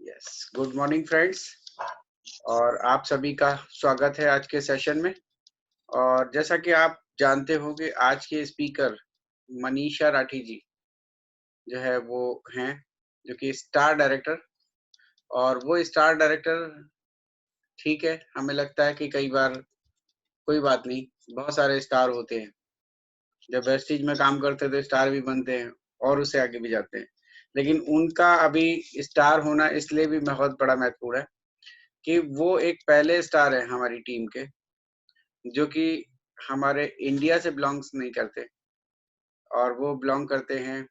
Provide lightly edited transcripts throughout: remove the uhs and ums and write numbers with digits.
Yes, good morning friends. और आप सभी का स्वागत है आज के सेशन में। और जैसा कि आप जानते हो कि आज के स्पीकर मनीषा राठी जी जो है वो हैं, जो कि स्टार डायरेक्टर। और वो स्टार डायरेक्टर, ठीक है, हमें लगता है कि कई बार कोई बात नहीं, बहुत सारे स्टार होते हैं। जब वेस्टीज में काम करते हैं तो स्टार भी बनते हैं और उससे आगे भी जाते हैं, लेकिन उनका अभी स्टार होना इसलिए भी बहुत बड़ा महत्वपूर्ण है कि वो एक पहले स्टार है हमारी टीम के, जो कि हमारे इंडिया से बिलोंग्स नहीं करते और वो बिलोंग करते हैं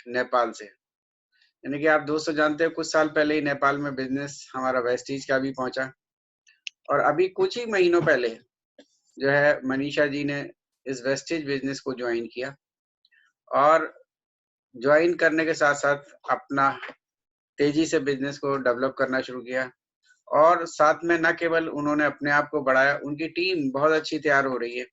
नेपाल से। यानी कि आप दोस्तों जानते हो, कुछ साल पहले ही नेपाल में बिजनेस हमारा वेस्टीज का भी पहुंचा। और अभी कुछ ही महीनों पहले जो है मनीषा जी ने इस वेस्टीज बिजनेस को ज्वाइन किया और ज्वाइन करने के साथ साथ अपना तेजी से बिजनेस को डेवलप करना शुरू किया। और साथ में न केवल उन्होंने अपने आप को बढ़ाया, उनकी टीम बहुत अच्छी तैयार हो रही है।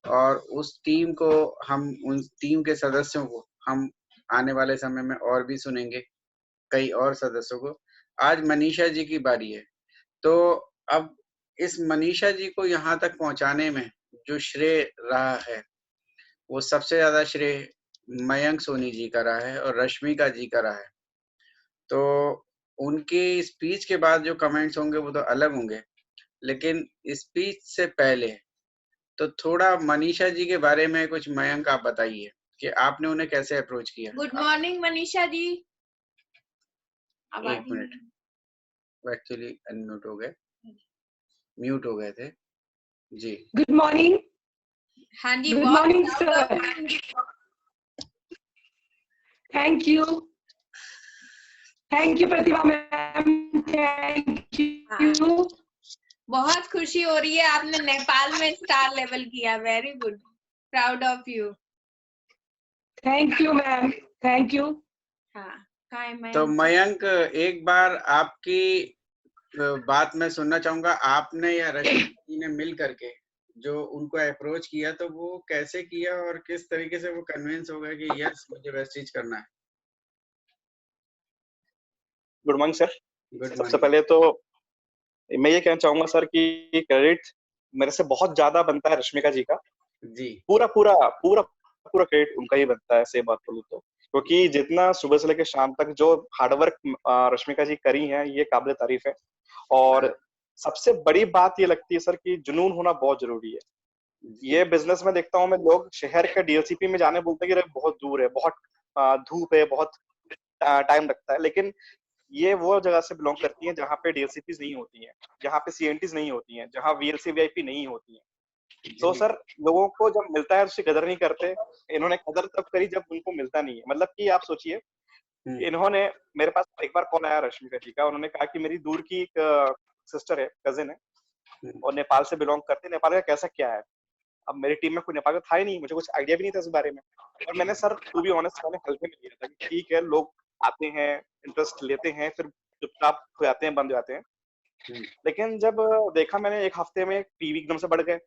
और उस टीम को उन टीम के सदस्यों को हम आने वाले समय में और भी सुनेंगे, कई और सदस्यों को। आज मनीषा जी की बारी है, तो अब इस मनीषा जी को यहाँ तक पहुँचाने में जो श्रेय रहा है, वो सबसे ज्यादा श्रेय मयंक सोनी जी का रहा है और रश्मिका जी का रहा है। तो उनकी स्पीच के बाद जो कमेंट्स होंगे वो तो अलग होंगे, लेकिन स्पीच से पहले तो थोड़ा मनीषा जी के बारे में कुछ मयंक आप बताइए कि आपने उन्हें कैसे अप्रोच किया। गुड मॉर्निंग मनीषा जी। एक मिनट, वो एक्चुअली अनम्यूट हो गए, म्यूट हो गए थे जी। Good morning. हाँ जी, good morning sir. Thank you Pratibha ma'am, thank you. बहुत खुशी हो रही है, आपने नेपाल में स्टार लेवल किया। Very good, proud of you. Thank you ma'am, thank you. हाँ, तो मयंक, एक बार आपकी बात मैं सुनना चाहूंगा। आपने या रश्मि जी ने मिल करके जो उनको अप्रोच किया, तो वो कैसे किया और किस तरीके से वो कन्विंस हो गए कि यस मुझे वेस्टीज करना है। Good morning sir. गुड सबसे पहले तो मैं ये कहना चाहूंगा सर कि क्रेडिट मेरे से बहुत ज्यादा बनता है रश्मिका जी का। जी, पूरा पूरा पूरा पूरा क्रेडिट उनका ही बनता है, सही बात बोलूं तो। क्योंकि जितना सुबह से लेकर शाम तक जो हार्डवर्क रश्मिका जी करी है, ये काबिल तारीफ है। और सबसे बड़ी बात ये लगती है सर कि जुनून होना बहुत जरूरी है। ये बिजनेस में देखता हूँ मैं, लोग शहर के डीएलसीपी में जाने बोलते हैं कि बहुत दूर है, बहुत धूप है, बहुत टाइम लगता है। लेकिन ये वो जगह से बिलोंग करती हैं जहाँ पे डीएलसीपीज नहीं होती हैं, जहाँ पे सीएनटीज नहीं होती हैं, जहाँ वीएलसी वीआईपी नहीं होती हैं। तो सर लोगों को जब मिलता है उसकी कदर नहीं करते। इन्होंने कदर तब करी जब उनको मिलता नहीं है। मतलब कि आप सोचिए, इन्होंने मेरे पास एक बार कॉल आया रश्मिका जी का, उन्होंने कहा कि मेरी दूर की एक सिस्टर है, कजिन है, और नेपाल से बिलोंग करते हैं। नेपाल का कैसा क्या है? अब मेरी टीम में कोई नेपाल का था ही नहीं, मुझे कुछ आइडिया भी नहीं था इस बारे में। और मैंने सर टू बी ऑनेस्ट मैंने हल्के में लिया था कि ठीक है, लोग आते हैं, इंटरेस्ट लेते हैं, फिर चुपचाप हो जाते हैं, बंद हो जाते हैं। लेकिन जब देखा मैंने, एक हफ्ते में टीवी एकदम से बढ़ गए,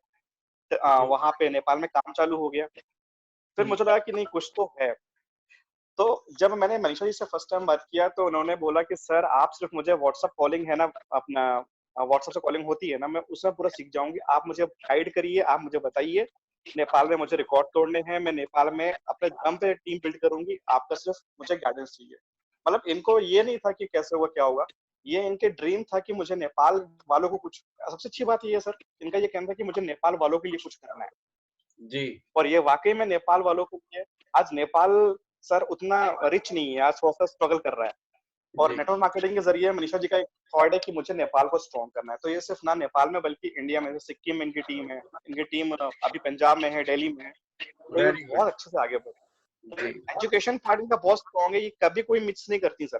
वहां पे नेपाल में काम चालू हो गया। फिर मुझे लगा कि नहीं, कुछ तो है। तो जब मैंने मनीषा जी से फर्स्ट टाइम बात किया तो उन्होंने बोला कि सर आप सिर्फ मुझे व्हाट्सएप कॉलिंग है ना, अपना व्हाट्सएप से कॉलिंग होती है ना, मैं उसमें पूरा सीख जाऊंगी। आप मुझे गाइड करिए, आप मुझे बताइए। नेपाल में मुझे रिकॉर्ड तोड़ने हैं, मैं नेपाल में अपने दम पे टीम बिल्ड करूंगी, आपका सिर्फ मुझे गाइडेंस चाहिए। मतलब इनको ये नहीं था कि कैसे होगा क्या होगा, ये इनके ड्रीम था कि मुझे नेपाल वालों को कुछ, सबसे अच्छी बात ये है सर, इनका ये कहना था कि मुझे नेपाल वालों के लिए कुछ करना है जी। और ये वाकई में नेपाल वालों को लिए। आज नेपाल सर उतना रिच नहीं है, आज थोड़ा सा स्ट्रगल कर रहा है। और नेटवर्क मार्केटिंग के जरिए मनीषा जी का एक थॉट है कि मुझे नेपाल को स्ट्रॉन्ग करना है। तो ये सिर्फ ना नेपाल में बल्कि इंडिया में, सिक्किम में इनकी टीम है, इनकी टीम अभी पंजाब में है, दिल्ली में है। तो ये बहुत अच्छे से आगे बढ़े। एजुकेशन पार्ट इनका बहुत स्ट्रॉन्ग है, ये कभी कोई मिस नहीं करती सर,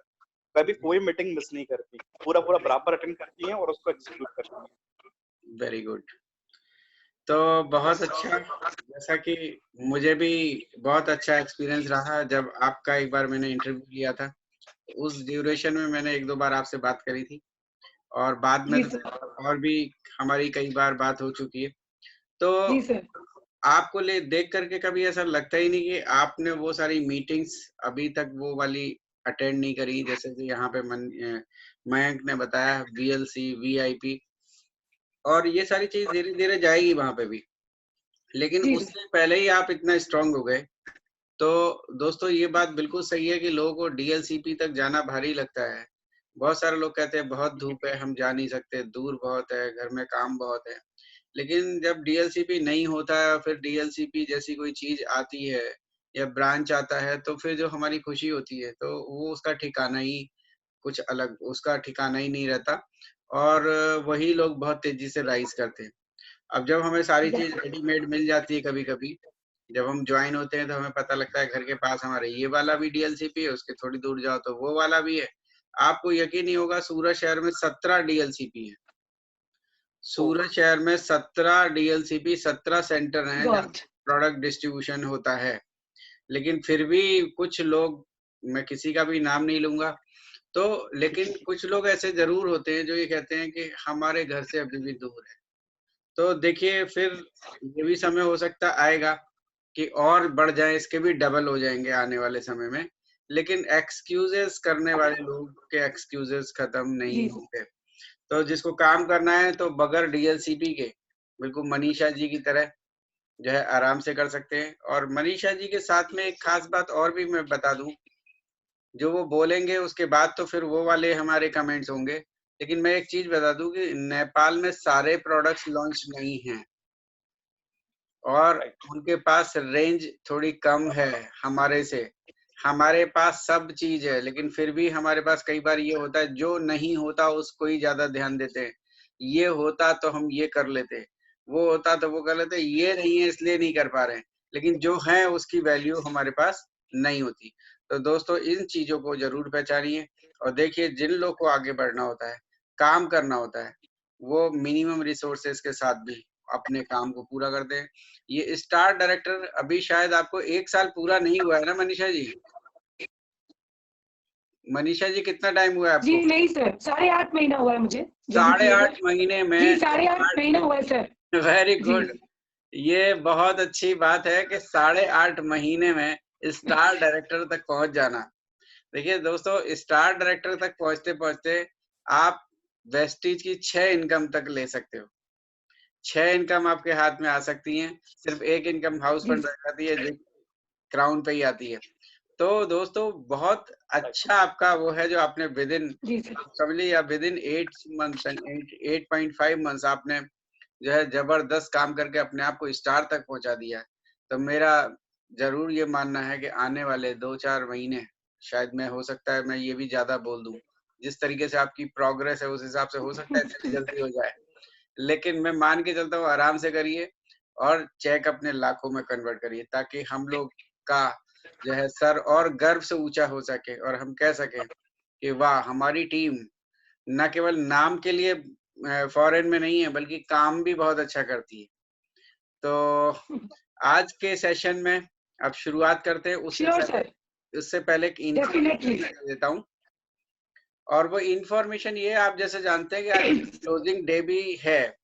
कभी कोई मीटिंग मिस नहीं करती, पूरा पूरा बराबर अटेंड करती है और उसको एग्जीक्यूट करती है। Very good. तो बहुत अच्छा, जैसा कि मुझे भी बहुत अच्छा एक्सपीरियंस रहा जब आपका एक बार मैंने इंटरव्यू लिया था। उस ड्यूरेशन में मैंने एक दो बार आपसे बात करी थी और बाद में तो और भी हमारी कई बार बात हो चुकी है। तो आपको देख करके कभी ऐसा लगता ही नहीं कि आपने वो सारी मीटिंग्स अभी तक वो वाली अटेंड नहीं करी, जैसे कि यहाँ पे मयंक ने बताया VLC, VIP, और ये सारी चीज धीरे धीरे जाएगी वहां पे भी, लेकिन जी उससे पहले ही आप इतना स्ट्रांग हो गए। तो दोस्तों ये बात बिल्कुल सही है कि लोगों को DLCP तक जाना भारी लगता है। बहुत सारे लोग कहते हैं बहुत धूप है, हम जा नहीं सकते, दूर बहुत है, घर में काम बहुत है। लेकिन जब DLCP नहीं होता है, फिर DLCP जैसी कोई चीज आती है या ब्रांच आता है, तो फिर जो हमारी खुशी होती है, तो वो उसका ठिकाना ही कुछ अलग, उसका ठिकाना ही नहीं रहता, और वही लोग बहुत तेजी से राइज करते हैं। अब जब हमें सारी चीज रेडीमेड मिल जाती है, कभी कभी जब हम ज्वाइन होते हैं तो हमें पता लगता है घर के पास हमारे ये वाला भी DLCP है, उसके थोड़ी दूर जाओ तो वो वाला भी है। आपको यकीन नहीं होगा, सूरत शहर में 17 DLCP है। सूरत शहर में 17 DLCP, 17 सेंटर हैं जहाँ गॉड प्रोडक्ट डिस्ट्रीब्यूशन होता है। लेकिन फिर भी कुछ लोग, मैं किसी का भी नाम नहीं लूंगा, तो लेकिन कुछ लोग ऐसे जरूर होते हैं जो ये कहते हैं कि हमारे घर से अभी भी दूर है। तो देखिए, फिर ये भी समय हो सकता आएगा कि और बढ़ जाए, इसके भी डबल हो जाएंगे आने वाले समय में। लेकिन एक्सक्यूजेस करने वाले लोग के एक्सक्यूजेस खत्म नहीं जी होते। तो जिसको काम करना है तो बगैर DLCP के बिल्कुल मनीषा जी की तरह जो है आराम से कर सकते हैं। और मनीषा जी के साथ में एक खास बात और भी मैं बता दूं, जो वो बोलेंगे उसके बाद तो फिर वो वाले हमारे कमेंट्स होंगे। लेकिन मैं एक चीज बता दूं कि नेपाल में सारे प्रोडक्ट्स लॉन्च नहीं हैं, और उनके पास रेंज थोड़ी कम है हमारे से। हमारे पास सब चीज है, लेकिन फिर भी हमारे पास कई बार ये होता है, जो नहीं होता उसको ही ज्यादा ध्यान देते हैं। ये होता तो हम ये कर लेते, वो होता तो वो कर लेते, ये नहीं है इसलिए नहीं कर पा रहे हैं। लेकिन जो है उसकी वैल्यू हमारे पास नहीं होती। तो दोस्तों इन चीजों को जरूर पहचानिए, और देखिए जिन लोग को आगे बढ़ना होता है, काम करना होता है, वो मिनिमम रिसोर्सेज के साथ भी अपने काम को पूरा करते हैं। ये स्टार डायरेक्टर अभी शायद आपको 1 साल पूरा नहीं हुआ है ना मनीषा जी? मनीषा जी कितना टाइम हुआ है जी आपको? नहीं सर, 8.5 महीना हुआ है मुझे ज्वाइन किए 8.5 हुए। महीने जी में 8.5 महीना हुआ है सर। वेरी जी गुड। ये बहुत अच्छी बात है कि 8.5 महीने में स्टार डायरेक्टर तक पहुंच जाना। देखिए दोस्तों, स्टार डायरेक्टर तक पहुंचते पहुंचते आप वेस्टीज की 6 इनकम तक ले सकते हो। 6 इनकम आपके हाथ में आ सकती हैं। सिर्फ एक इनकम हाउस जी फंड रह जाती है जो क्राउन पे ही आती है। तो दोस्तों बहुत अच्छा आपका वो है जो आपने विद इन, जी सर। आप समझ लीजिए विद इन 8 मंथ, 8.5 मंथ्स आपने जो है जबरदस्त काम करके अपने आप को स्टार तक पहुंचा दिया है। तो मेरा जरूर ये मानना है कि आने वाले 2-4 महीने, शायद मैं, हो सकता है मैं ये भी ज्यादा बोल दूं, जिस तरीके से आपकी प्रोग्रेस है उस हिसाब से हो सकता है इससे भी जल्दी हो जाए। लेकिन मैं मान के चलता हूँ आराम से करिए, और चेक अपने लाखों में कन्वर्ट करिए, ताकि हम लोग का जो है सर और गर्व से ऊंचा हो सके, और हम कह सकें कि वाह, हमारी टीम न केवल नाम के लिए फॉरेन में नहीं है, बल्कि काम भी बहुत अच्छा करती है। तो आज के सेशन में अब शुरुआत करते हैं। श्योर सर, उससे पहले एक डेफिनेटली। इन्फॉर्मेशन देता हूँ, और वो इन्फॉर्मेशन ये, आप जैसे जानते हैं कि आज क्लोजिंग डे भी है।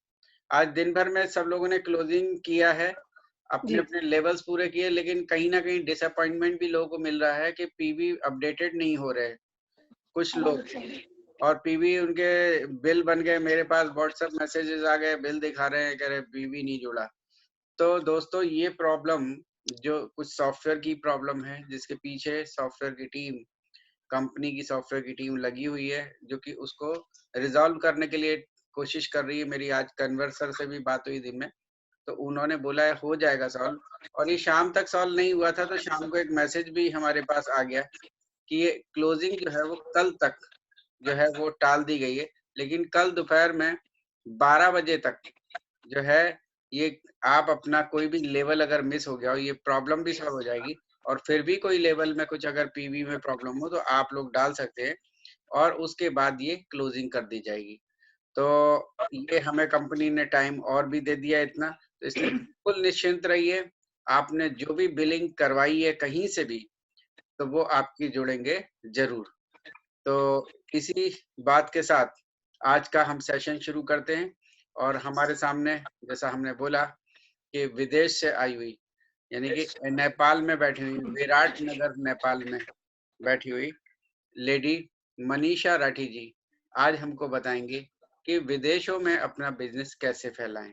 आज दिन भर में सब लोगों ने क्लोजिंग किया है, अपने जी अपने लेवल्स पूरे किए, लेकिन कहीं ना कहीं डिसअपॉइंटमेंट भी लोगों को मिल रहा है कि पीवी अपडेटेड नहीं हो रहे कुछ लोग, और पीवी उनके बिल बन गए। मेरे पास व्हाट्सएप मैसेजेस आ गए, बिल दिखा रहे हैं, कह रहे पीवी नहीं जुड़ा। तो दोस्तों ये प्रॉब्लम जो कुछ सॉफ्टवेयर की प्रॉब्लम है, जिसके पीछे सॉफ्टवेयर की टीम, कंपनी की सॉफ्टवेयर की टीम लगी हुई है, जो कि उसको रिजॉल्व करने के लिए कोशिश कर रही है। मेरी आज कन्वर सर से भी बात हुई दिन में, तो उन्होंने बोला है हो जाएगा सॉल्व, और ये शाम तक सॉल्व नहीं हुआ था, तो शाम को एक मैसेज भी हमारे पास आ गया कि ये क्लोजिंग जो है वो कल तक जो है वो टाल दी गई है। लेकिन कल दोपहर में 12 बजे तक जो है ये, आप अपना कोई भी लेवल अगर मिस हो गया हो, ये प्रॉब्लम भी सॉल्व हो जाएगी। और फिर भी कोई लेवल में कुछ अगर पीवी में प्रॉब्लम हो तो आप लोग डाल सकते हैं, और उसके बाद ये क्लोजिंग कर दी जाएगी। तो ये हमें कंपनी ने टाइम और भी दे दिया इतना, तो इसलिए बिल्कुल निश्चिंत रहिए। आपने जो भी बिलिंग करवाई है कहीं से भी, तो वो आपकी जुड़ेंगे जरूर। तो इसी बात के साथ आज का हम सेशन शुरू करते हैं। और हमारे सामने, जैसा हमने बोला कि विदेश से आई हुई, यानी कि नेपाल में बैठी हुई, विराट नगर नेपाल में बैठी हुई लेडी मनीषा राठी जी आज हमको बताएंगे कि विदेशों में अपना बिजनेस कैसे फैलाएं।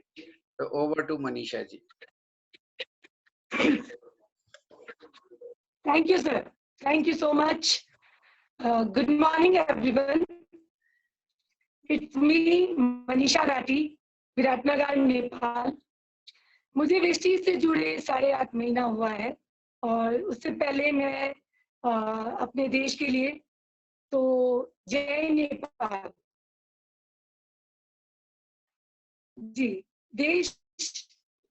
तो over to Manisha ji. Thank you, sir. Thank you so much. Good morning, everyone. It's me, Manisha Rathi, Viratnagar, Nepal. मुझे वेस्टीज से जुड़े 8.5 महीना हुआ है और उससे पहले मैं अपने देश के लिए तो जय नेपाल जी, देश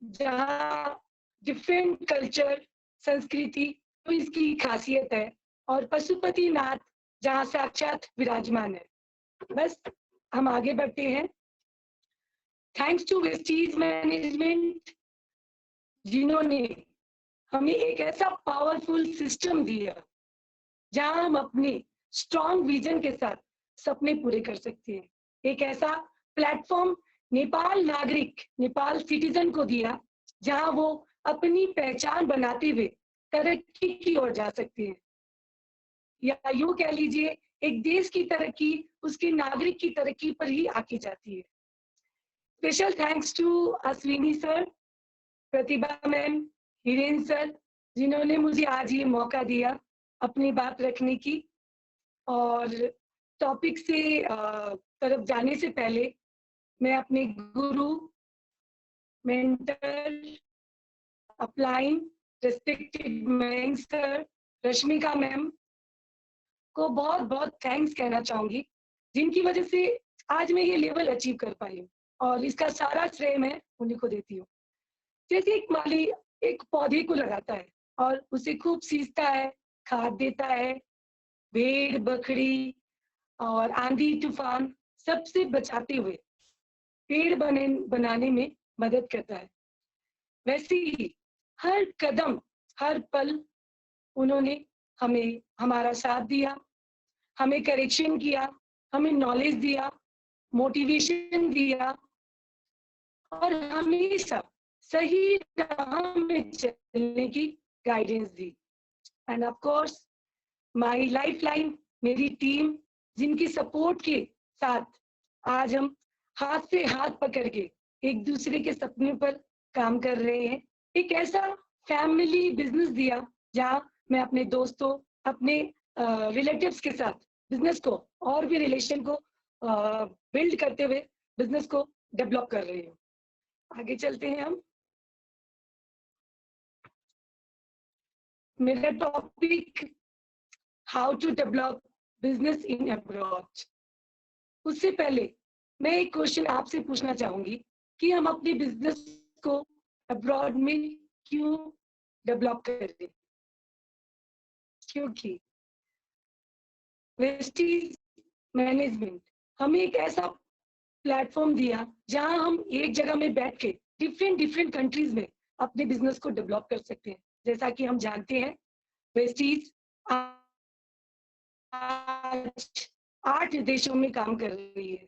जहाँ डिफरेंट कल्चर संस्कृति तो इसकी खासियत है और पशुपति नाथ जहाँ साक्षात विराजमान है। बस हम आगे बढ़ते हैं। थैंक्स टू वेस्टीज मैनेजमेंट जिन्होंने हमें एक ऐसा पावरफुल सिस्टम दिया जहां हम अपने स्ट्रॉन्ग विजन के साथ सपने पूरे कर सकते हैं। एक ऐसा प्लेटफॉर्म नेपाल नागरिक, नेपाल सिटीजन को दिया जहां वो अपनी पहचान बनाते हुए तरक्की की ओर जा सकते हैं, या यूं कह लीजिए एक देश की तरक्की उसके नागरिक की तरक्की पर ही आकी जाती है। Special thanks to Ashwini sir, Pratibha ma'am, Hiren sir जिन्होंने मुझे आज ये मौका दिया अपनी बात रखने की। और टॉपिक से तरफ जाने से पहले मैं अपने गुरु, mentor, upline, respected ma'am sir, Rashmika ma'am को बहुत बहुत थैंक्स कहना चाहूंगी, जिनकी वजह से आज मैं ये लेवल अचीव कर पाई हूँ और इसका सारा श्रेय मैं उन्हीं को देती हूँ। जैसे एक माली एक पौधे को लगाता है और उसे खूब सींचता है, खाद देता है, भेड़ बकरी और आंधी तूफान सबसे बचाते हुए पेड़ बनाने में मदद करता है, वैसे ही हर कदम हर पल उन्होंने हमें हमारा साथ दिया, हमें करेक्शन किया, हमें नॉलेज दिया, मोटिवेशन दिया और हमेशा सही राह में चलने की guidance the. End of course my lifeline, मेरी टीम, जिनकी सपोर्ट के साथ आज हम हाथ से हाथ पकड़ के एक दूसरे के सपने पर काम कर रहे हैं। एक ऐसा फैमिली बिजनेस दिया जहां मैं अपने दोस्तों, अपने रिलेटिव्स के साथ बिजनेस को और भी रिलेशन को बिल्ड करते हुए बिजनेस को डेवलप कर रही हूँ। आगे चलते हैं हम। मेरा topic how to develop business in abroad. उससे पहले मैं एक क्वेश्चन आपसे पूछना चाहूंगी कि हम अपने बिजनेस को अब्रॉड में क्यों डेवलप करें? क्योंकि वेस्टीज मैनेजमेंट हमें एक ऐसा प्लेटफॉर्म दिया जहां हम एक जगह में बैठ के डिफरेंट कंट्रीज में अपने बिजनेस को डेवलप कर सकते हैं। जैसा कि हम जानते हैं वेस्टीज 8 देशों में काम कर रही है,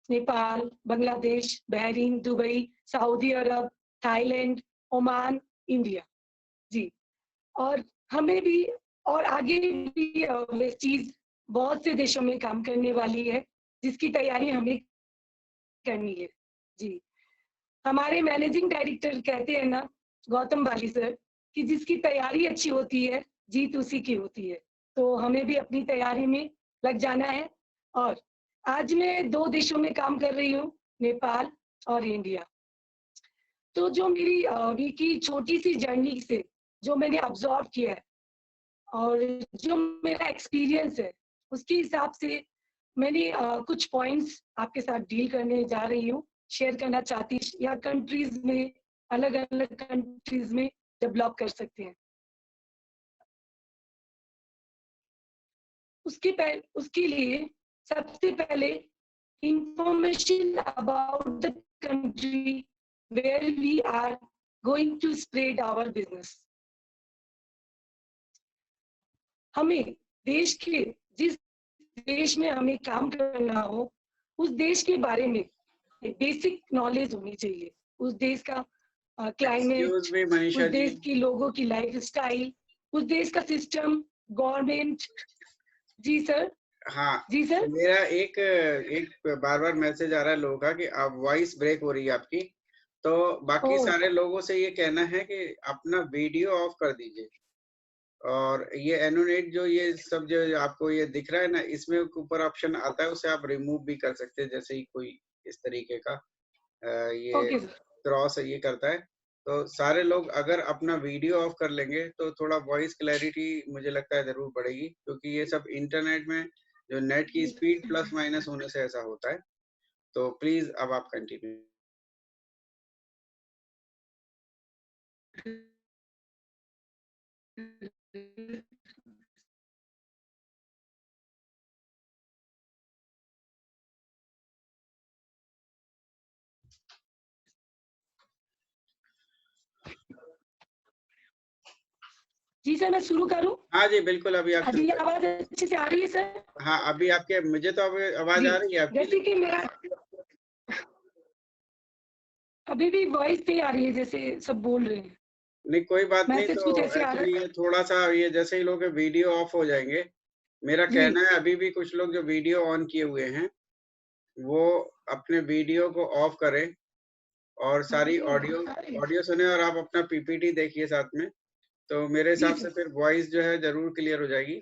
Nepal, Bangladesh, Bahrain, Dubai, Saudi Arab, Thailand, Oman, India ji. और हमें भी और आगे भी वेस्टीज बहुत से देशों में काम करने वाली है, जिसकी तैयारी हमें करनी है जी। हमारे मैनेजिंग डायरेक्टर कहते हैं ना, गौतम बाली सर, कि जिसकी तैयारी अच्छी होती है जीत उसी की होती है। तो हमें भी अपनी तैयारी में लग जाना है। और आज मैं 2 देशों में काम कर रही हूँ, नेपाल और इंडिया। तो जो मेरी अभी की छोटी सी जर्नी से जो मैंने ऑब्जर्व किया है और जो मेरा एक्सपीरियंस है, उसके हिसाब से मैंने कुछ पॉइंट्स आपके साथ डील करने जा रही हूँ, शेयर करना चाहती हूँ, या कंट्रीज में अलग अलग कंट्रीज में डेवलप कर सकते हैं। उसके लिए सबसे पहले information about the country where we are going to spread our business. हमें देश के जिस देश में हमें काम करना हो, उस देश के बारे में बेसिक नॉलेज होनी चाहिए। उस देश का क्लाइमेट, उस देश के लोगों की लाइफ स्टाइल, उस देश का सिस्टम, गवर्नमेंट, जी सर। हाँ, जी सर। मेरा एक बार-बार मैसेज आ रहा है लोगों का कि आप वॉइस ब्रेक हो रही है आपकी। तो बाकी ओह, सारे लोगों से ये कहना है कि अपना वीडियो ऑफ कर दीजिए। और ये एनोनेट जो ये सब जो आपको ये दिख रहा है ना, इसमें ऊपर ऑप्शन आता है, उसे आप रिमूव भी कर सकते हैं, जैसे ही कोई इस तरीके का ये ओके सर। क्रॉस ये करता है। तो सारे लोग अगर अपना वीडियो ऑफ कर लेंगे तो थोड़ा वॉइस क्लैरिटी मुझे लगता है ज़रूर बढ़ेगी, क्योंकि ये सब इंटरनेट में जो नेट की स्पीड प्लस माइनस होने से ऐसा होता है। तो प्लीज़ अब आप कंटिन्यू। जी सर, मैं शुरू करूं? हाँ जी, बिल्कुल अभी आप शुरू अभी करें। आवाज अच्छे से आ रही है सर? हाँ, अभी आपके मुझे तो अब आवाज़ जी, आ रही है आपकी। जैसे कि मेरा अभी भी वॉइस नहीं आ रही है जैसे सब बोल रहे हैं। नहीं, कोई बात नहीं। मैसेज तो कुछ ऐसे आ रहा एक्चुअली है। ये थोड़ा-सा ये जैसे ही लोगों के वीडियो ऑफ हो जाएँगे, मेरा जी। कहना है अभी भी कुछ लोग जो वीडियो ऑन किए हुए हैं, वो अपने वीडियो को ऑफ करें और सारी मेरी ऑडियो आवाज आ रही है? ऑडियो सुनें और आप अपना पीपीटी देखिए साथ में। तो मेरे जी हिसाब से सर। फिर वॉइस जो है ज़रूर क्लियर हो जाएगी,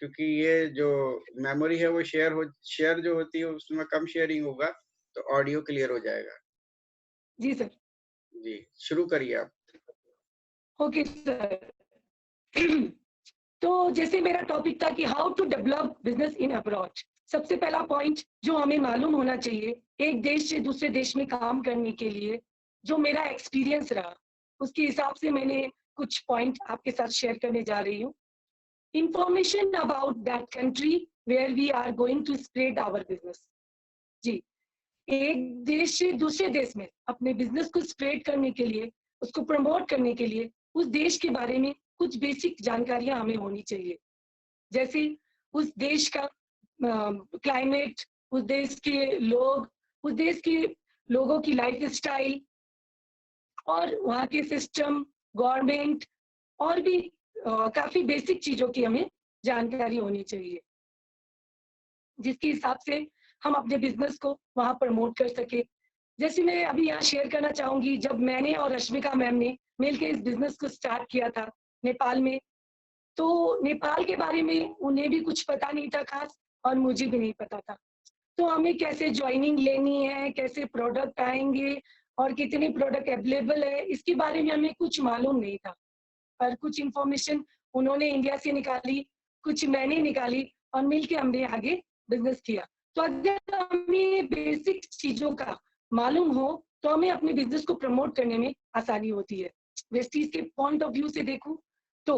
क्योंकि ये जो मेमोरी है वो शेयर जो होती है उसमें कम शेयरिंग होगा, तो ऑडियो क्लियर हो जाएगा। जी सर। जी, शुरू करिए आप। Okay sir. तो जैसे मेरा टॉपिक था कि how to develop business in abroad. सबसे पहला पॉइंट जो हमें मालूम होना चाहिए, एक देश से दूसरे देश में काम करने के लिए जो मेरा एक्सपीरियंस रहा, उसके हिसाब से मैंने कुछ पॉइंट आपके साथ शेयर करने जा रही हूँ। Information about that country where we are going to spread our business. जी, एक देश से दूसरे देश में अपने बिजनेस को स्प्रेड करने के लिए, उसको प्रमोट करने के लिए उस देश के बारे में कुछ बेसिक जानकारियां हमें होनी चाहिए। जैसे उस देश का क्लाइमेट, उस देश के लोग, उस देश के लोगों की लाइफ स्टाइल और वहाँ के सिस्टम, गवर्नमेंट और भी काफी बेसिक चीजों की हमें जानकारी होनी चाहिए, जिसके हिसाब से हम अपने बिजनेस को वहाँ प्रमोट कर सके। जैसे मैं अभी यहाँ शेयर करना चाहूंगी, जब मैंने और रश्मिका मैम ने मिलकर इस बिजनेस को स्टार्ट किया था नेपाल में, तो नेपाल के बारे में उन्हें भी कुछ पता नहीं था खास, और मुझे भी नहीं पता था। तो हमें कैसे ज्वाइनिंग लेनी है, कैसे प्रोडक्ट आएंगे और कितने प्रोडक्ट अवेलेबल है, इसके बारे में हमें कुछ मालूम नहीं था। और कुछ इंफॉर्मेशन उन्होंने इंडिया से निकाली, कुछ मैंने निकाली और मिलके हमने आगे बिजनेस किया। तो अगर हमें बेसिक चीजों का मालूम हो तो हमें अपने बिजनेस को प्रमोट करने में आसानी होती है। वेस्टीज के पॉइंट ऑफ व्यू से देखूं तो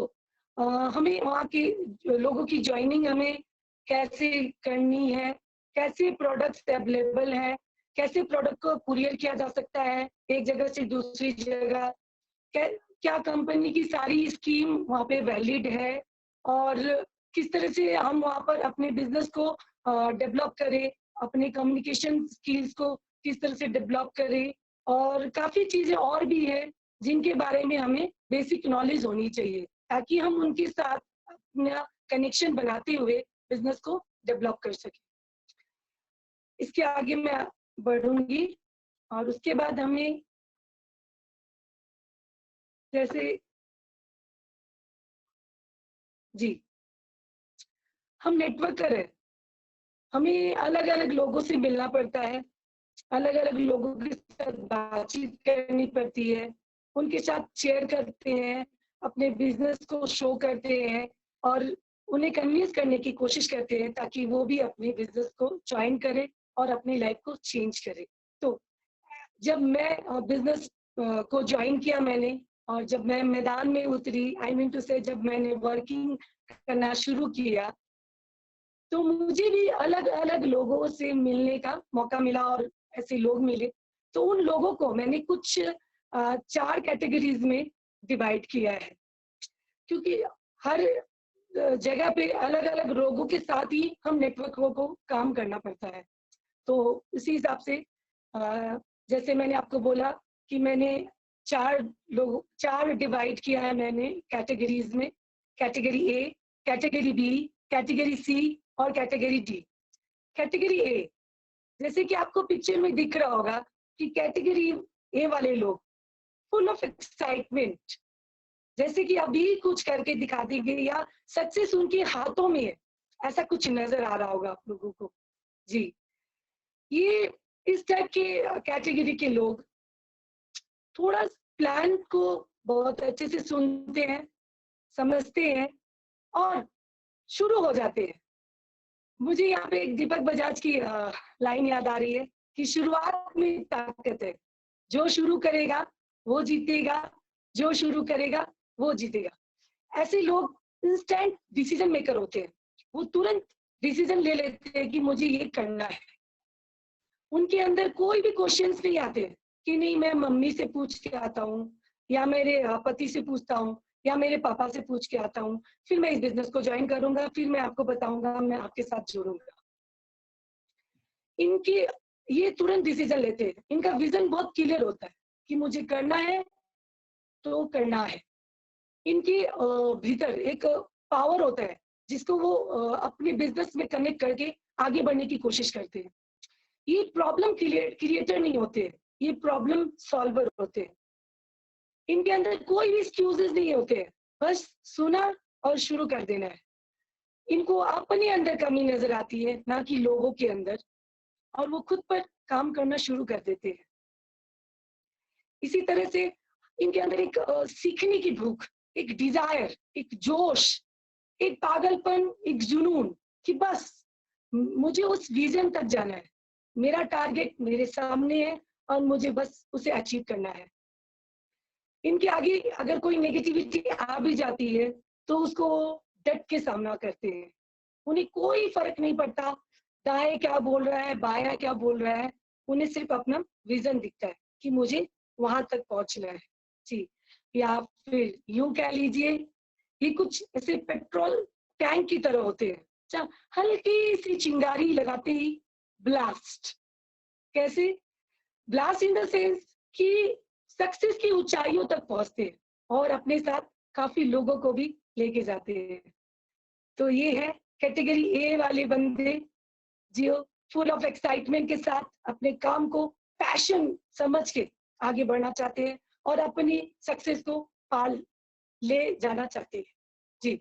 हमें वहाँ के लोगों की ज्वाइनिंग हमें कैसे करनी है, कैसे प्रोडक्ट्स अवेलेबल है, कैसे प्रोडक्ट को कुरियर किया जा सकता है एक जगह से दूसरी जगह, क्या कंपनी की सारी स्कीम वहाँ पे वैलिड है, और किस तरह से हम वहाँ पर अपने बिजनेस को डेवलप करें, अपने कम्युनिकेशन स्किल्स को किस तरह से डेवलप करें, और काफी चीजें और भी है जिनके बारे में हमें बेसिक नॉलेज होनी चाहिए, ताकि हम उनके साथ अपना कनेक्शन बनाते हुए बिजनेस को डेवलप कर सकें। इसके आगे मैं बढ़ूंगी और उसके बाद हमें जैसे जी, हम नेटवर्कर है, हमें अलग अलग लोगों से मिलना पड़ता है, अलग अलग लोगों के साथ बातचीत करनी पड़ती है, उनके साथ शेयर करते हैं, अपने बिजनेस को शो करते हैं और उन्हें कन्विंस करने की कोशिश करते हैं ताकि वो भी अपने बिजनेस को ज्वाइन करे और अपनी लाइफ को चेंज करे। तो जब मैं बिजनेस को ज्वाइन किया मैंने, और जब मैं मैदान में उतरी, आई मीन टू से जब मैंने वर्किंग करना शुरू किया, तो मुझे भी अलग अलग लोगों से मिलने का मौका मिला और ऐसे लोग मिले। तो उन लोगों को मैंने कुछ 4 कैटेगरीज में डिवाइड किया है, क्योंकि हर जगह पे अलग अलग लोगों के साथ ही हम नेटवर्कों को काम करना पड़ता है। तो इसी हिसाब से जैसे मैंने आपको बोला कि मैंने 4 डिवाइड किया है मैंने कैटेगरीज में, category A, category B, category C और कैटेगरी डी। कैटेगरी ए, जैसे कि आपको पिक्चर में दिख रहा होगा कि कैटेगरी ए वाले लोग फुल ऑफ एक्साइटमेंट, जैसे कि अभी कुछ करके दिखा देंगे या सक्सेस उनके हाथों में है, ऐसा कुछ नजर आ रहा होगा आप लोगों को। जी, ये इस टाइप के कैटेगरी के लोग थोड़ा प्लान को बहुत अच्छे से सुनते हैं, समझते हैं और शुरू हो जाते हैं। मुझे यहाँ पे एक दीपक बजाज की लाइन याद आ रही है कि शुरुआत में ताकत है, जो शुरू करेगा वो जीतेगा, जो शुरू करेगा वो जीतेगा। ऐसे लोग इंस्टेंट डिसीजन मेकर होते हैं, वो तुरंत डिसीजन ले लेते हैं कि मुझे ये करना है। उनके अंदर कोई भी क्वेश्चंस नहीं आते कि नहीं मैं मम्मी से पूछ के आता हूँ या मेरे पति से पूछता हूँ या मेरे पापा से पूछ के आता हूँ, फिर मैं इस बिजनेस को ज्वाइन करूंगा, फिर मैं आपको बताऊंगा, मैं आपके साथ जुड़ूंगा। इनके ये तुरंत डिसीजन लेते हैं, इनका विजन बहुत क्लियर होता है कि मुझे करना है तो करना है। इनके भीतर एक पावर होता है जिसको वो अपने बिजनेस में कनेक्ट करके आगे बढ़ने की कोशिश करते हैं। ये प्रॉब्लम क्रिएटर नहीं होते, ये प्रॉब्लम सॉल्वर होते हैं। इनके अंदर कोई भी एक्सक्यूजेस नहीं होते, बस सुना और शुरू कर देना है। इनको अपने अंदर कमी नजर आती है, ना कि लोगों के अंदर, और वो खुद पर काम करना शुरू कर देते हैं। इसी तरह से इनके अंदर एक सीखने की भूख, एक डिजायर, एक जोश, एक पागलपन, एक जुनून कि बस मुझे उस विजन तक जाना है, मेरा टारगेट मेरे सामने है और मुझे बस उसे अचीव करना है। इनके आगे अगर कोई नेगेटिविटी आ भी जाती है तो उसको डट के सामना करते हैं। उन्हें कोई फर्क नहीं पड़ता दाएं क्या बोल रहा है, बायां क्या बोल रहा है, उन्हें सिर्फ अपना विजन दिखता है कि मुझे वहां तक पहुंचना है। जी, या फिर यूं कह लीजिए ये कुछ ऐसे पेट्रोल टैंक की तरह होते हैं, अच्छा हल्की सी चिंगारी लगाते ही ब्लास्ट। कैसे ब्लास्ट? इन द सेंस कि सक्सेस की ऊंचाइयों तक पहुंचते हैं और अपने साथ काफी लोगों को भी लेके जाते हैं। तो ये है कैटेगरी ए वाले बंदे जो फुल ऑफ एक्साइटमेंट के साथ अपने काम को पैशन समझ के आगे बढ़ना चाहते हैं और अपनी सक्सेस को पाल ले जाना चाहते हैं। जी,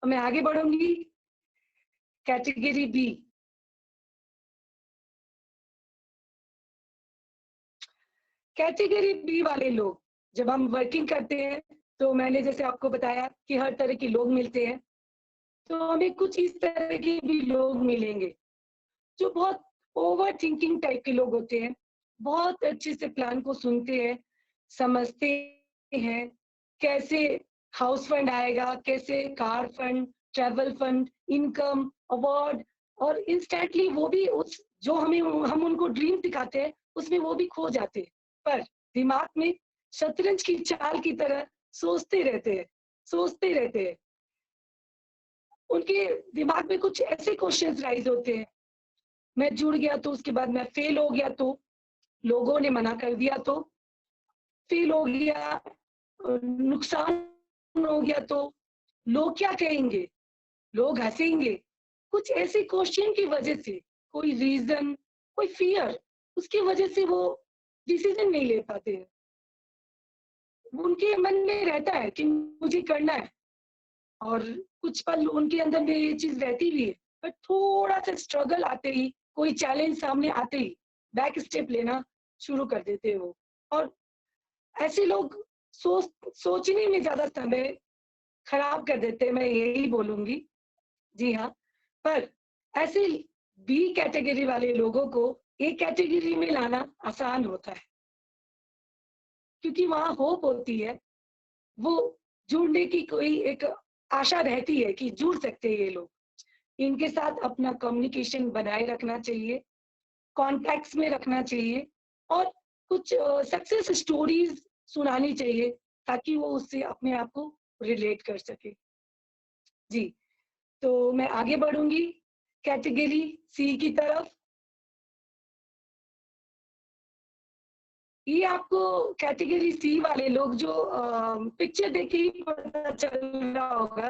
मैं आगे बढ़ूंगी। कैटेगरी बी, कैटेगरी बी वाले लोग, जब हम वर्किंग करते हैं तो मैंने जैसे आपको बताया कि हर तरह के लोग मिलते हैं, तो हमें कुछ इस तरह के भी लोग मिलेंगे जो बहुत ओवर थिंकिंग टाइप के लोग होते हैं, बहुत अच्छे से प्लान को सुनते हैं, समझते हैं कैसे हाउस फंड आएगा, कैसे car fund, travel fund, income, award, और इंस्टेंटली वो भी उस जो हम उनको ड्रीम दिखाते हैं उसमें वो भी खो जाते हैं, पर दिमाग में शतरंज की चाल की तरह सोचते रहते हैं, सोचते रहते हैं। उनके दिमाग में कुछ ऐसे क्वेश्चंस राइज होते हैं, मैं जुड़ गया तो उसके बाद मैं फेल हो गया तो, लोगों ने मना कर दिया तो, फेल हो गया, नुकसान हो गया तो, लोग क्या कहेंगे, लोग हंसेंगे, कुछ ऐसे क्वेश्चन की वजह से, कोई रीजन, कोई फियर, उसकी वजह से वो डिसीजन नहीं ले पाते हैं। उनके मन में रहता है कि मुझे करना है और कुछ पल उनके अंदर में ये चीज रहती भी है, पर थोड़ा सा स्ट्रगल आते ही, कोई चैलेंज सामने आते ही बैक स्टेप लेना शुरू कर देते हैं वो। और ऐसे लोग सोचने में ज्यादा समय खराब कर देते हैं, मैं यही बोलूंगी। जी हाँ, पर ऐसे बी कैटेगरी वाले लोगों को ए कैटेगरी में लाना आसान होता है क्योंकि वहां होप होती है, वो जुड़ने की कोई एक आशा रहती है कि जुड़ सकते हैं ये लोग। इनके साथ अपना कम्युनिकेशन बनाए रखना चाहिए, कॉन्टैक्ट्स में रखना चाहिए और कुछ सक्सेस स्टोरीज सुनानी चाहिए ताकि वो उससे अपने आप को रिलेट कर सके। जी, तो मैं आगे बढ़ूंगी कैटेगरी सी की तरफ। ये आपको कैटेगरी सी वाले लोग जो पिक्चर देख के ही पता चल रहा होगा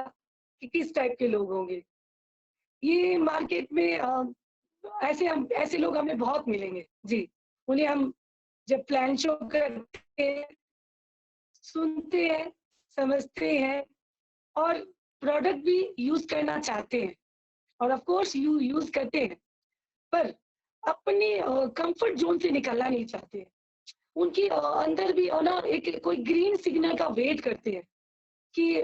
कि किस टाइप के लोग होंगे। ये मार्केट में ऐसे लोग हमें बहुत मिलेंगे जी। उन्हें हम जब प्लान शो करते हैं, सुनते हैं, समझते हैं और प्रोडक्ट भी यूज करना चाहते हैं और ऑफ कोर्स यूज करते हैं, पर अपने कंफर्ट जोन से निकलना नहीं चाहते हैं। उनकी अंदर भी ना एक कोई ग्रीन सिग्नल का वेट करते हैं कि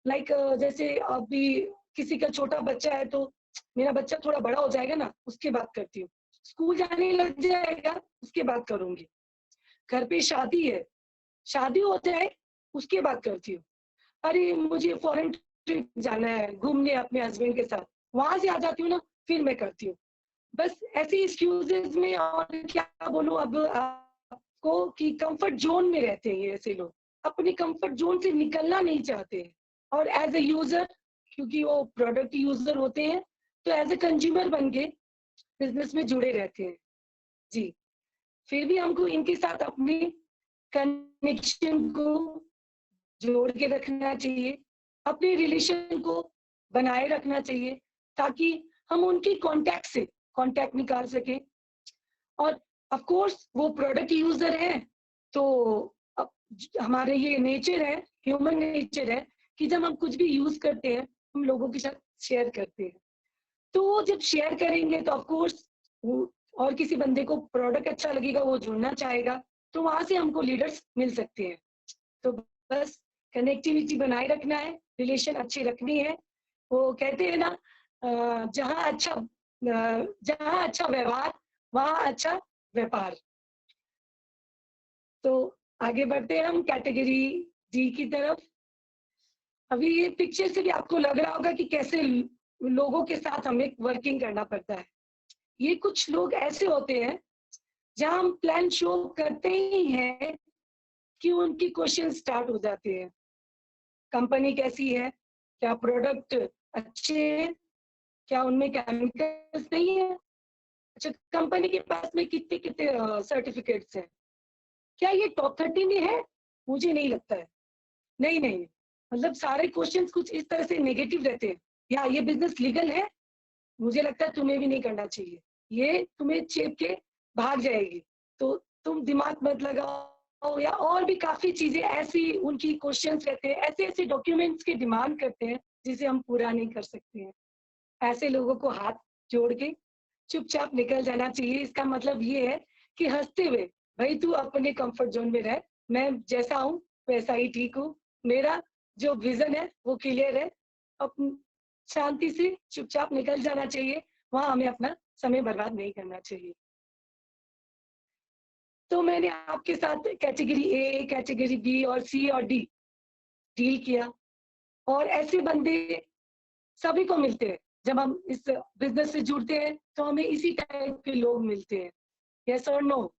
लाइक जैसे अभी किसी का छोटा बच्चा है तो मेरा बच्चा थोड़ा बड़ा हो जाएगा ना, उसके बाद करती हूँ। स्कूल जाने लग जाएगा, उसके बाद करूंगी। घर पे शादी है, शादी हो जाए उसके बाद करती हूँ। अरे मुझे फॉरेन ट्रिप जाना है घूमने अपने हस्बैंड के साथ, वहां से आ जाती हूँ ना, फिर मैं करती हूँ। बस ऐसी एक्सक्यूजेस में और क्या बोलूं अब आपको कि कंफर्ट जोन में रहते हैं ये ऐसे लोग, अपने कंफर्ट जोन से निकलना नहीं चाहते हैं। और एज ए यूजर, क्योंकि वो प्रोडक्ट यूजर होते हैं, तो एज ए कंज्यूमर बन के बिजनेस में जुड़े रहते हैं जी। फिर भी हमको इनके साथ अपने कनेक्शन को जोड़ के रखना चाहिए, अपने रिलेशन को बनाए रखना चाहिए, ताकि हम उनकी कांटेक्ट से कांटेक्ट निकाल सके। और ऑफ कोर्स वो प्रोडक्ट यूजर है, तो हमारे ये नेचर है, ह्यूमन नेचर है कि जब हम कुछ भी यूज करते हैं हम लोगों के साथ शेयर करते हैं। तो जब शेयर करेंगे तो ऑफ कोर्स वो और किसी बंदे को प्रोडक्ट अच्छा लगेगा, वो जुड़ना चाहेगा, तो वहां से हमको लीडर्स मिल सकते हैं। तो बस कनेक्टिविटी बनाए रखना है, रिलेशन अच्छी रखनी है। वो कहते हैं ना जहाँ अच्छा व्यवहार वहाँ अच्छा व्यापार। तो आगे बढ़ते हैं हम कैटेगरी डी की तरफ। अभी ये पिक्चर से भी आपको लग रहा होगा कि कैसे लोगों के साथ हमें वर्किंग करना पड़ता है। ये कुछ लोग ऐसे होते हैं जहां हम प्लान शो करते ही हैं कि उनकी क्वेश्चन स्टार्ट हो जाते हैं। कंपनी कैसी है, क्या प्रोडक्ट अच्छे हैं, क्या उनमें केमिकल्स नहीं है, अच्छा कंपनी के पास में कितने कितने सर्टिफिकेट्स हैं, क्या ये टॉप 30 में है, मुझे नहीं लगता है। नहीं नहीं, मतलब सारे क्वेश्चंस कुछ इस तरह से नेगेटिव रहते हैं। या ये बिजनेस लीगल है, मुझे लगता है तुम्हें भी नहीं करना चाहिए, ये तुम्हें चेप के भाग जाएगी, तो तुम दिमाग मत लगाओ। या और भी काफी चीजें ऐसी उनकी क्वेश्चंस रहते हैं, ऐसे ऐसे डॉक्यूमेंट्स की डिमांड करते हैं जिसे हम पूरा नहीं कर सकते हैं। ऐसे लोगों को हाथ जोड़ के चुपचाप निकल जाना चाहिए। इसका मतलब ये है कि हंसते हुए, भाई तू अपने कंफर्ट जोन में रह, मैं जैसा हूँ वैसा ही ठीक हूँ, मेरा जो विजन है वो क्लियर है। अब शांति से चुपचाप निकल जाना चाहिए, वहां हमें अपना समय बर्बाद नहीं करना चाहिए। तो मैंने आपके साथ कैटेगरी ए, कैटेगरी बी और सी और डी डील किया, और ऐसे बंदे सभी को मिलते हैं। जब हम इस बिजनेस से जुड़ते हैं तो हमें इसी टाइप के लोग मिलते हैं। यस और नो?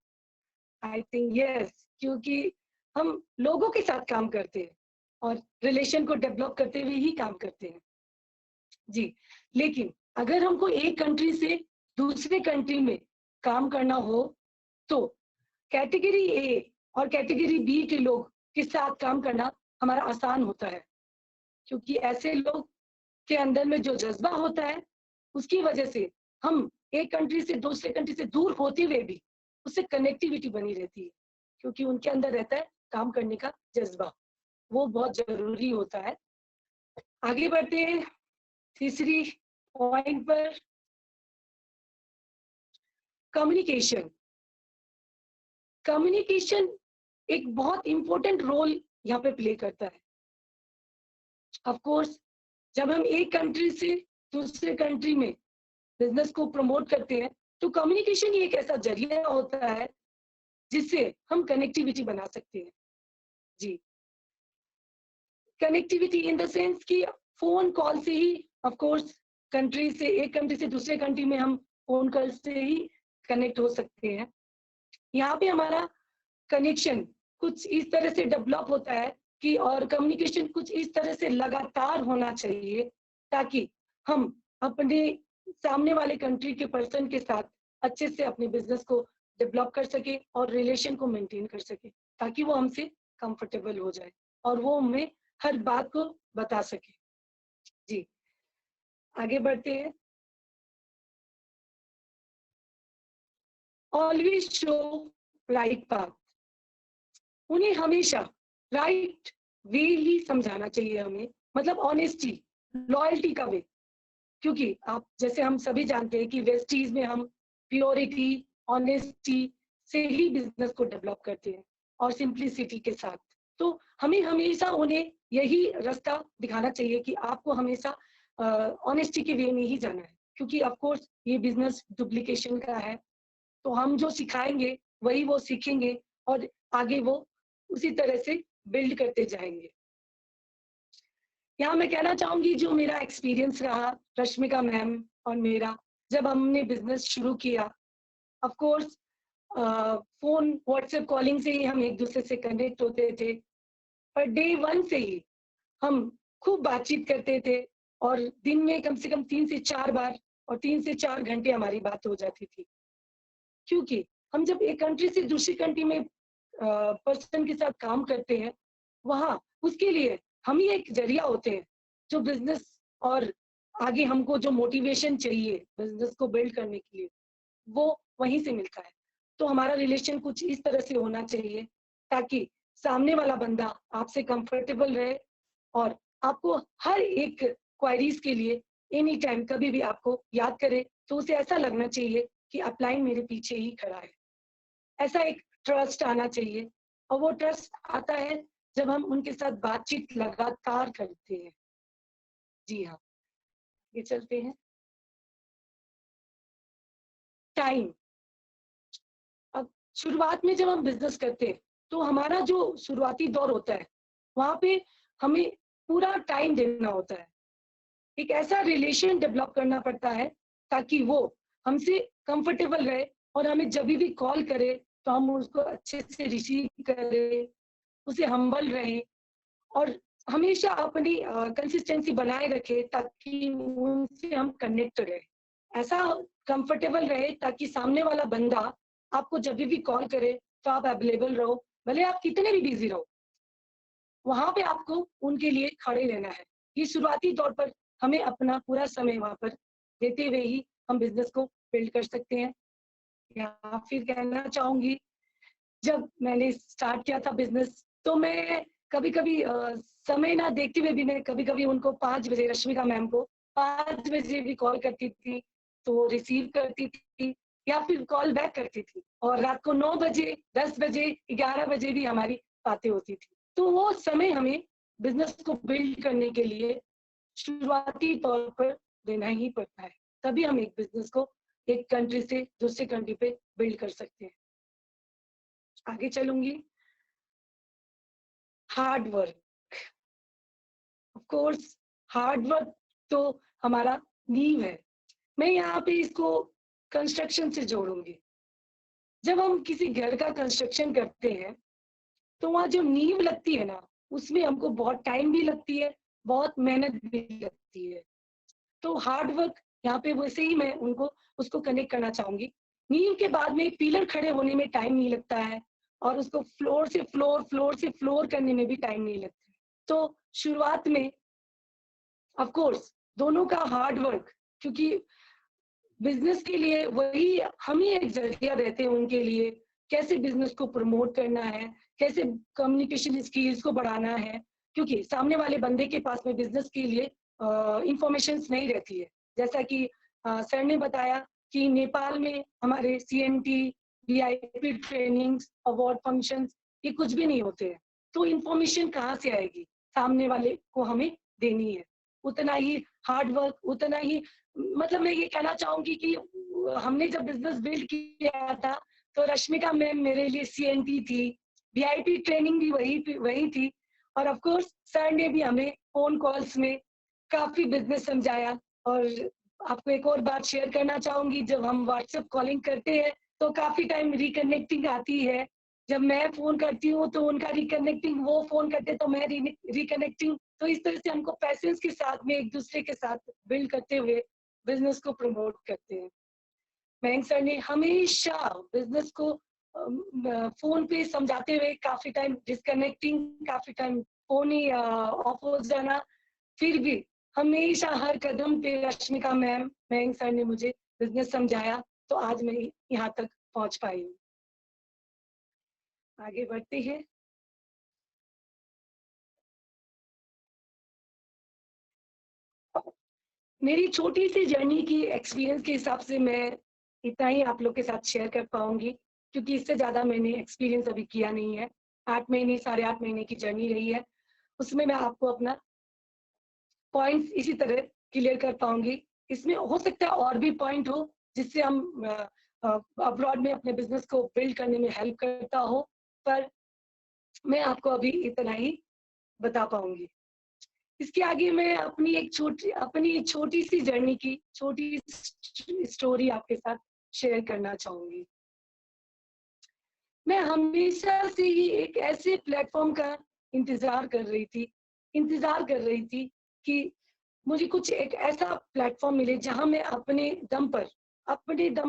आई थिंक यस, क्योंकि हम लोगों के साथ काम करते हैं और रिलेशन को डेवलप करते हुए ही काम करते हैं जी। लेकिन अगर हमको एक कंट्री से दूसरे कंट्री में काम करना हो तो कैटेगरी ए और कैटेगरी बी के लोग के साथ काम करना हमारा आसान होता है, क्योंकि ऐसे लोग के अंदर में जो जज्बा होता है उसकी वजह से हम एक कंट्री से दूसरे कंट्री से दूर होते हुए भी उससे कनेक्टिविटी बनी रहती है, क्योंकि उनके अंदर रहता है काम करने का जज्बा, वो बहुत जरूरी होता है। आगे बढ़ते हैं तीसरी पॉइंट पर, कम्युनिकेशन। कम्युनिकेशन एक बहुत इंपॉर्टेंट रोल यहाँ पे प्ले करता है। ऑफ कोर्स जब हम एक कंट्री से दूसरे कंट्री में बिजनेस को प्रमोट करते हैं तो कम्युनिकेशन ही एक ऐसा जरिया होता है जिससे हम कनेक्टिविटी बना सकते हैं जी। कनेक्टिविटी इन द सेंस कि फोन कॉल से ही ऑफ कोर्स कंट्री से एक कंट्री से दूसरे कंट्री में हम फोन कॉल से ही कनेक्ट हो सकते हैं। यहाँ पे हमारा कनेक्शन कुछ इस तरह से डेवलप होता है कि, और कम्युनिकेशन कुछ इस तरह से लगातार होना चाहिए ताकि हम अपने सामने वाले कंट्री के पर्सन के साथ अच्छे से अपने बिजनेस को डेवलप कर सके और रिलेशन को मेंटेन कर सके, ताकि वो हमसे कंफर्टेबल हो जाए और वो हमें हर बात को बता सके जी आगे बढ़ते हैं। ऑलवेज शो राइट पाथ, उन्हें हमेशा राइट वे ही समझाना चाहिए हमें, मतलब ऑनेस्टी, लॉयल्टी का वे। क्योंकि आप जैसे हम सभी जानते हैं कि वेस्टीज में हम प्योरिटी, ऑनेस्टी से ही बिजनेस को डेवलप करते हैं और सिंप्लिसिटी के साथ। तो हमें हमेशा उन्हें यही रास्ता दिखाना चाहिए कि आपको हमेशा ऑनेस्टी के वे में ही जाना है, क्योंकि ऑफ कोर्स ये बिजनेस डुप्लीकेशन का है। तो हम जो सिखाएंगे वही वो सीखेंगे और आगे वो उसी तरह से बिल्ड करते जाएंगे। यहाँ मैं कहना चाहूंगी जो मेरा एक्सपीरियंस रहा रश्मिका मैम और मेरा, जब हमने बिजनेस शुरू किया, of course phone WhatsApp calling से ही हम एक दूसरे से कनेक्ट होते थे, पर डे वन से ही हम खूब बातचीत करते थे और दिन में कम से कम 3 से 4 बार और 3 से 4 घंटे हमारी बात हो जाती थी। क्योंकि हम जब एक कंट्री से दूसरी कंट्री में पर्सन के साथ काम करते हैं, वहाँ उसके लिए हम ही एक जरिया होते हैं जो बिजनेस और आगे हमको जो मोटिवेशन चाहिए बिजनेस को बिल्ड करने के लिए वो वहीं से मिलता है। तो हमारा रिलेशन कुछ इस तरह से होना चाहिए ताकि सामने वाला बंदा आपसे कंफर्टेबल रहे और आपको हर एक क्वायरीज के लिए एनी टाइम कभी भी आपको याद करे, तो उसे ऐसा लगना चाहिए कि अपलाइन मेरे पीछे ही खड़ा है। ऐसा एक ट्रस्ट आना चाहिए और वो ट्रस्ट आता है जब हम उनके साथ बातचीत लगातार करते हैं। जी हाँ, ये चलते हैं। टाइम, अब शुरुआत में जब हम बिजनेस करते हैं तो हमारा जो शुरुआती दौर होता है वहां पे हमें पूरा टाइम देना होता है। एक ऐसा रिलेशन डेवलप करना पड़ता है ताकि वो हमसे कंफर्टेबल रहे और हमें जब भी कॉल करे तो हम उसको अच्छे से रिसीव करें, उसे हम्बल रहे और हमेशा अपनी कंसिस्टेंसी बनाए रखे ताकि उनसे हम कनेक्ट रहे, ऐसा कंफर्टेबल रहे ताकि सामने वाला बंदा आपको जब भी कॉल करे तो आप अवेलेबल रहो, भले आप कितने भी बिजी रहो, वहां पे आपको उनके लिए खड़े रहना है। ये शुरुआती तौर पर हमें अपना पूरा समय वहां पर देते हुए ही हम बिजनेस को बिल्ड कर सकते हैं। या फिर कहना चाहूंगी जब मैंने स्टार्ट किया था बिजनेस तो मैं कभी कभी समय ना देखते हुए भी मैं कभी कभी उनको 5 बजे, रश्मिका मैम को 5 बजे भी कॉल करती थी तो रिसीव करती थी या फिर कॉल बैक करती थी और रात को 9 बजे, 10 बजे, 11 बजे भी हमारी बातें होती थी। तो वो समय हमें बिजनेस को बिल्ड करने के लिए शुरुआती तौर पर देना ही पड़ता है, तभी हम एक बिजनेस को एक कंट्री से दूसरे कंट्री पे बिल्ड कर सकते हैं। आगे चलूंगी। Hard work, of course hard work तो हमारा नींव है। मैं यहाँ पे इसको कंस्ट्रक्शन से जोड़ूंगी। जब हम किसी घर का कंस्ट्रक्शन करते हैं तो वहाँ जो नींव लगती है ना, उसमें हमको बहुत टाइम भी लगती है, बहुत मेहनत भी लगती है। तो हार्ड वर्क यहाँ पे वैसे ही मैं उनको उसको कनेक्ट करना चाहूंगी। नींव के बाद में पिलर खड़े होने में टाइम नहीं लगता है और उसको फ्लोर से फ्लोर, फ्लोर से फ्लोर करने में भी टाइम नहीं लगता है। तो शुरुआत में ऑफ कोर्स दोनों का हार्ड वर्क, क्योंकि बिजनेस के लिए वही हम ही एक जरिया रहते हैं उनके लिए, कैसे बिजनेस को प्रमोट करना है, कैसे कम्युनिकेशन स्किल्स को बढ़ाना है, क्योंकि सामने वाले बंदे के पास में बिजनेस के लिए इंफॉर्मेशन नहीं रहती है। जैसा कि सर ने बताया कि नेपाल में हमारे CNT, VIP trainings, award functions ये कुछ भी नहीं होते हैं, तो इंफॉर्मेशन कहाँ से आएगी, सामने वाले को हमें देनी है। उतना ही हार्ड वर्क, उतना ही, मतलब मैं ये कहना चाहूंगी कि हमने जब बिजनेस बिल्ड किया था तो रश्मिका मैम मेरे लिए CNT थी, VIP ट्रेनिंग भी वही थी और ऑफ कोर्स सर ने भी हमें फोन कॉल्स में काफी बिजनेस समझाया। और आपको एक और बात शेयर करना चाहूंगी, जब हम व्हाट्सएप कॉलिंग करते हैं तो काफी टाइम रिकनेक्टिंग आती है। जब मैं फोन करती हूँ तो उनका रिकनेक्टिंग, वो फोन करते तो मैं रिकनेक्टिंग, तो इस तरह से हमको पैसेंस के साथ में एक दूसरे के साथ बिल्ड करते हुए बिजनेस को प्रमोट करते हैं। मयंक सर ने हमेशा बिजनेस को फोन पे समझाते हुए काफी टाइम डिस्कनेक्टिंग, काफी टाइम फोन ही ऑफ हो जाना, फिर भी हमेशा हर कदम पे रश्मिका मैम, मयंक सर ने मुझे बिजनेस समझाया, तो आज मैं यहाँ तक पहुंच पाई हूँ। आगे बढ़ते हैं। मेरी छोटी सी जर्नी की एक्सपीरियंस के हिसाब से मैं इतना ही आप लोग के साथ शेयर कर पाऊंगी, क्योंकि इससे ज्यादा मैंने एक्सपीरियंस अभी किया नहीं है। 8 महीने, 8.5 महीने की जर्नी रही है, उसमें मैं आपको अपना पॉइंट्स इसी तरह क्लियर कर पाऊंगी। इसमें हो सकता है और भी पॉइंट हो जिससे हम अब्रॉड में अपने बिजनेस को बिल्ड करने में हेल्प करता हो, पर मैं आपको अभी इतना ही बता पाऊंगी। इसके आगे मैं अपनी छोटी सी जर्नी की छोटी स्टोरी आपके साथ शेयर करना चाहूंगी। मैं हमेशा से ही एक ऐसे प्लेटफॉर्म का इंतजार कर रही थी कि मुझे कुछ एक ऐसा प्लेटफॉर्म मिले जहां मैं अपने दम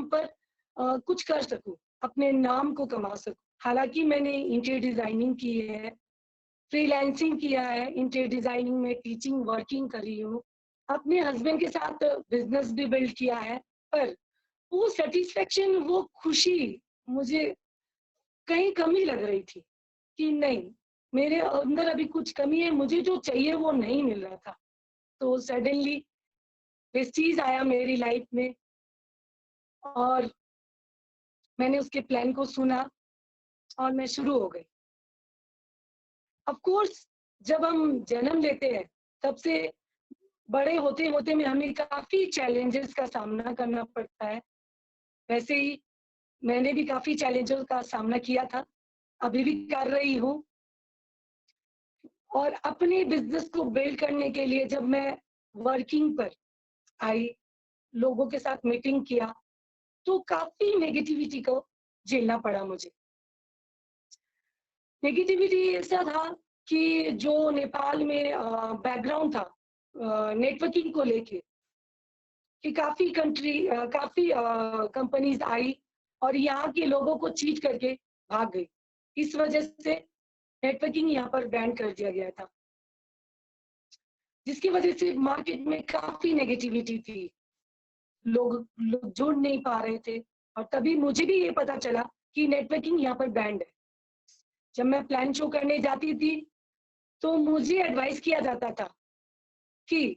पर कुछ कर सकूं, अपने नाम को कमा सकूं। हालांकि मैंने इंटीरियर डिजाइनिंग की है, फ्रीलांसिंग किया है, इंटीरियर डिजाइनिंग में टीचिंग वर्किंग करी हूँ, अपने हस्बैंड के साथ बिजनेस भी बिल्ड किया है, पर वो सेटिस्फेक्शन, वो खुशी मुझे कहीं कमी लग रही थी कि नहीं, मेरे अंदर अभी कुछ कमी है, मुझे जो चाहिए वो नहीं मिल रहा था। तो सडनली वेस्टीज आया मेरी लाइफ में और मैंने उसके प्लान को सुना और मैं शुरू हो गई। ऑफ कोर्स जब हम जन्म लेते हैं तब से बड़े होते होते में हमें काफी चैलेंजेस का सामना करना पड़ता है। वैसे ही मैंने भी काफी चैलेंजेस का सामना किया था, अभी भी कर रही हूँ। और अपने बिजनेस को बिल्ड करने के लिए जब मैं वर्किंग पर आई, लोगों के साथ मीटिंग किया, तो काफी नेगेटिविटी को झेलना पड़ा मुझे। नेगेटिविटी ऐसा था कि जो नेपाल में बैकग्राउंड था नेटवर्किंग को लेके, कि काफी कंपनीज आई और यहाँ के लोगों को चीट करके भाग गई। इस वजह से नेटवर्किंग यहाँ पर बैन कर दिया गया था, जिसकी वजह से मार्केट में काफी नेगेटिविटी थी, लोग जुड़ नहीं पा रहे थे। और तभी मुझे भी ये पता चला कि नेटवर्किंग यहाँ पर बैंड है। जब मैं प्लान शो करने जाती थी तो मुझे एडवाइस किया जाता था कि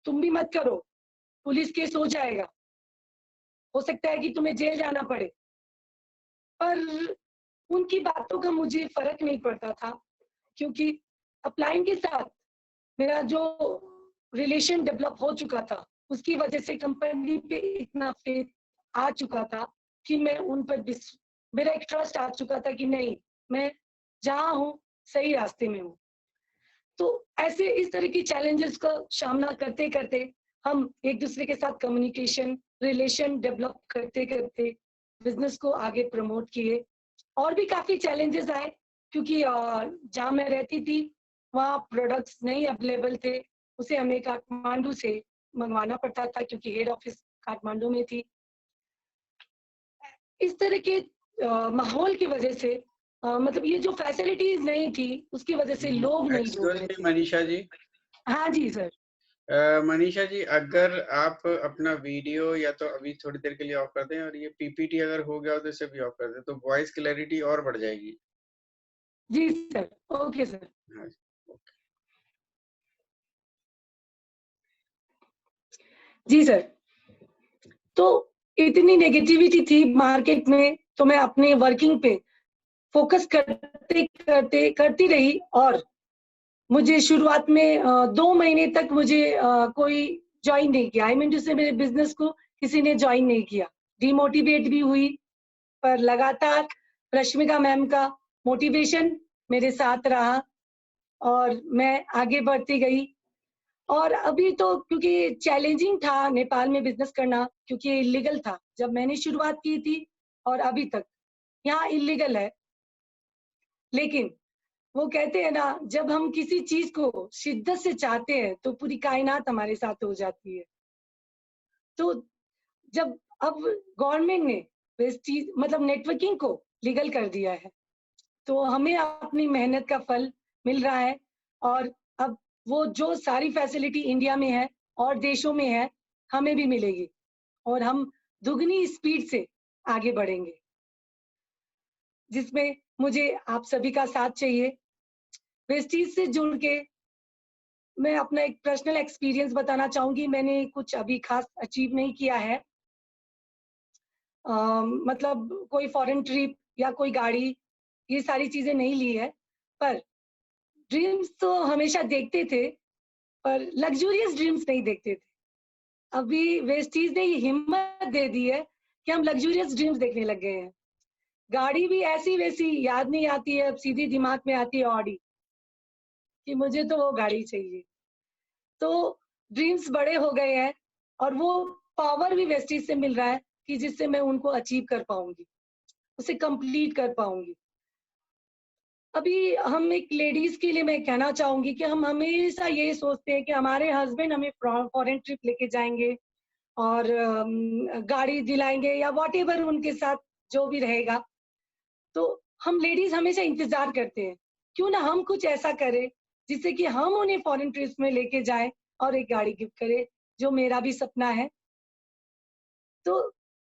तुम भी मत करो, पुलिस केस हो जाएगा, हो सकता है कि तुम्हें जेल जाना पड़े। पर उनकी बातों का मुझे फर्क नहीं पड़ता था, क्योंकि अपलाइन के साथ मेरा जो रिलेशन डेवलप हो चुका था, उसकी वजह से कंपनी पे इतना फेथ आ चुका था कि मैं उन पर मेरा एक ट्रस्ट आ चुका था कि नहीं, मैं जहाँ हूँ सही रास्ते में हूँ। तो ऐसे इस तरह की चैलेंजेस का सामना करते करते हम एक दूसरे के साथ कम्युनिकेशन रिलेशन डेवलप करते करते बिजनेस को आगे प्रमोट किए। और भी काफी चैलेंजेस आए, क्योंकि जहाँ मैं रहती थी वहाँ प्रोडक्ट्स नहीं अवेलेबल थे, उसे हमें काठमांडू से मंगवाना पड़ता था क्योंकि हेड ऑफिस काठमांडू में थी। इस तरह के माहौल की वजह से मतलब ये जो फैसिलिटीज नहीं थी उसकी वजह से लोग नहीं जुड़ रहे थे। मनीषा जी। हाँ जी सर। मनीषा जी, अगर आप अपना वीडियो या तो अभी थोड़ी देर के लिए ऑफ कर दें और ये पीपीटी अगर हो गया हो तो इसे भी ऑफ कर दें, तो वॉइस क्लैरिटी और बढ़ जाएगी। जी सर, ओके सर। हाँ, जी सर, तो इतनी नेगेटिविटी थी मार्केट में, तो मैं अपने वर्किंग पे फोकस करती रही। और मुझे शुरुआत में 2 महीने तक मुझे कोई ज्वाइन नहीं किया। आई मीन टू से मेरे बिजनेस को किसी ने ज्वाइन नहीं किया, डिमोटिवेट भी हुई। पर लगातार रश्मिका मैम का मोटिवेशन मेरे साथ रहा और मैं आगे बढ़ती गई। और अभी तो क्योंकि चैलेंजिंग था नेपाल में बिजनेस करना, क्योंकि इलीगल था जब मैंने शुरुआत की थी, और अभी तक यहाँ इलीगल है। लेकिन वो कहते हैं ना, जब हम किसी चीज को शिद्दत से चाहते हैं तो पूरी कायनात हमारे साथ हो जाती है। तो जब अब गवर्नमेंट ने वेस्टीज मतलब नेटवर्किंग को लीगल कर दिया है, तो हमें अपनी मेहनत का फल मिल रहा है। और अब वो जो सारी फैसिलिटी इंडिया में है और देशों में है हमें भी मिलेगी और हम दुगनी स्पीड से आगे बढ़ेंगे, जिसमें मुझे आप सभी का साथ चाहिए। वेस्टीज से जुड़ के मैं अपना एक पर्सनल एक्सपीरियंस बताना चाहूंगी। मैंने कुछ अभी खास अचीव नहीं किया है, मतलब कोई फॉरेन ट्रिप या कोई गाड़ी, ये सारी चीजें नहीं ली है, पर ड्रीम्स तो हमेशा देखते थे, पर लग्जूरियस ड्रीम्स नहीं देखते थे। अभी वेस्टीज ने ये हिम्मत दे दी है कि हम लग्जूरियस ड्रीम्स देखने लग गए हैं। गाड़ी भी ऐसी वैसी याद नहीं आती है, अब सीधी दिमाग में आती है ऑडी, कि मुझे तो वो गाड़ी चाहिए। तो ड्रीम्स बड़े हो गए हैं और वो पावर भी वेस्टीज से मिल रहा है कि जिससे मैं उनको अचीव कर पाऊंगी, उसे कंप्लीट कर पाऊंगी। अभी हम एक लेडीज के लिए मैं कहना चाहूंगी कि हम हमेशा ये सोचते हैं कि हमारे हस्बैंड हमें फॉरेन ट्रिप लेके जाएंगे और गाड़ी दिलाएंगे या व्हाटएवर उनके साथ जो भी रहेगा। तो हम लेडीज हमेशा इंतजार करते हैं, क्यों ना हम कुछ ऐसा करें जिससे कि हम उन्हें फॉरेन ट्रिप्स में लेके जाएं और एक गाड़ी गिफ्ट करें, जो मेरा भी सपना है। तो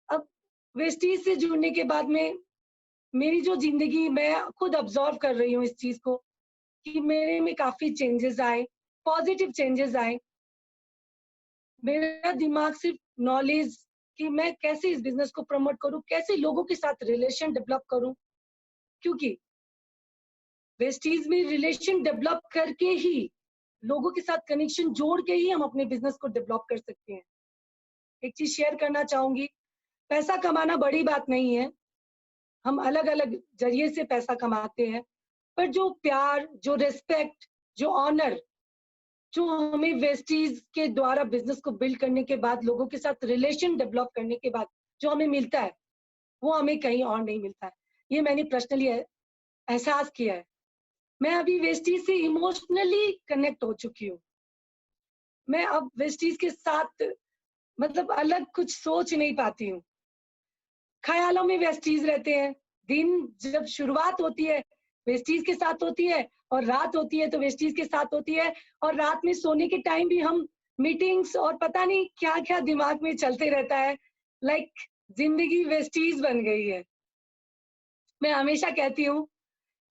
अब वेस्टीज से जुड़ने के बाद में मेरी जो जिंदगी, मैं खुद ऑब्जर्व कर रही हूँ इस चीज को कि मेरे में काफी चेंजेस आए, पॉजिटिव चेंजेस आए। मेरा दिमाग सिर्फ नॉलेज कि मैं कैसे इस बिजनेस को प्रमोट करूं, कैसे लोगों के साथ रिलेशन डेवलप करूं, क्योंकि वेस्टीज में रिलेशन डेवलप करके ही, लोगों के साथ कनेक्शन जोड़ के ही हम अपने बिजनेस को डेवलप कर सकते हैं। एक चीज शेयर करना चाहूंगी, पैसा कमाना बड़ी बात नहीं है, हम अलग अलग जरिए से पैसा कमाते हैं, पर जो प्यार, जो रिस्पेक्ट, जो ऑनर, जो हमें वेस्टीज के द्वारा बिजनेस को बिल्ड करने के बाद, लोगों के साथ रिलेशन डेवलप करने के बाद जो हमें मिलता है, वो हमें कहीं और नहीं मिलता है। ये मैंने पर्सनली एहसास किया है। मैं अभी वेस्टीज से इमोशनली कनेक्ट हो चुकी हूँ। मैं अब वेस्टीज के साथ मतलब अलग कुछ सोच नहीं पाती हूँ, ख्यालों में वेस्टीज रहते हैं। दिन जब शुरुआत होती है वेस्टीज के साथ होती है, और रात होती है तो वेस्टीज के साथ होती है, और रात में सोने के टाइम भी हम मीटिंग्स और पता नहीं क्या क्या दिमाग में चलते रहता है। लाइक जिंदगी वेस्टीज बन गई है। मैं हमेशा कहती हूँ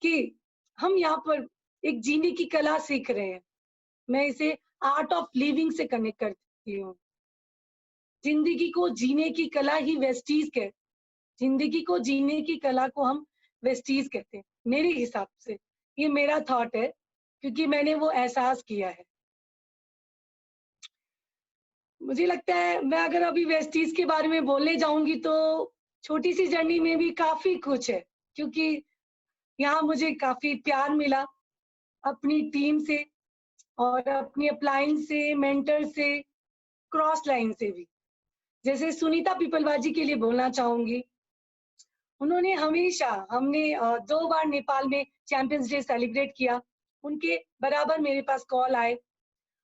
कि हम यहाँ पर एक जीने की कला सीख रहे हैं। मैं इसे आर्ट ऑफ लिविंग से कनेक्ट करती हूँ। जिंदगी को जीने की कला ही वेस्टीज कहते, जिंदगी को जीने की कला को हम वेस्टीज कहते हैं, मेरे हिसाब से। ये मेरा थॉट है, क्योंकि मैंने वो एहसास किया है। मुझे लगता है मैं अगर अभी वेस्टीज के बारे में बोलने जाऊंगी तो छोटी सी जर्नी में भी काफी कुछ है, क्योंकि यहाँ मुझे काफी प्यार मिला अपनी टीम से और अपनी अपलाइन से, मेंटर से, क्रॉस लाइन से भी। जैसे सुनीता पिपलवाजी के लिए बोलना चाहूंगी, उन्होंने हमेशा, हमने 2 बार नेपाल में चैंपियंस डे सेलिब्रेट किया, उनके बराबर मेरे पास कॉल आए,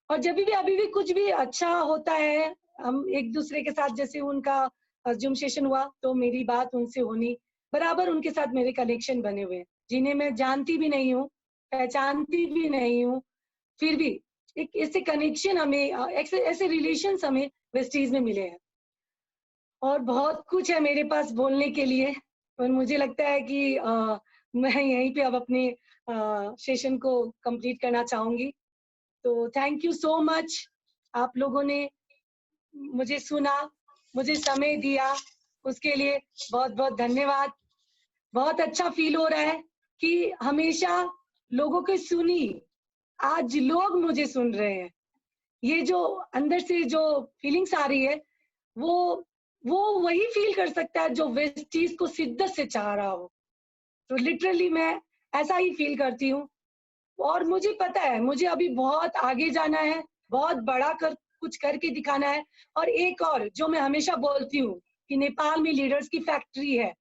और जब भी अभी भी कुछ भी अच्छा होता है हम एक दूसरे के साथ, जैसे उनका जूम सेशन हुआ तो मेरी बात उनसे होनी, बराबर उनके साथ मेरे कनेक्शन बने हुए हैं, जिन्हें मैं जानती भी नहीं हूँ, पहचानती भी नहीं हूँ, फिर भी एक ऐसे कनेक्शन हमें, ऐसे रिलेशंस हमें वेस्टीज में मिले हैं। और बहुत कुछ है मेरे पास बोलने के लिए, पर मुझे लगता है कि मैं यहीं पे अब अपने सेशन को कंप्लीट करना चाहूंगी। तो थैंक यू सो मच, आप लोगों ने मुझे सुना, मुझे समय दिया, उसके लिए बहुत बहुत धन्यवाद। बहुत अच्छा फील हो रहा है कि हमेशा लोगों की सुनी, आज लोग मुझे सुन रहे हैं। ये जो अंदर से जो फीलिंग्स आ रही है, वो वही फील कर सकता है जो वेस्टीज को शिद्दत से चाह रहा हो। तो लिटरली मैं ऐसा ही फील करती हूँ, और मुझे पता है मुझे अभी बहुत आगे जाना है, बहुत बड़ा कुछ करके दिखाना है। और एक और जो मैं हमेशा बोलती हूँ कि नेपाल में लीडर्स की फैक्ट्री है,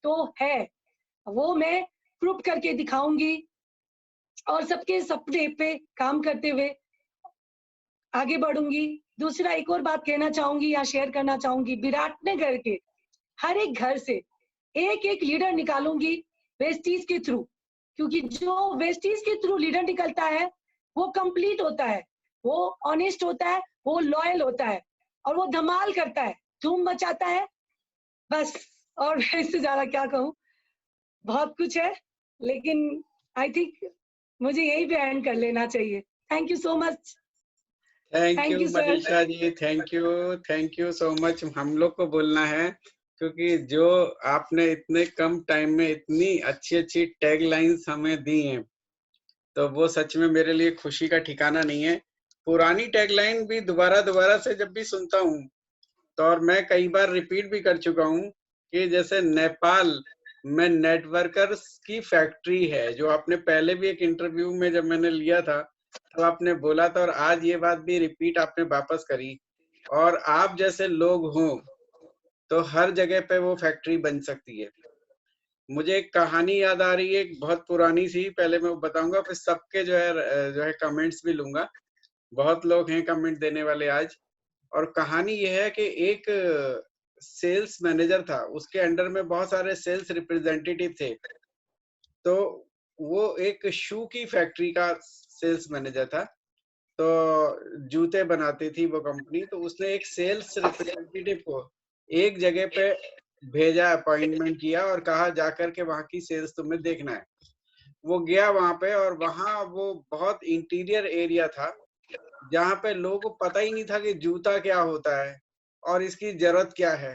तो है, वो मैं प्रूव करके दिखाऊंगी, और सबके सपने पे काम करते हुए आगे बढ़ूंगी। दूसरा एक और बात कहना चाहूंगी या शेयर करना चाहूंगी, विराटनगर के हर एक घर से एक एक लीडर निकालूंगी वेस्टीज के थ्रू, क्योंकि जो वेस्टीज के थ्रू लीडर निकलता है वो कंप्लीट होता है, वो ऑनेस्ट होता है, वो लॉयल होता है और वो धमाल करता है, धूम मचाता है बस। और मैं इससे ज्यादा क्या कहूँ, बहुत कुछ है, लेकिन आई थिंक मुझे यही पे एंड कर लेना चाहिए। Thank you so much. Thank you you sir. Manisha ji, thank you so much. हम लोग को बोलना है क्योंकि जो आपने इतने कम टाइम में इतनी अच्छी अच्छी टैग लाइन्स हमें दी हैं, तो वो सच में मेरे लिए खुशी का ठिकाना नहीं है। पुरानी टैग लाइन भी दोबारा से जब भी सुनता हूँ, तो और मैं कई बार रिपीट भी कर चुका हूँ कि जैसे नेपाल में नेटवर्कर्स की फैक्ट्री है, जो आपने पहले भी एक इंटरव्यू में जब मैंने लिया था तो आपने बोला था, और आज ये बात भी रिपीट आपने वापस करी। और आप जैसे लोग हों तो हर जगह पे वो फैक्ट्री बन सकती है। मुझे एक कहानी याद आ रही है, एक बहुत पुरानी सी, पहले मैं बताऊंगा फिर सबके जो है कमेंट्स भी लूंगा। बहुत लोग हैं कमेंट देने वाले आज। और कहानी ये है कि एक सेल्स मैनेजर था, उसके अंडर में बहुत सारे सेल्स रिप्रेजेंटेटिव थे। तो वो एक शू की फैक्ट्री का सेल्स मैनेजर था, तो जूते बनाती थी वो कंपनी। तो उसने एक सेल्स रिप्रेजेंटेटिव को एक जगह पे भेजा, अपॉइंटमेंट किया और कहा जाकर के वहां की सेल्स तुम्हें देखना है। वो गया वहां पे, और वहां वो बहुत इंटीरियर एरिया था जहाँ पे लोगों को पता ही नहीं था कि जूता क्या होता है और इसकी जरूरत क्या है।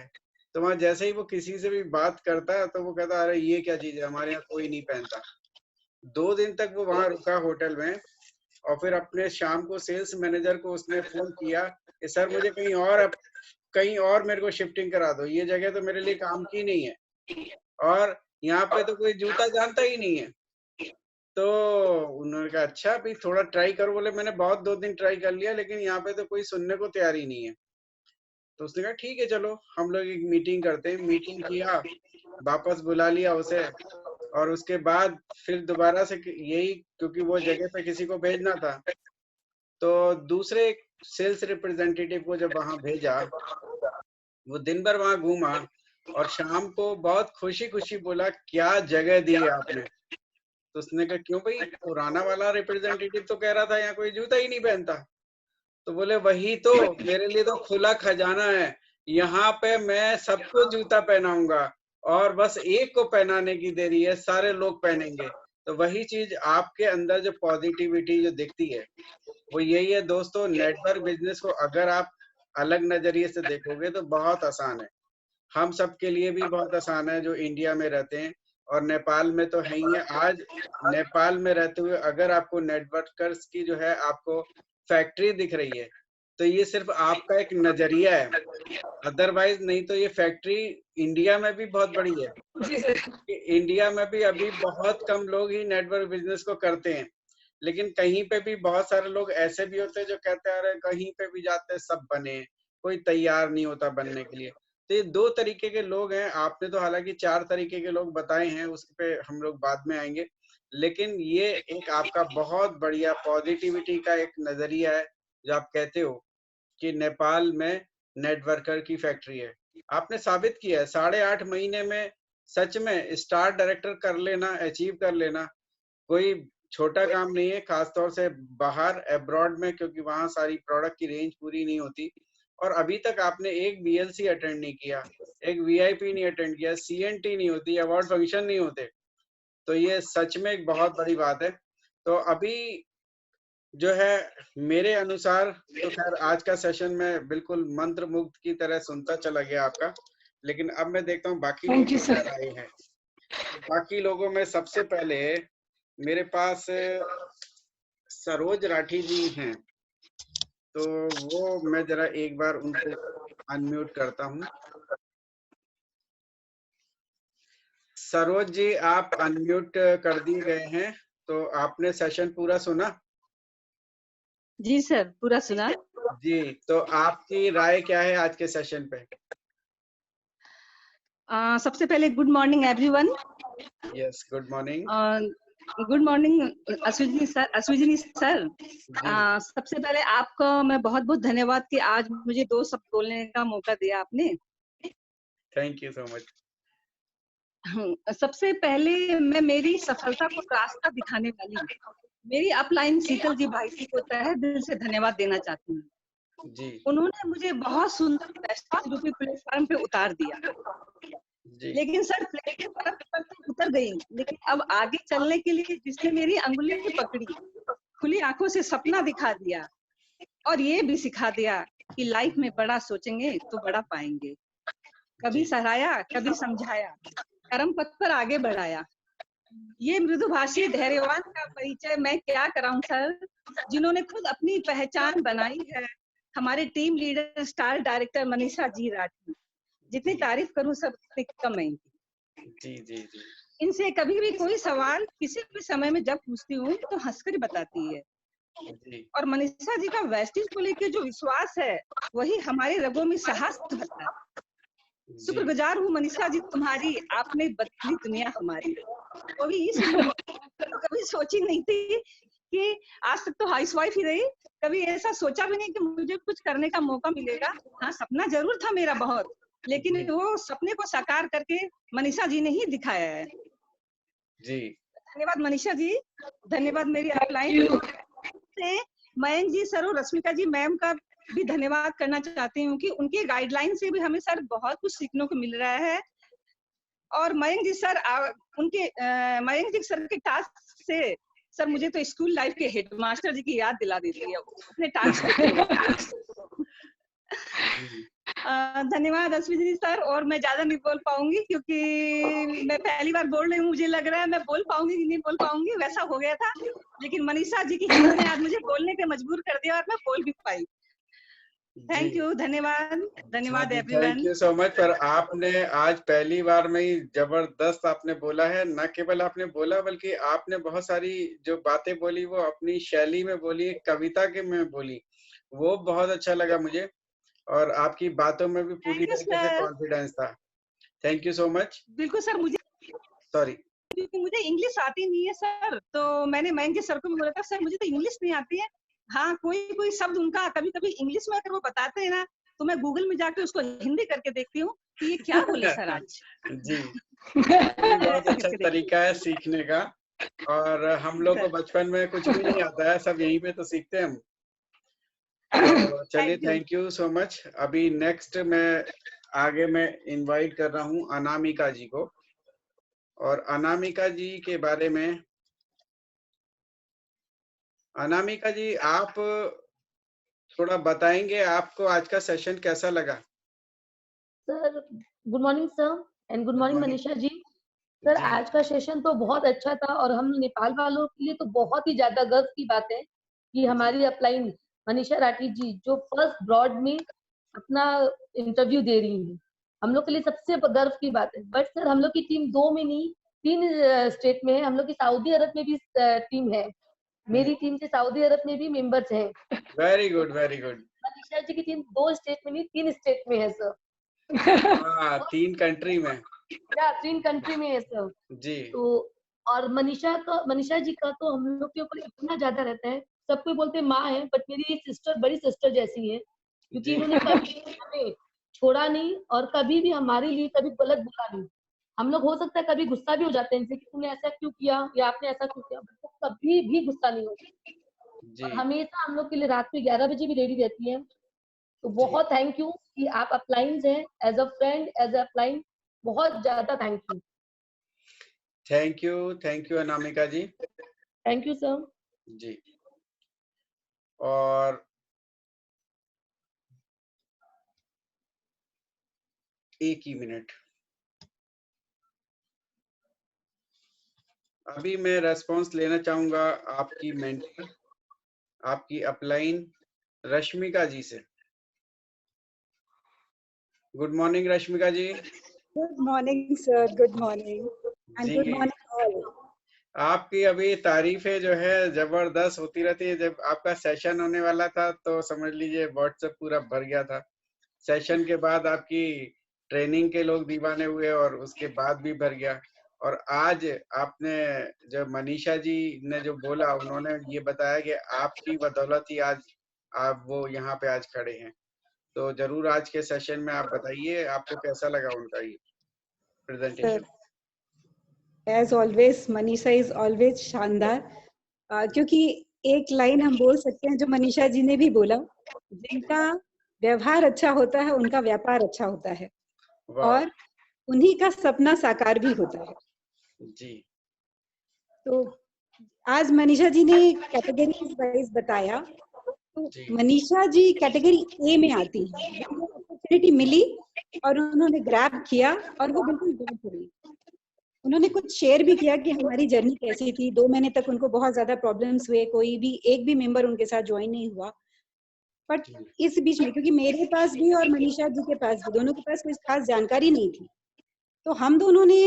तो वहां जैसे ही वो किसी से भी बात करता है तो वो कहता अरे ये क्या चीज है, हमारे यहाँ कोई नहीं पहनता। 2 दिन तक वो वहां रुका होटल में, और फिर अपने शाम को सेल्स मैनेजर को उसने फोन किया कि सर मुझे कहीं और मेरे को शिफ्टिंग करा दो, ये जगह तो मेरे लिए काम की नहीं है और यहाँ पे तो कोई जूता जानता ही नहीं है। तो उन्होंने कहा अच्छा अभी थोड़ा ट्राई करो। बोले मैंने बहुत 2 दिन ट्राई कर लिया लेकिन यहाँ पे तो कोई सुनने को तैयार ही नहीं है। तो उसने कहा ठीक है चलो हम लोग एक मीटिंग करते हैं। मीटिंग किया, वापस बुला लिया उसे, और उसके बाद फिर दोबारा से यही, क्योंकि वो जगह पे किसी को भेजना था, तो दूसरे सेल्स रिप्रेजेंटेटिव को जब वहां भेजा, वो दिन भर वहां घूमा और शाम को बहुत खुशी खुशी बोला क्या जगह दी है आपने। तो उसने कहा क्यों भाई, पुराना वाला रिप्रेजेंटेटिव तो कह रहा था यहाँ कोई जूता ही नहीं पहनता। तो बोले वही तो, मेरे लिए तो खुला खजाना है, यहाँ पे मैं सबको जूता पहनाऊंगा और बस एक को पहनाने की देरी है, सारे लोग पहनेंगे। तो वही चीज आपके अंदर जो पॉजिटिविटी जो दिखती है वो यही है दोस्तों। नेटवर्क बिजनेस को अगर आप अलग नजरिए से देखोगे तो बहुत आसान है, हम सब के लिए भी बहुत आसान है जो इंडिया में रहते हैं, और नेपाल में तो है ही है। आज नेपाल में रहते हुए अगर आपको नेटवर्कर्स की जो है आपको फैक्ट्री दिख रही है तो ये सिर्फ आपका एक नजरिया है, अदरवाइज नहीं तो ये फैक्ट्री इंडिया में भी बहुत बड़ी है। जी सर। इंडिया में भी अभी बहुत कम लोग ही नेटवर्क बिजनेस को करते हैं, लेकिन कहीं पे भी बहुत सारे लोग ऐसे भी होते हैं जो कहते हैं अरे कहीं पे भी जाते सब बने, कोई तैयार नहीं होता बनने के लिए। तो ये 2 तरीके के लोग हैं। आपने तो हालांकि 4 तरीके के लोग बताए हैं, उस पे हम लोग बाद में आएंगे। लेकिन ये एक आपका बहुत बढ़िया पॉजिटिविटी का एक नजरिया है जो आप कहते हो कि नेपाल में नेटवर्कर की फैक्ट्री है। आपने साबित किया है 8.5 महीने में, सच में स्टार डायरेक्टर कर लेना, अचीव कर लेना कोई छोटा काम नहीं है, खासतौर से बाहर अब्रॉड में, क्योंकि वहां सारी प्रोडक्ट की रेंज पूरी नहीं होती। और अभी तक आपने एक बीएलसी अटेंड नहीं किया, एक वीआईपी नहीं अटेंड किया, सीएनटी नहीं होती, अवार्ड फंक्शन नहीं होते, तो ये सच में एक बहुत बड़ी बात है। तो अभी जो है मेरे अनुसार तो खैर आज का सेशन में बिल्कुल मंत्र मुग्ध की तरह सुनता चला गया आपका, लेकिन अब मैं देखता हूँ बाकी लोग थैंक यू क्या सर। राय हैं। बाकी लोगों में सबसे पहले मेरे पास सरोज राठी जी हैं, तो वो मैं जरा एक बार उनको अनम्यूट करता हूँ। सरोज जी आप अनम्यूट कर दिए गए हैं, तो आपने सेशन पूरा सुना? जी सर, पूरा सुना। जी, तो आपकी राय क्या है आज के सेशन पे? सबसे पहले good morning everyone. Yes, good morning. Good morning Ashwini sir. सबसे पहले आपका मैं बहुत बहुत धन्यवाद कि आज मुझे 2 शब्द बोलने का मौका दिया आपने। Thank you so much. सबसे पहले मैं मेरी सफलता को रास्ता दिखाने वाली हूँ। मेरी अपलाइन शीतल जी भाई को तहे दिल से धन्यवाद देना चाहती हूँ। जी उन्होंने मुझे बहुत सुंदर वेस्टेज रूपी प्लेटफॉर्म पे उतार दिया, जी लेकिन सर प्लेटफॉर्म पर तो उतर गई, लेकिन अब आगे चलने के लिए जिसने मेरी अंगुली पकड़ी, खुली आंखों से सपना दिखा दिया और ये भी सिखा दिया कि लाइफ में बड़ा सोचेंगे तो बड़ा पाएंगे। कभी जी सराहाया, कभी समझाया, कर्म पथ पर आगे बढ़ाया। ये मृदुभाषी धैर्यवान का परिचय मैं क्या कराऊं सर, जिन्होंने खुद अपनी पहचान बनाई है। हमारे team leader star director Manisha ji Rathi, जितनी जी तारीफ करूं सब उतनी कम है इनकी। जी जी जी इनसे कभी भी कोई सवाल किसी भी समय में जब पूछती हूँ तो हंसकर बताती है। जी और मनीषा जी का वेस्टेज को लेकर जो विश्वास है वही हमारे रगों में साहस भरता है। जी शुक्रगुजार हूँ मनीषा जी तुम्हारी, आपने बदली दुनिया हमारी। वो भी इस उम्र में तो कभी सोची नहीं थी कि आज तक तो हाउसवाइफ ही रही, कभी ऐसा सोचा भी नहीं कि मुझे कुछ करने का मौका मिलेगा। हाँ, सपना जरूर था मेरा बहुत, लेकिन जी वो सपने को साकार करके मनीषा जी ने ही दिखाया है। जी धन्यवाद मनीषा जी, धन्यवाद मेरी अपलाइन से। मयंक जी सर और रश्मिका जी मैम का भी धन्यवाद करना चाहती हूँ कि उनके गाइडलाइन से भी हमें सर बहुत कुछ सीखने को मिल रहा है। और मयंक जी सर मयंक जी सर के टास्क से सर मुझे तो स्कूल लाइफ के हेडमास्टर जी की याद दिला देती है अपने टास्क देते हुए। धन्यवाद अश्विनी जी सर, और मैं ज्यादा नहीं बोल पाऊंगी क्योंकि मैं पहली बार बोल रही हूँ, मुझे लग रहा है मैं बोल पाऊंगी कि नहीं बोल पाऊंगी, वैसा हो गया था। लेकिन मनीषा जी की हिम्मत ने आज मुझे बोलने पे मजबूर कर दिया और मैं बोल भी पाई। थैंक यू, धन्यवाद, धन्यवाद thank everyone. You so much. पर आपने आज पहली बार में ही जबरदस्त आपने बोला है। न केवल आपने बोला बल्कि आपने बहुत सारी जो बातें बोली वो अपनी शैली में बोली, कविता के में बोली, वो बहुत अच्छा लगा मुझे। और आपकी बातों में भी पूरी थैंक यू तरीके से सर। कॉन्फिडेंस था। Thank you so much. बिल्कुल सर, मुझे सॉरी क्योंकि मुझे इंग्लिश आती नहीं है सर, तो मैंने मयंक सर को भी बोला था सर मुझे तो इंग्लिश नहीं आती है। हाँ, कोई कोई शब्द उनका कभी कभी इंग्लिश में अगर वो बताते हैं ना तो मैं गूगल में जाके उसको हिंदी करके देखती हूँ कि ये क्या बोले सर आज। जी, ये बहुत अच्छा करके देखती तरीका है सीखने का। और हम लोग को सर। बचपन में कुछ भी नहीं आता है, सब यहीं पे तो सीखते हैं हम। तो चलिए, thank you. Thank you so much. अभी नेक्स्ट मैं इनवाइट कर रहा हूँ अनामिका जी को। और अनामिका जी के बारे में, अनामिका जी आप थोड़ा बताएंगे आपको आज का सेशन कैसा लगा? Sir good morning sir, and good good morning morning Manisha ji. Sir ji. आज का सेशन तो बहुत अच्छा था और हम नेपाल वालों के लिए तो बहुत ही ज्यादा गर्व की बात है कि हमारी अपलाइन मनीषा राठी जी जो फर्स्ट ब्रॉड में अपना इंटरव्यू दे रही हैं, हम लोग के लिए सबसे गर्व की बात है। बट सर हम लोग की टीम 2 में नहीं 3 स्टेट में है। हम लोग की सऊदी अरब में भी टीम है, मेरी टीम से सऊदी अरब में भी मेंबर्स हैं। Very good, very good. Manisha ji की टीम 2 स्टेट में नहीं 3 स्टेट में है सर। हाँ, 3 कंट्री में। या 3 कंट्री में है सर। जी तो और मनीषा जी का तो हम लोग के ऊपर इतना ज्यादा रहता है, सब कोई बोलते हैं माँ है, बट मेरी सिस्टर, बड़ी सिस्टर जैसी है, क्योंकि जी इन्होंने कभी हमें छोड़ा नहीं और कभी भी हमारे लिए कभी गलत बोला नहीं। हम लोग हो सकता है कभी गुस्सा भी हो जाते हैं इनसे कि तुमने ऐसा क्यों किया या आपने ऐसा क्यों किया, बट वो कभी भी गुस्सा नहीं होती जी और हमेशा हम लोग के लिए रात में 11 बजे भी रेडी रहती है। तो जी। बहुत थैंक यू कि आप अपलाइंस हैं, as a friend, as a upline, बहुत ज्यादा thank you. Thank you Anamika ji. Thank you sir. जी। और एक ही मिनट, अभी मैं रेस्पॉन्स लेना चाहूंगा आपकी मेंटर, आपकी अपलाइन रश्मिका जी से। Good morning Rashmika ji. Good morning, sir. Good morning. And good जी, morning, all. आपकी अभी तारीफें जो है जबरदस्त होती रहती है। जब आपका सेशन होने वाला था तो समझ लीजिए व्हाट्सएप पूरा भर गया था। सेशन के बाद आपकी ट्रेनिंग के लोग दीवाने हुए और उसके बाद भी भर गया। और आज आपने जो मनीषा जी ने जो बोला, उन्होंने ये बताया कि आपकी बदौलत ही आज आप वो यहाँ पे आज खड़े हैं। तो जरूर आज के सेशन में आप बताइए आपको कैसा लगा उनका ये Sir, presentation. as always, Manisha is always Shandar. क्योंकि एक लाइन हम बोल सकते हैं जो मनीषा जी ने भी बोला, जिनका व्यवहार अच्छा होता है उनका व्यापार अच्छा होता है वाह और उन्हीं का सपना साकार भी होता है। जी तो आज मनीषा जी ने कैटेगरीज वाइज बताया, तो जी मनीषा जी कैटेगरी ए में आती है। उनको अपॉर्चुनिटी मिली और उन्होंने ग्रैब किया और वो बिल्कुल ग्रैब करी। उन्होंने कुछ शेयर भी किया कि हमारी जर्नी कैसी थी। 2 महीने तक उनको बहुत ज्यादा प्रॉब्लम्स हुए, कोई भी एक भी मेंबर उनके साथ ज्वाइन नहीं हुआ। बट जी इस बीच में, क्योंकि मेरे पास भी और मनीषा जी के पास भी, दोनों के पास कोई खास जानकारी नहीं थी, तो हम दोनों ने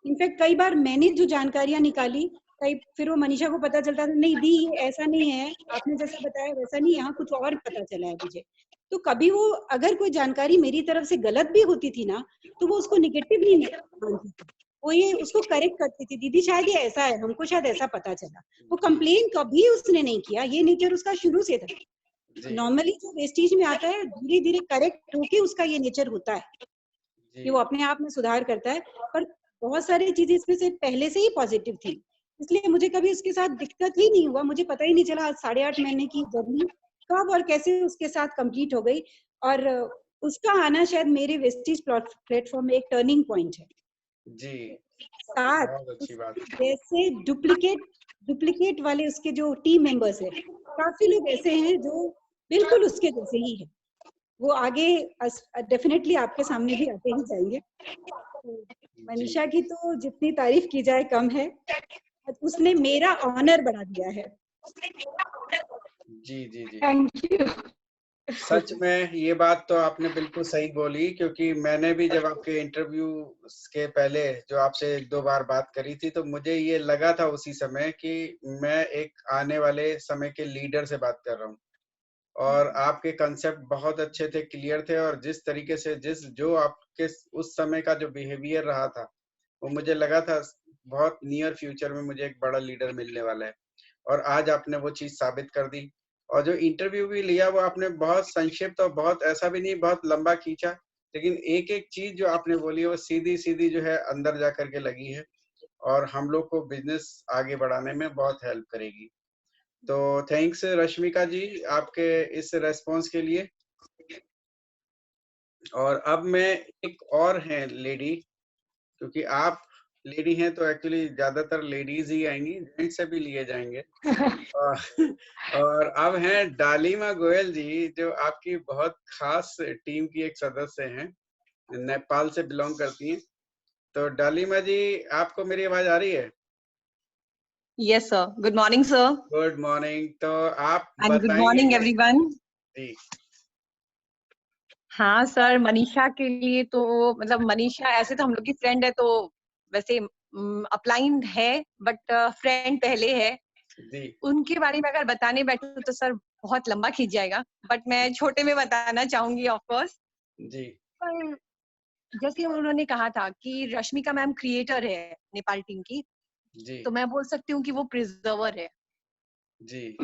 इनफैक्ट कई बार मैंने जो जानकारियां निकाली, कई फिर वो मनीषा को पता चलता था, नहीं दी ये ऐसा नहीं है, आपने जैसा बताया वैसा नहीं, यहाँ कुछ और पता चला है मुझे। तो कभी वो अगर कोई जानकारी मेरी तरफ से गलत भी होती थी ना, तो वो उसको निगेटिवली मानती थी। वो ये उसको करेक्ट करती थी, दीदी शायद ये ऐसा है, हमको शायद ऐसा पता चला। वो कंप्लेन कभी उसने नहीं किया, ये नेचर उसका शुरू से था। जी नॉर्मली जो वेस्टेज में आता है, धीरे धीरे करेक्ट होके उसका ये नेचर होता है कि जी वो अपने आप में सुधार करता है। पर बहुत सारी चीजें इसमें से पहले से ही पॉजिटिव थी, इसलिए मुझे कभी उसके साथ दिक्कत ही नहीं हुआ। मुझे पता ही नहीं चला आज 8.5 महीने की जर्नी कब और कैसे उसके साथ कंप्लीट हो गई। और उसका आना शायद मेरे वेस्टेज प्लेटफॉर्म में एक टर्निंग पॉइंट है। जी साथ बहुत अच्छी बात जैसे डुप्लीकेट वाले उसके जो टीम मेंबर्स है, काफी लोग ऐसे हैं जो बिल्कुल उसके जैसे ही है। वो आगे डेफिनेटली आपके सामने भी आते ही जाएंगे। तो जी मनीषा की तो जितनी तारीफ की जाए कम है, उसने मेरा ऑनर बढ़ा दिया है। जी जी जी थैंक यू। सच में ये बात तो आपने बिल्कुल सही बोली, क्योंकि मैंने भी जब आपके इंटरव्यू के पहले जो आपसे 1-2 बार बात करी थी, तो मुझे ये लगा था उसी समय कि मैं एक आने वाले समय के लीडर से बात कर रहा हूँ। और आपके कंसेप्ट बहुत अच्छे थे, क्लियर थे, और जिस तरीके से जो आपके उस समय का जो बिहेवियर रहा था, वो मुझे लगा था बहुत नियर फ्यूचर में मुझे एक बड़ा लीडर मिलने वाला है। और आज आपने वो चीज साबित कर दी। और जो इंटरव्यू भी लिया वो आपने बहुत संक्षिप्त और बहुत ऐसा भी नहीं बहुत लंबा खींचा, लेकिन एक एक चीज जो आपने बोली वो सीधी सीधी जो है अंदर जा करके लगी है और हम लोग को बिजनेस आगे बढ़ाने में बहुत हेल्प करेगी। तो थैंक्स रश्मिका जी आपके इस रेस्पॉन्स के लिए। और अब मैं एक और है लेडी, क्योंकि आप लेडी हैं तो एक्चुअली ज्यादातर लेडीज ही आएंगी, जेंट्स से भी लिए जाएंगे। और अब हैं डालिमा गोयल जी, जो आपकी बहुत खास टीम की एक सदस्य हैं, नेपाल से बिलोंग करती हैं। तो डालिमा जी, आपको मेरी आवाज आ रही है? Yes, sir. Good morning, sir. Good morning. तो आप And good बताएंगे morning, कि everyone. जी हाँ सर, मनीषा के लिए तो मतलब मनीषा ऐसे तो हम लोग की फ्रेंड है, तो वैसे अपलाइन है, बट फ्रेंड पहले है। जी उनके बारे में अगर बताने बैठूं तो सर बहुत लंबा खींच जाएगा, बट मैं छोटे में बताना चाहूंगी ऑफ कोर्स। जी पर जैसे उन्होंने कहा था कि रश्मिका मैम क्रिएटर है नेपाल टीम की, जी तो मैं बोल सकती हूँ कि वो प्रिजर्वर है। जी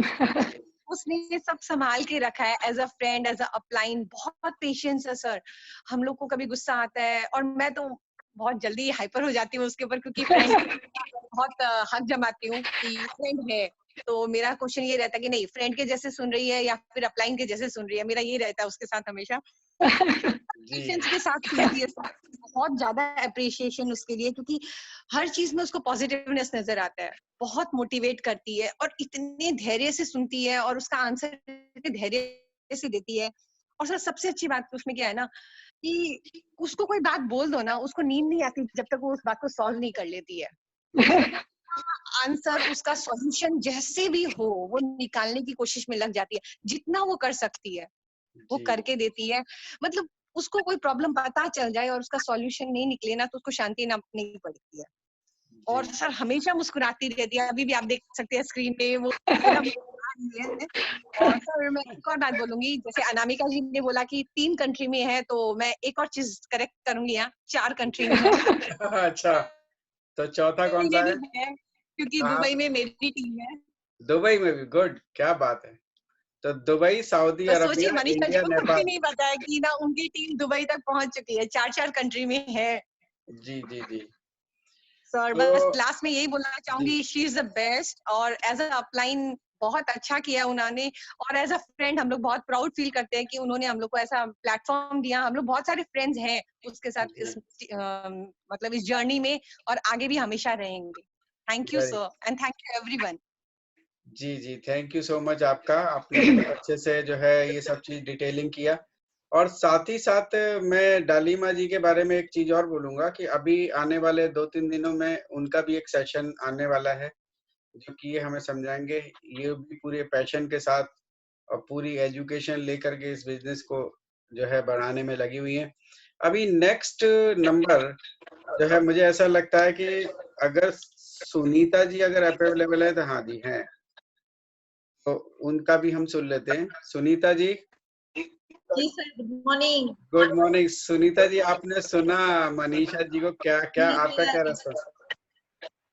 उसने ये सब संभाल के रखा है as a friend, as a upline. बहुत पेशेंस है सर। हम लोग को कभी गुस्सा आता है और मैं तो बहुत जल्दी हाइपर हो जाती हूँ उसके ऊपर, क्योंकि फ्रेंड बहुत हक जमाती हूँ कि फ्रेंड है। तो मेरा क्वेश्चन ये रहता है कि नहीं, फ्रेंड के जैसे सुन रही है या फिर अपलाइन के जैसे सुन रही है, मेरा ये रहता है उसके साथ हमेशा। जी पेशेंस के साथ सुनती है सर। बहुत ज्यादा अप्रिशिएशन उसके लिए, क्योंकि हर चीज में उसको पॉजिटिवनेस नजर आता है। बहुत मोटिवेट करती है और इतने धैर्य से सुनती है और उसका आंसर धैर्य से देती है। और सर सबसे अच्छी बात तो उसमें क्या है ना, कि उसको कोई बात बोल दो ना, उसको नींद नहीं आती जब तक वो उस बात को सॉल्व नहीं कर लेती है। आंसर, उसका सॉल्यूशन जैसे भी हो वो निकालने की कोशिश में लग जाती है। जितना वो कर सकती है वो जी करके देती है। मतलब उसको कोई प्रॉब्लम पता चल जाए और उसका सॉल्यूशन नहीं निकले ना, तो उसको शांति ना नहीं पड़ती है। और जी सर हमेशा मुस्कुराती रहती है। अभी भी आप देख सकते हैं स्क्रीन पे वो पूरा मुस्कुरा रही है। और सर मैं एक और बात बोलूंगी, जैसे अनामिका जी ने बोला कि 3 कंट्री में है, तो मैं एक और चीज करेक्ट करूंगी, यहाँ 4 कंट्री में है। अच्छा, तो चौथा कौन में सा है? भी है, क्योंकि कहाँ दुबई पे? में मेरी टीम है। दुबई में भी? गुड, क्या बात है। तो दुबई, सऊदी तो सोचिए अरबिया, मनीषा जी इंडिया, को भी नेपाल। नहीं पता है कि ना उनकी टीम दुबई तक पहुंच चुकी है। 4 कंट्री में है। जी जी जी सर बस लास्ट में यही बोलना चाहूंगी, शी इज द बेस्ट, और एज अ अपलाइन बहुत अच्छा किया उन्होंने, और एज अ फ्रेंड हम लोग बहुत प्राउड फील करते हैं कि उन्होंने हम लोग को ऐसा प्लेटफॉर्म दिया। हम लोग बहुत सारे फ्रेंड्स हैं उसके साथ इस मतलब इस जर्नी में, और आगे भी हमेशा रहेंगे। Thank you sir, and thank you everyone. जी जी, थैंक यू सो मच आपका, आपने बहुत अच्छे से जो है ये सब चीज डिटेलिंग किया। और साथ ही साथ मैं डालीमा जी के बारे में एक चीज और बोलूंगा कि अभी आने वाले 2-3 दिनों में उनका भी एक सेशन आने वाला है, जो कि ये हमें समझाएंगे। ये भी पूरे पैशन के साथ और पूरी एजुकेशन लेकर के इस बिजनेस को जो है बढ़ाने में लगी हुई है। अभी नेक्स्ट नंबर जो है, मुझे ऐसा लगता है कि अगर सुनीता जी अगर अवेलेबल है तो, हाँ जी हैं, तो उनका भी हम सुन लेते हैं। सुनीता जी। जी sir, good morning. Good morning Sunita ji, आपने सुना मनीषा जी को, क्या क्या आपका क्या रेस्पॉन्स?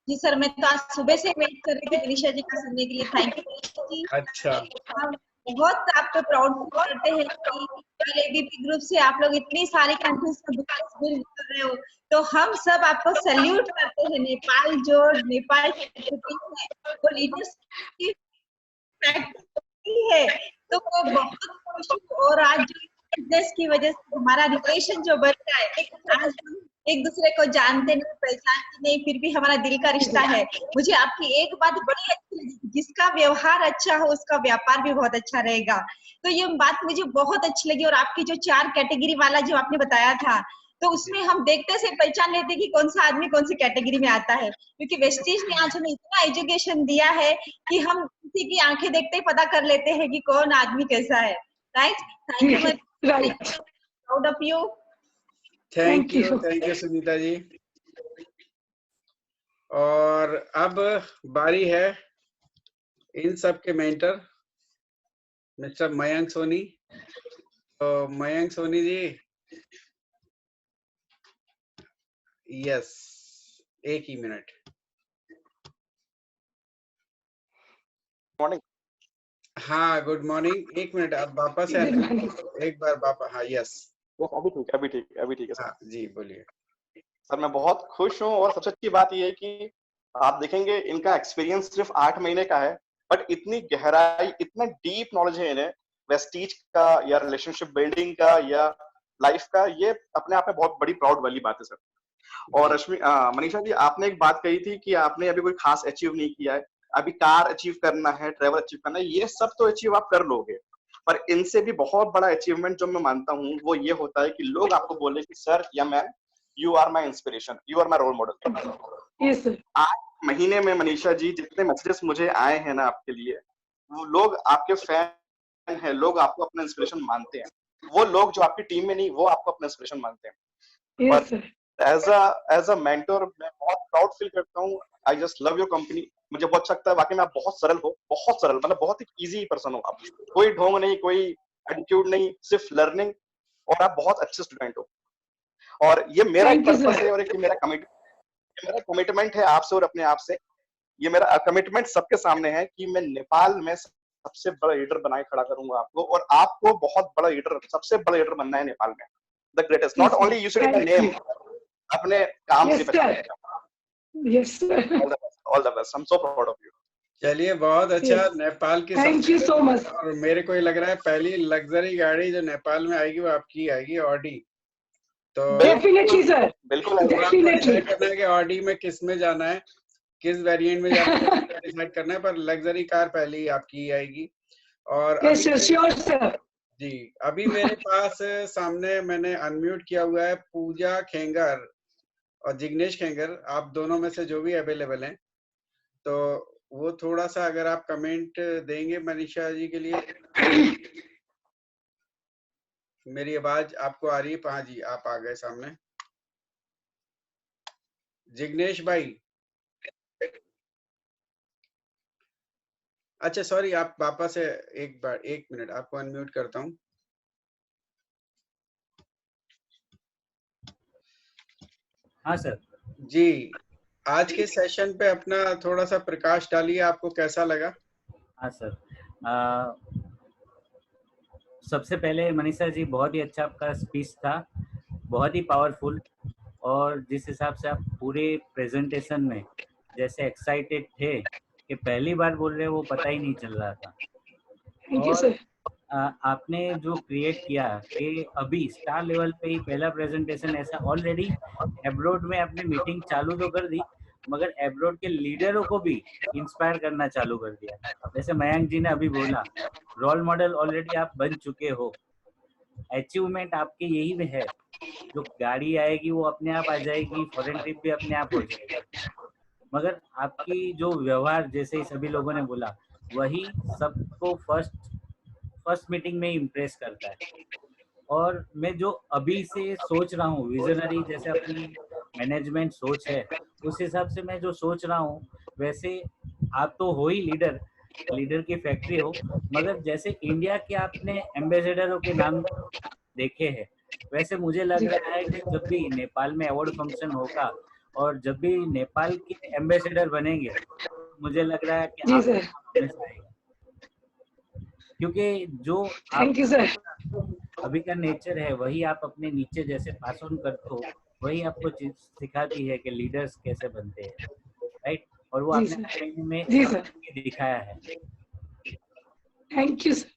जी सर, मैं तो आज सुबह से वेट कर रही थी मनीषा जी का सुनने के लिए। थैंक यू जी। अच्छा, हम बहुत आप पे प्राउड करते हैं कि एबीपी ग्रुप से आप लोग इतनी सारी कंट्रीज का बिजनेस बिल्ड कर रहे हो, तो हम सब आपको सैल्यूट करते हैं। नेपाल जो नेपाल की है वो लीडर्स की फैक्ट्री है, तो वो बहुत खुशी। और आज जो बिजनेस की वजह से हमारा रिलेशन जो बन रहा है, आज हम एक दूसरे को जानते नहीं, पहचानते नहीं, फिर भी हमारा दिल का रिश्ता है। मुझे आपकी एक बात बड़ी अच्छी लगी, जिसका व्यवहार अच्छा हो उसका व्यापार भी बहुत अच्छा रहेगा। तो ये बात मुझे बहुत अच्छी लगी। और आपकी जो 4 कैटेगरी वाला जो आपने बताया था, तो उसमें हम देखते से पहचान लेते कि कौन सा आदमी कौन सी कैटेगरी में आता है, क्योंकि वेस्टीज ने आज हमें इतना एजुकेशन दिया है कि हम किसी की आंखें देखते ही पता कर लेते हैं कि कौन आदमी कैसा है। Right? Thank you, proud of you. Thank you Sunita ji. और अब बारी है इन सब के मेंटर मिस्टर मयंक सोनी। तो मयंक सोनी जी, यस, एक ही मिनट। मॉर्निंग। हाँ, गुड मॉर्निंग। एक मिनट, आप वापस है एक बार वापस। हाँ, यस, अभी ठीक है सर। हाँ जी, बोलिए। सर मैं बहुत खुश हूँ, और सबसे अच्छी बात यह है कि आप देखेंगे इनका एक्सपीरियंस सिर्फ 8 महीने का है, बट इतनी गहराई, इतना डीप नॉलेज है इन्हें वेस्टीज का या रिलेशनशिप बिल्डिंग का या लाइफ का। ये अपने आप में बहुत बड़ी प्राउड वाली बात है सर। और मनीषा जी, आपने एक बात कही थी कि आपने अभी कोई खास अचीव नहीं किया है, अभी कार अचीव करना है, ट्रेवल अचीव करना है, ये सब तो अचीव आप कर लोगे, पर इनसे भी बहुत बड़ा अचीवमेंट जो मैं मानता हूँ वो ये होता है कि लोग आपको बोले कि सर या ma'am, you are my inspiration, you are my role model. 8 महीने में मनीषा जी जितने मैसेजेस मुझे आए हैं ना आपके लिए, वो लोग आपके फैन हैं, लोग आपको अपना इंस्पिरेशन मानते हैं। वो लोग जो आपकी टीम में नहीं, वो आपको अपना इंस्पिरेशन मानते हैं। पर एज अ मेंटर मैं बहुत प्राउड फील करता हूँ। I just love your company. मुझे बहुत अच्छा लगता है वाकई में, आप बहुत सरल हो, बहुत सरल, मतलब बहुत ही इजी पर्सन हो आप। कोई ढोंग नहीं, कोई एटीट्यूड नहीं, सिर्फ लर्निंग, और आप बहुत अच्छे स्टूडेंट हो। और ये मेरा एक पर्पस है, और एक मेरा कमिटमेंट है आपसे और अपने आप से। ये मेरा कमिटमेंट सबके सामने है कि मैं नेपाल में सबसे बड़ा लीडर बनाए खड़ा करूंगा आपको, और आपको बहुत बड़ा लीडर, सबसे बड़ा लीडर बनना है नेपाल में, the greatest. Not only you should the name, अपने काम से पहचान। Yes sir, all the best, I am so proud of you. चलिए, बहुत अच्छा। नेपाल की थैंक यू सो मच। और मेरे को लग रहा है पहली लग्जरी गाड़ी जो नेपाल में आएगी वो आपकी आएगी, ऑडी। तो डेफिनेटली सर, बिल्कुल डेफिनेटली करना है कि ऑडी में किस में जाना है, किस वेरिएंट में जाना है डिसाइड करना है, पर लग्जरी कार पहली आपकी आएगी। और श्योर सर जी, अभी मेरे पास सामने मैंने अनम्यूट किया हुआ है पूजा खेंगर और जिग्नेश खेंगर, आप दोनों में से जो भी अवेलेबल हैं, तो वो थोड़ा सा अगर आप कमेंट देंगे मनीषा जी के लिए। मेरी आवाज आपको आ रही है? हाँ जी, आप आ गए सामने। जिग्नेश भाई, अच्छा सॉरी, आप वापस से एक बार, एक मिनट, आपको अनम्यूट करता हूँ। हाँ सर जी, आज के सेशन पे अपना थोड़ा सा प्रकाश डालिए, आपको कैसा लगा? हाँ सर, सबसे पहले मनीषा जी बहुत ही अच्छा आपका स्पीच था, बहुत ही पावरफुल। और जिस हिसाब से आप पूरे प्रेजेंटेशन में जैसे एक्साइटेड थे कि पहली बार बोल रहे हैं वो पता ही नहीं चल रहा था। थैंक यू और सर। आपने जो क्रिएट किया कि अभी स्टार लेवल पे ही पहला प्रेजेंटेशन ऐसा, ऑलरेडी एब्रॉड में आपने मीटिंग चालू तो कर दी मगर एब्रॉड के लीडरों को भी इंस्पायर करना चालू कर दिया। जैसे मयंक जी ने अभी बोला, रोल मॉडल ऑलरेडी आप बन चुके हो, अचीवमेंट आपके यही में है। जो गाड़ी आएगी वो अपने आप आ जाएगी, फॉरेन ट्रिप भी अपने आप हो जाएगा, मगर आपकी जो व्यवहार, जैसे ही सभी लोगों ने बोला, वही सबको फर्स्ट मीटिंग में इम्प्रेस करता है। और मैं जो अभी से सोच रहा हूँ विजनरी, जैसे अपनी मैनेजमेंट सोच है, उस हिसाब से मैं जो सोच रहा हूँ, वैसे आप तो हो ही लीडर की फैक्ट्री हो, मगर जैसे इंडिया के आपने एम्बेसडरों के नाम देखे हैं, वैसे मुझे लग रहा है कि जब भी नेपाल में अवार्ड फंक्शन होगा और जब भी नेपाल के एम्बेसडर बनेंगे, मुझे लग रहा है कि जी आपका सर। नाम हमेशा आएगा, क्योंकि जो थैंक यू सर। अभी का नेचर है वही आप अपने नीचे जैसे पास ऑन करते हो, वही आपको चीज सिखाती है कि लीडर्स कैसे बनते हैं, राइट? और वो जी आपने सर। ट्रेनिंग में जी सर। करके दिखाया है। Thank you sir.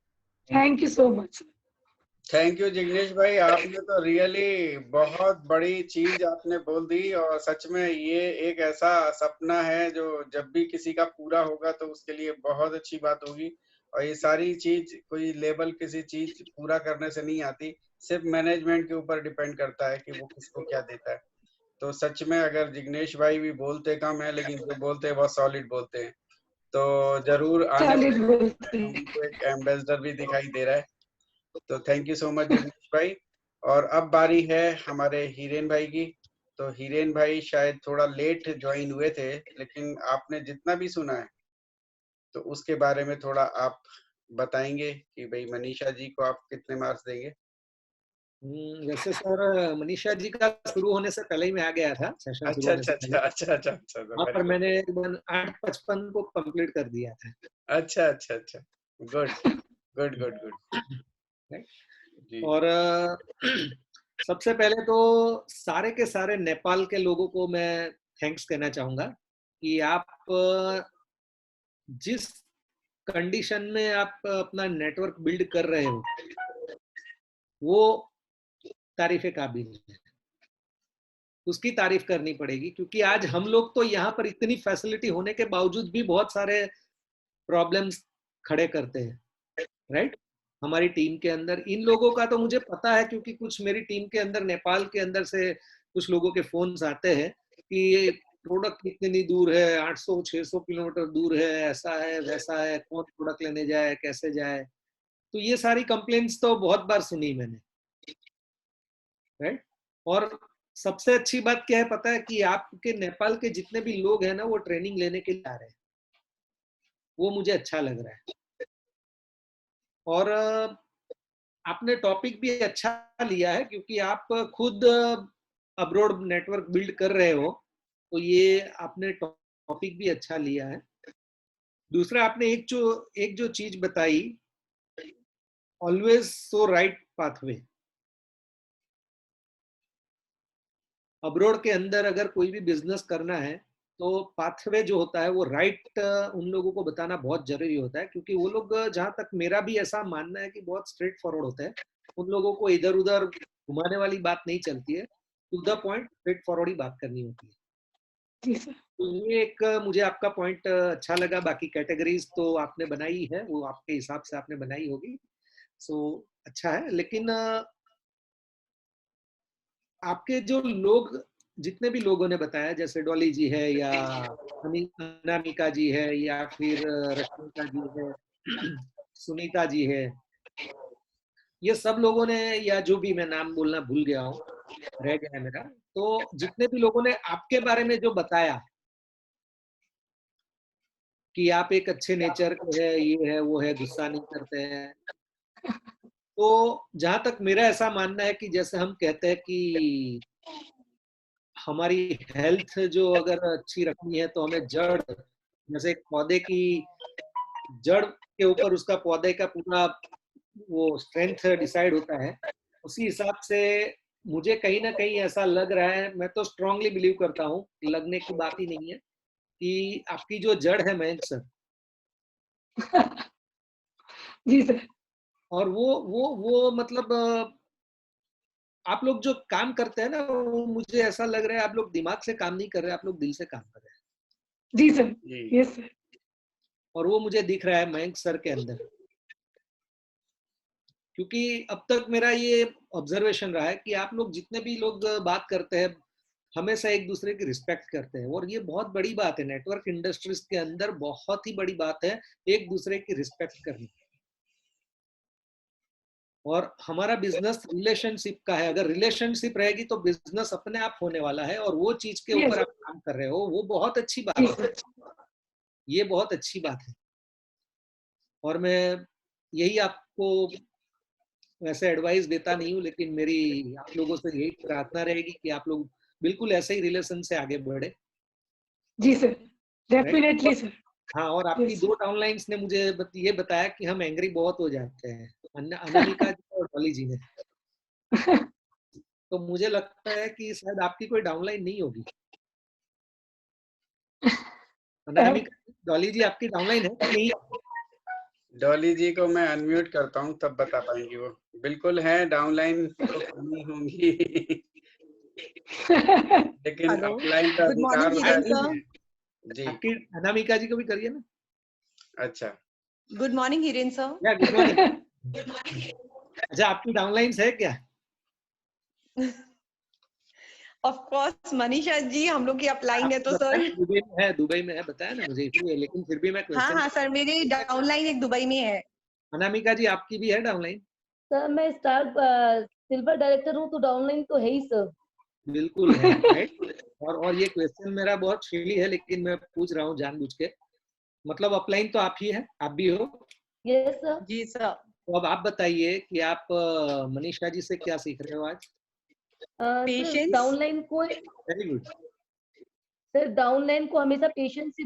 Thank you so much. Thank you Jignesh भाई, आपने तो रियली बहुत बड़ी चीज आपने बोल दी और सच में ये एक ऐसा सपना है जो जब भी किसी का पूरा होगा तो उसके लिए बहुत अच्छी बात होगी। और ये सारी चीज कोई लेवल किसी चीज पूरा करने से नहीं आती, सिर्फ मैनेजमेंट के ऊपर डिपेंड करता है कि वो किसको क्या देता है। तो सच में अगर जिग्नेश भाई भी बोलते कम है लेकिन जो बोलते हैं बहुत सॉलिड बोलते हैं, तो जरूर आने सॉलिड वाले बोलते हैं। हमको एक एम्बेसडर भी दिखाई दे रहा है। तो thank you so much Jignesh भाई। और अब बारी है हमारे हीरेन भाई की। तो हीरेन भाई शायद थोड़ा लेट ज्वाइन हुए थे, लेकिन आपने जितना भी सुना है तो उसके बारे में थोड़ा आप बताएंगे कि भाई मनीषा जी को आप कितने मार्क्स देंगे? वैसे सर मनीषा जी का शुरू होने से पहले ही मैं आ गया था, सेशन शुरू अच्छा होने अच्छा से पहले। अच्छा अच्छा अच्छा अच्छा, वहाँ पर मैंने 8:55 को कंप्लीट कर दिया था। अच्छा अच्छा अच्छा, गुड गुड गुड गुड जी। और सबसे पहले तो सारे के सारे नेपाल के लोगों को मैं थैंक्स कहना चाहूंगा कि आप जिस कंडीशन में आप अपना नेटवर्क बिल्ड कर रहे हो वो तारीफ काबिल है, उसकी तारीफ करनी पड़ेगी। क्योंकि आज हम लोग तो यहाँ पर इतनी फैसिलिटी होने के बावजूद भी बहुत सारे प्रॉब्लम्स खड़े करते हैं, राइट? हमारी टीम के अंदर इन लोगों का तो मुझे पता है, क्योंकि कुछ मेरी टीम के अंदर नेपाल के अंदर से कुछ लोगों के फोन्स आते हैं कि ये प्रोडक्ट इतनी दूर है, 800-600 किलोमीटर दूर है, ऐसा है वैसा है, कौन प्रोडक्ट लेने जाए, कैसे जाए। तो ये सारी कंप्लेंट्स तो बहुत बार सुनी मैंने, राइट? और सबसे अच्छी बात क्या है पता है कि आपके नेपाल के जितने भी लोग हैं ना वो ट्रेनिंग लेने के लिए आ रहे हैं, वो मुझे अच्छा लग रहा है। और आपने टॉपिक भी अच्छा लिया है क्योंकि आप खुद अब्रॉड नेटवर्क बिल्ड कर रहे हो, तो ये आपने टॉपिक भी अच्छा लिया है। दूसरा आपने एक जो चीज बताई, always so right pathway. Abroad के अंदर अगर कोई भी बिजनेस करना है तो पाथवे जो होता है वो राइट उन लोगों को बताना बहुत जरूरी होता है, क्योंकि वो लोग, जहां तक मेरा भी ऐसा मानना है कि बहुत स्ट्रेट फॉरवर्ड होते हैं। उन लोगों को इधर उधर घुमाने वाली बात नहीं चलती है, to the point straightforward ही बात करनी होती है। जी सर। तो ये एक मुझे आपका पॉइंट अच्छा लगा। बाकी कैटेगरीज तो आपने बनाई है, वो आपके हिसाब से आपने बनाई होगी, सो अच्छा है। लेकिन आपके जो लोग, जितने भी लोगों ने बताया, जैसे डॉली जी है या अनामिका जी है या फिर रश्मिका जी है, सुनीता जी है, ये सब लोगों ने, या जो भी मैं नाम बोलना भूल गया हूँ, रह गया है मेरा, तो जितने भी लोगों ने आपके बारे में जो बताया कि आप एक अच्छे नेचर के है, ये है वो है, गुस्सा नहीं करते हैं, तो जहां तक मेरा ऐसा मानना है कि जैसे हम कहते हैं कि हमारी हेल्थ जो अगर अच्छी रखनी है तो हमें जड़, जैसे एक पौधे की जड़ के ऊपर उसका पौधे का पूरा वो स्ट्रेंथ डिसाइड होता है, उसी हिसाब से मुझे कहीं ना कहीं ऐसा लग रहा है, मैं तो स्ट्रांगली बिलीव करता हूँ, लगने की बात ही नहीं है, कि आपकी जो जड़ है मयंक सर, जी सर। और वो मतलब आप लोग जो काम करते हैं ना, वो मुझे ऐसा लग रहा है आप लोग दिमाग से काम नहीं कर रहे, आप लोग दिल से काम कर रहे हैं। जी सर। Yes sir. और वो मुझे दिख रहा है मयंक सर के अंदर, क्योंकि अब तक मेरा ये ऑब्जर्वेशन रहा है कि आप लोग जितने भी लोग बात करते हैं, हमेशा एक दूसरे की रिस्पेक्ट करते हैं, और ये बहुत बड़ी बात है नेटवर्क इंडस्ट्रीज के अंदर, बहुत ही बड़ी बात है एक दूसरे की रिस्पेक्ट करनी। और हमारा बिजनेस रिलेशनशिप का है, अगर रिलेशनशिप रहेगी तो बिजनेस अपने आप होने वाला है, और वो चीज के ऊपर आप काम कर रहे हो, वो बहुत अच्छी बात है, ये बहुत अच्छी बात है। और मैं यही आपको वैसे एडवाइस देता नहीं हूँ, लेकिन मेरी आप लोगों से यही प्रार्थना रहेगी कि आप लोग बिल्कुल ऐसे ही रिलेशन से आगे बढ़े। जी सर, डेफिनेटली सर। हाँ, और आपकी दो डाउनलाइंस ने मुझे ये बताया कि हम एंग्री बहुत हो जाते हैं, अनामिका जी और डॉली जी ने। तो मुझे लगता है कि शायद आपकी कोई डाउनलाइन नहीं होगी। अनामिका, डॉली जी आपकी डाउनलाइन है कि नहीं? डॉली जी को मैं अनम्यूट करता हूँ, तब बता पाएंगी वो। बिल्कुल है, डाउनलाइन तो करनी होंगी। लेकिन अपलाइन का अधिकार होता है। जी, आपकी अनामिका जी को भी करिए ना। अच्छा, गुड मॉर्निंग हिरेन सर। या गुड मॉर्निंग। अच्छा, आपकी डाउनलाइंस है क्या? ऑफ कोर्स मनीषा जी, हम लोग की अपलाइन है तो सर। दुबई में है बताया ना मुझे, लेकिन फिर भी मैं क्वेश्चन। हाँ सर, मेरी डाउनलाइन एक दुबई में है। अनामिका जी आपकी भी है डाउनलाइन? सर मैं स्टार सिल्वर डायरेक्टर हूँ, तो डाउनलाइन तो है ही सर। बिल्कुल है, राइट। और ये क्वेश्चन मेरा बहुत सिली है, लेकिन मैं पूछ रहा हूँ जानबूझ के। मतलब अपलाइन तो आप ही है, आप भी हो? Yes sir. जी सर। तो अब आप बताइए कि आप मनीषा जी से क्या सीख रहे हो आज? पेशेंस। डाउनलाइन को, वेरी गुड सर डाउनलाइन को हमेशा पेशेंस से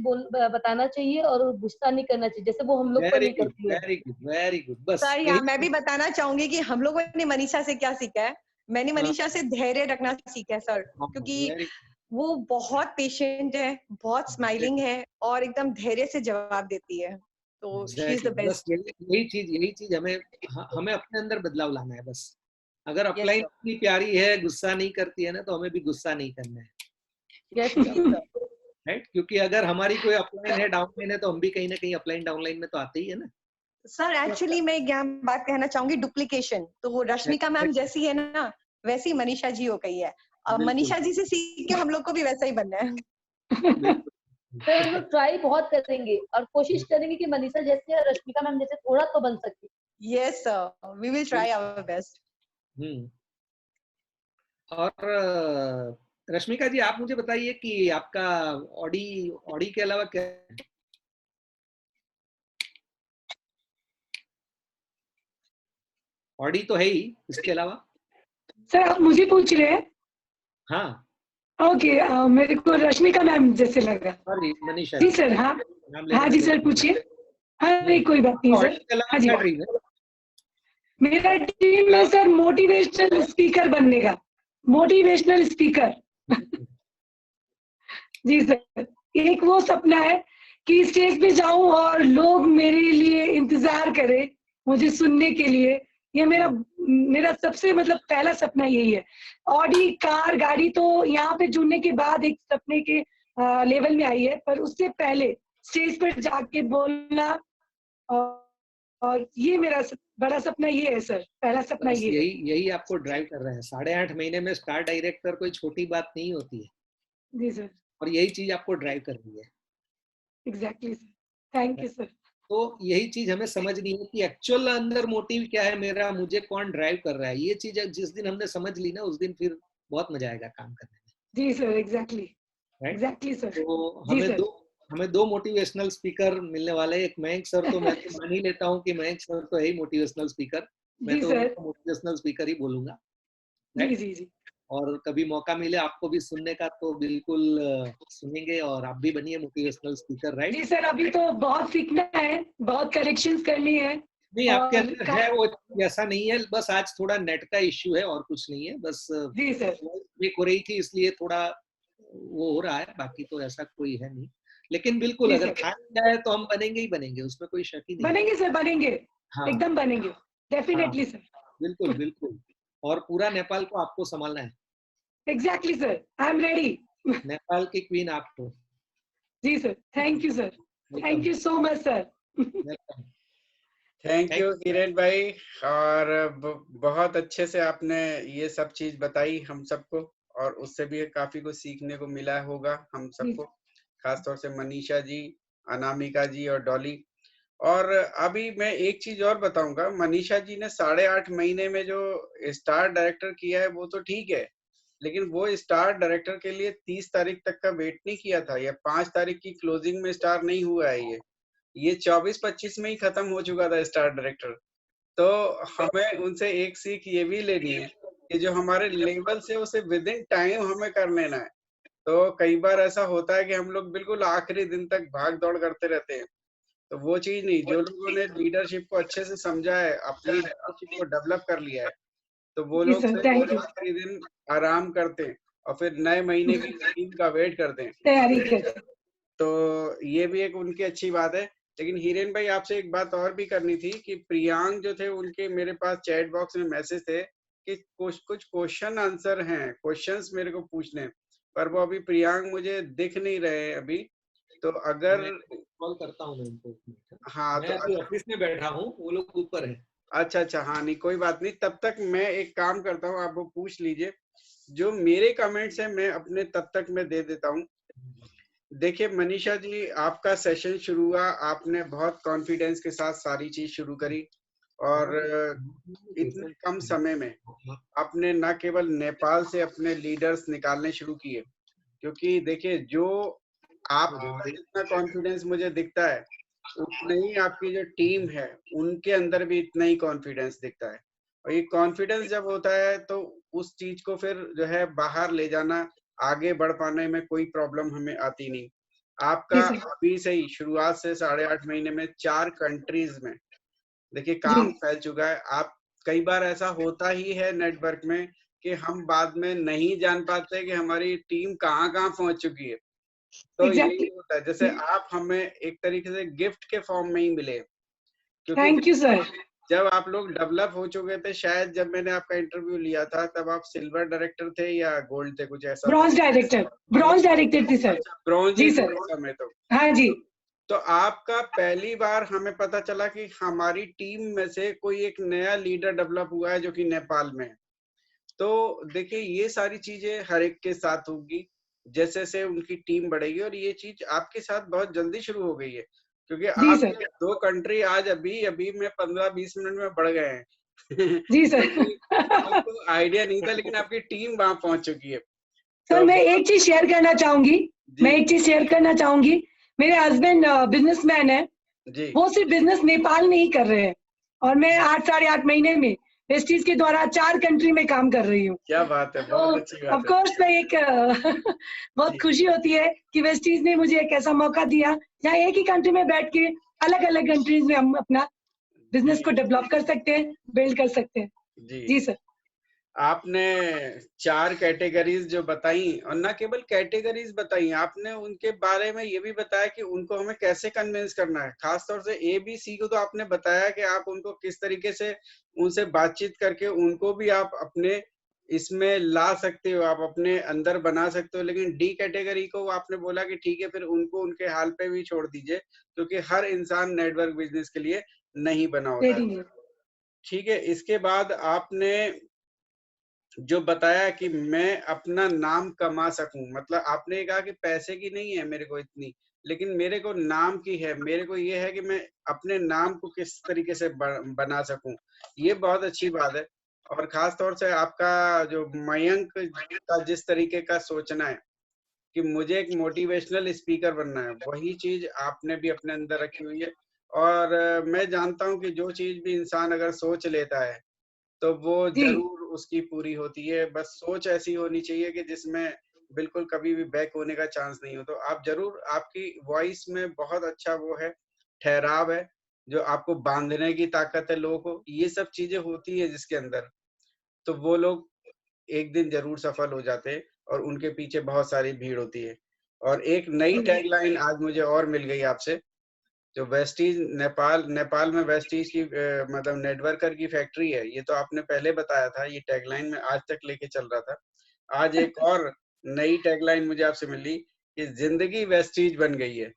बताना चाहिए और गुस्सा नहीं करना चाहिए, जैसे वो हम लोग पर नहीं करती है। Very good. बस सर यहाँ मैं भी बताना चाहूंगी कि हम लोगों ने मनीषा से क्या सीखा है। मैंने मनीषा से धैर्य रखना सीखा है सर, क्योंकि वो बहुत पेशेंट है, बहुत स्माइलिंग है और एकदम धैर्य से जवाब देती है। तो शी इज द बेस्ट। यही चीज हमें अपने अंदर बदलाव लाना है। बस अगर अपलाइन इतनी प्यारी है, गुस्सा नहीं करती है ना, तो हमें भी गुस्सा नहीं करना है। राइट, क्योंकि अगर हमारी कोई अपलाइन है, डाउनलाइन है, तो हम भी कहीं ना कहीं अपलाइन डाउनलाइन में तो आते ही है ना। सर एक्चुअली मैं एक बात कहना चाहूंगी, डुप्लीकेशन। तो वो रश्मिका मैम जैसी है ना, वैसी मनीषा जी हो गई है। अब मनीषा जी से सीख के हम लोग को भी वैसा ही बनना है। सर हम लोग ट्राई बहुत करेंगे और कोशिश करेंगे कि मनीषा जैसे और रश्मिका मैम जैसे थोड़ा तो बन सके। Yes sir, we will try our best. और रश्मिका जी, आप मुझे बताइए कि आपका ऑडी के अलावा क्या? ऑडी तो है ही, इसके अलावा? सर आप मुझे पूछ रहे हैं? हाँ ओके, मेरे को रश्मिका मैम जैसे लगा। Sorry Manisha ji sir. हाँ हाँ जी सर, पूछिए। हाँ नहीं कोई बात नहीं सर। हाँ जी, मेरा ड्रीम है सर मोटिवेशनल स्पीकर बनने का। Motivational speaker. जी सर, एक वो सपना है कि स्टेज पे जाऊं और लोग मेरे लिए इंतजार करें मुझे सुनने के लिए। ये मेरा सबसे मतलब पहला सपना यही है। ऑडी कार गाड़ी तो यहाँ पे जुड़ने के बाद एक सपने के लेवल में आई है, पर उससे पहले स्टेज पर जाके बोलना, और ये मेरा बड़ा सपना ये है सर, पहला सपना ये। यही आपको ड्राइव कर रहा है। 8.5 महीने में स्टार डायरेक्टर कोई छोटी बात नहीं होती है। जी सर। और यही चीज आपको ड्राइव कर रही है। Exactly sir, thank you sir. तो यही चीज हमें समझनी है कि एक्चुअल अंदर मोटिव क्या है मेरा, मुझे कौन ड्राइव कर रहा है। ये चीज जिस दिन हमने समझ ली ना, उस दिन फिर बहुत मजा आएगा काम करने में। जी सर, एग्जैक्टली सर। तो हमें दो मोटिवेशनल स्पीकर मिलने वाले। एक मयंक सर, तो मैं तो मान ही लेता हूँ कि मयंक सर तो है ही मोटिवेशनल स्पीकर। मैं तो मोटिवेशनल स्पीकर ही बोलूंगा। जी। और कभी मौका मिले आपको भी सुनने का तो बिल्कुल सुनेंगे, और आप भी बनिए मोटिवेशनल स्पीकर। राइट जी सर, अभी तो बहुत सीखना है, बहुत करेक्शंस करनी है, नहीं, आपके और अंदर है वो, ऐसा नहीं है, बस आज थोड़ा नेट का इश्यू है और कुछ नहीं है, बस जी सर, ब्रेक हो रही थी इसलिए थोड़ा वो हो रहा है, बाकी तो ऐसा कोई है नहीं। लेकिन बिल्कुल जी अगर सर, खाया जाए तो हम बनेंगे ही बनेंगे, उसमें कोई शक ही नहीं है। बनेंगे सर, बनेंगे, हाँ एकदम बनेंगे, हाँ, डेफिनेटली सर। बिल्कुल बिल्कुल। और पूरा नेपाल को आपको संभालना है। Exactly sir, I am ready. Nepal की क्वीन आप हो। जी sir, thank you sir, thank you so much sir. Welcome. Thank you Kiran भाई। और बहुत अच्छे से आपने ये सब चीज बताई हम सबको, और उससे भी काफी कुछ सीखने को मिला होगा हम सबको, खासतौर से मनीषा जी, अनामिका जी और डॉली। और अभी मैं एक चीज और बताऊंगा, मनीषा जी ने 8.5 महीने में जो स्टार डायरेक्टर किया है वो तो ठीक है, लेकिन वो स्टार डायरेक्टर के लिए 30 तारीख तक का वेट नहीं किया था, या 5 तारीख की क्लोजिंग में स्टार नहीं हुआ है। ये 24-25 में ही खत्म हो चुका था स्टार डायरेक्टर। तो हमें उनसे एक सीख ये भी लेनी है कि जो हमारे लेवल से उसे विद इन टाइम हमें कर लेना है। तो कई बार ऐसा होता है कि हम लोग बिल्कुल आखिरी दिन तक भाग दौड़ करते रहते हैं, तो वो चीज नहीं। जो लोगों ने लीडरशिप को अच्छे से समझा है, अपनी लीडरशिप को डेवलप कर लिया है, तो वो जी लोग सर, सिर्फ थैंक यू। आखिरी दिन आराम करते हैं और फिर नए महीने की स्कीम का वेट करते हैं। तैयारी करते। तो ये भी एक उनकी अच्छी बात है। लेकिन हिरेन भाई, आपसे एक बात और भी करनी थी कि प्रियांक जो थे, उनके मेरे पास चैट बॉक्स में मैसेज थे कि कुछ क्वेश्चन आंसर हैं, क्वेश्चंस मेरे को पूछने हैं, पर वो अभी प्रियांक मुझे दिख नहीं रहे अभी। तो अगर मैं कॉल करता हूँ मैं उनको। हाँ मैं तो अभी ऑफिस में बैठा हूँ, वो लोग ऊपर है। अच्छा, हाँ नहीं कोई बात नहीं, तब तक मैं एक काम करता हूँ, आप वो पूछ लीजिए। जो मेरे कमेंट्स हैं मैं अपने तब तक मैं दे देता हूँ। देखिए मनीषा जी, आपका सेशन शुरू हुआ, आपने बहुत कॉन्फिडेंस के साथ सारी चीज शुरू करी, और इतने कम समय में आपने न केवल नेपाल से अपने लीडर्स निकालने शुरू किए, क्योंकि देखिए जो आपका जितना कॉन्फिडेंस मुझे दिखता है, उतना ही आपकी जो टीम है उनके अंदर भी इतना ही कॉन्फिडेंस दिखता है। और ये कॉन्फिडेंस जब होता है तो उस चीज को फिर जो है बाहर ले जाना, आगे बढ़ पाने में कोई प्रॉब्लम हमें आती नहीं। आपका अभी से ही शुरुआत से 8.5 महीने में 4 कंट्रीज में देखिए काम फैल चुका है। आप कई बार ऐसा होता ही है नेटवर्क में कि हम बाद में नहीं जान पाते कि हमारी टीम कहाँ कहाँ पहुंच चुकी है। तो यही होता है, जैसे आप हमें एक तरीके से गिफ्ट के फॉर्म में ही मिले, क्योंकि थैंक यू सर। जब आप लोग डेवलप हो चुके थे, शायद जब मैंने आपका इंटरव्यू लिया था तब आप सिल्वर डायरेक्टर थे या गोल्ड थे, कुछ ऐसा? ब्रॉन्ज डायरेक्टर, ब्रॉन्ज डायरेक्टर थी सर। ब्रॉन्ज जी ही सर, उस समय तो। हाँ जी। तो आपका पहली बार हमें पता चला कि हमारी टीम में से कोई एक नया लीडर डेवलप हुआ है जो कि नेपाल में है। तो देखिए ये सारी चीजें हर एक के साथ होगी, जैसे जैसे उनकी टीम बढ़ेगी, और ये चीज आपके साथ बहुत जल्दी शुरू हो गई है, क्योंकि आपके 2 कंट्री आज अभी अभी में 15-20 मिनट में बढ़ गए हैं। जी सर। आपको आइडिया नहीं था, लेकिन आपकी टीम वहां पहुंच चुकी है। सर मैं एक चीज शेयर करना चाहूंगी, मेरे हस्बैंड बिजनेसमैन है, वो सिर्फ बिजनेस नेपाल में ही कर रहे हैं, और मैं 8-8.5 महीने में वेस्टीज के द्वारा 4 कंट्री में काम कर रही हूँ। क्या बात है, बहुत अच्छी बात है। ऑफ कोर्स मैं एक बहुत खुशी होती है कि वेस्टीज ने मुझे एक ऐसा मौका दिया जहाँ एक ही कंट्री में बैठ के अलग अलग कंट्रीज में हम अपना बिजनेस को डेवलप कर सकते हैं, बिल्ड कर सकते हैं। जी सर। आपने 4 कैटेगरीज जो बताई, और न केवल कैटेगरीज बताई, आपने उनके बारे में ये भी बताया कि उनको हमें कैसे कन्विंस करना है। खासतौर से ABC को तो आपने बताया कि आप उनको किस तरीके से उनसे बातचीत करके उनको भी आप अपने इसमें ला सकते हो, आप अपने अंदर बना सकते हो। लेकिन D कैटेगरी को आपने बोला कि ठीक है, फिर उनको उनके हाल पे भी छोड़ दीजिए, क्योंकि हर इंसान नेटवर्क बिजनेस के लिए नहीं बना होता है। ठीक है, इसके बाद आपने जो बताया कि मैं अपना नाम कमा सकूं, मतलब आपने कहा कि पैसे की नहीं है मेरे को इतनी, लेकिन मेरे को नाम की है। मेरे को ये है कि मैं अपने नाम को किस तरीके से बना सकूं, ये बहुत अच्छी बात है। और खास तौर से आपका जो मयंक का जिस तरीके का सोचना है कि मुझे एक मोटिवेशनल स्पीकर बनना है, वही चीज आपने भी अपने अंदर रखी हुई है। और मैं जानता हूं कि जो चीज भी इंसान अगर सोच लेता है तो वो जरूर उसकी पूरी होती है। बस सोच ऐसी होनी चाहिए कि जिसमें बिल्कुल कभी भी बैक होने का चांस नहीं हो। तो आप जरूर, आपकी वॉइस में बहुत अच्छा वो है, ठहराव है, जो आपको बांधने की ताकत है लोगों को, ये सब चीजें होती है जिसके अंदर, तो वो लोग एक दिन जरूर सफल हो जाते हैं और उनके पीछे बहुत सारी भीड़ होती है। और एक नई टैगलाइन आज मुझे और मिल गई आपसे, जो वेस्टीज नेपाल में वेस्टीज की मतलब नेटवर्कर की फैक्ट्री है, ये तो आपने पहले बताया था, ये टैगलाइन में आज तक लेके चल रहा था। आज एक और नई टैगलाइन मुझे आपसे मिली कि जिंदगी वेस्टीज बन गई है।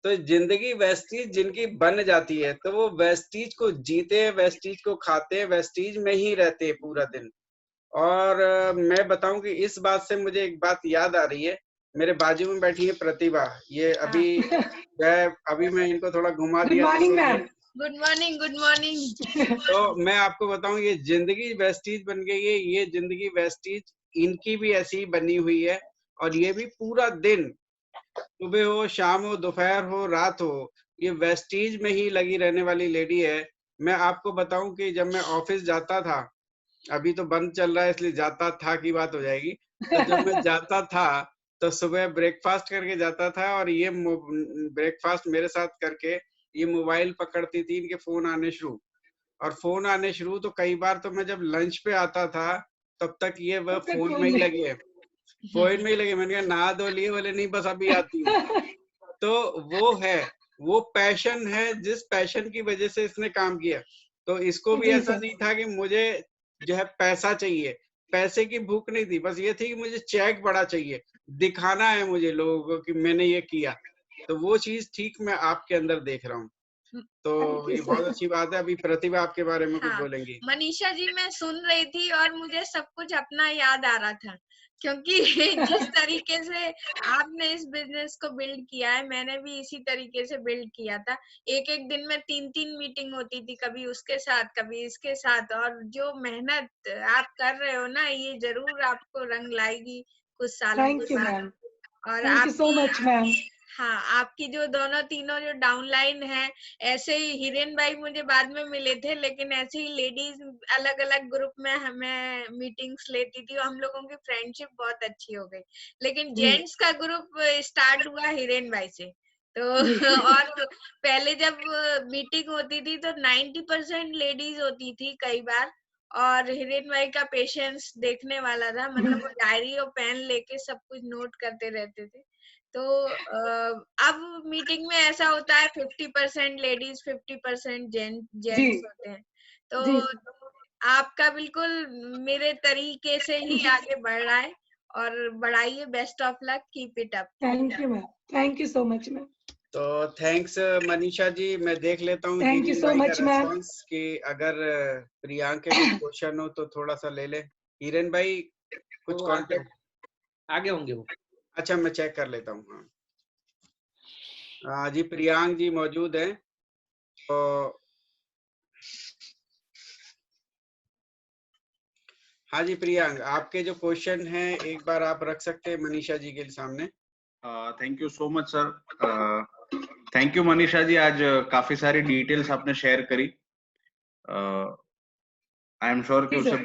तो जिंदगी वेस्टीज जिनकी बन जाती है तो वो वेस्टीज को जीते हैं, वेस्टीज को खाते हैं, वेस्टीज में ही रहते हैं पूरा दिन। और मैं बताऊं कि इस बात से मुझे एक बात याद आ रही है, मेरे बाजू में बैठी है प्रतिभा, ये अभी मैं इनको थोड़ा घुमा दिया। Good morning ma'am. Good morning, good morning. तो मैं आपको बताऊं, ये जिंदगी वेस्टीज बन गई है, ये जिंदगी वेस्टीज इनकी भी ऐसी ही बनी हुई है। और ये भी पूरा दिन, सुबह हो, शाम हो, दोपहर हो, रात हो, ये वेस्टीज में ही लगी रहने वाली लेडी है। मैं आपको बताऊं कि जब मैं ऑफिस जाता था, अभी तो बंद चल रहा है इसलिए जाता था की बात हो जाएगी, तो जब मैं जाता था तो सुबह ब्रेकफास्ट करके जाता था, और ये ब्रेकफास्ट मेरे साथ करके ये मोबाइल पकड़ती थी, इनके फोन आने शुरू, और फोन आने शुरू तो कई बार तो मैं जब लंच पे आता था तब तक ये वह फोन में ही लगे है, फोन में ही लगे। मैंने कहा नहा धो लिए, बोले नहीं बस अभी आती हूँ। तो वो है, वो पैशन है, जिस पैशन की वजह से इसने काम किया। तो इसको भी ऐसा नहीं था कि मुझे जो है पैसा चाहिए, पैसे की भूख नहीं थी, बस ये थी कि मुझे चेक बड़ा चाहिए, दिखाना है मुझे लोगों को कि मैंने ये किया। तो वो चीज ठीक मैं आपके अंदर देख रहा हूँ, तो ये बहुत अच्छी बात है। अभी प्रतिभा आपके बारे में कुछ बोलेंगी। मनीषा जी, मैं सुन रही थी और मुझे सब कुछ अपना याद आ रहा था, क्योंकि जिस तरीके से आपने इस बिजनेस को बिल्ड किया है, मैंने भी इसी तरीके से बिल्ड किया था। एक एक दिन में 3-3 मीटिंग होती थी, कभी उसके साथ कभी इसके साथ। और जो मेहनत आप कर रहे हो ना, ये जरूर आपको रंग लाएगी कुछ सालों के बाद। और thank you so much ma'am. हाँ, आपकी जो दोनों तीनों जो डाउनलाइन है, ऐसे ही हिरेन भाई मुझे बाद में मिले थे, लेकिन ऐसे ही लेडीज अलग अलग ग्रुप में हमें मीटिंग्स लेती थी, और हम लोगों की फ्रेंडशिप बहुत अच्छी हो गई। लेकिन जेंट्स का ग्रुप स्टार्ट हुआ हिरेन भाई से। तो और पहले जब मीटिंग होती थी तो 90% लेडीज होती थी कई बार, और हिरेन भाई का पेशेंस देखने वाला था, मतलब वो डायरी और पेन लेके सब कुछ नोट करते रहते थे। तो अब मीटिंग में ऐसा होता है 50% लेडीज 50% जेंट्स होते हैं। तो आपका बिल्कुल मेरे तरीके से ही आगे बढ़ रहा है, और बढ़ाइए। Best of luck, keep it up. Thank you ma'am, thank you so much ma'am. तो थैंक्स मनीषा जी। मैं देख लेता हूँ thank you so much ma'am कि अगर प्रियांक के कुछ क्वेश्चन हो तो थोड़ा सा ले ले। हिरेन भाई कुछ कांटेक्ट आगे होंगे वो। अच्छा, मैं चेक कर लेता हूँ। हाँ जी, प्रियांक जी मौजूद हैं। तो हाँ जी प्रियांक, आपके जो क्वेश्चन हैं एक बार आप रख सकते हैं मनीषा जी के सामने। Thank you so much sir. Thank you Manisha ji, आज काफी सारी डिटेल्स आपने शेयर करी। आई एम श्योर कि उससे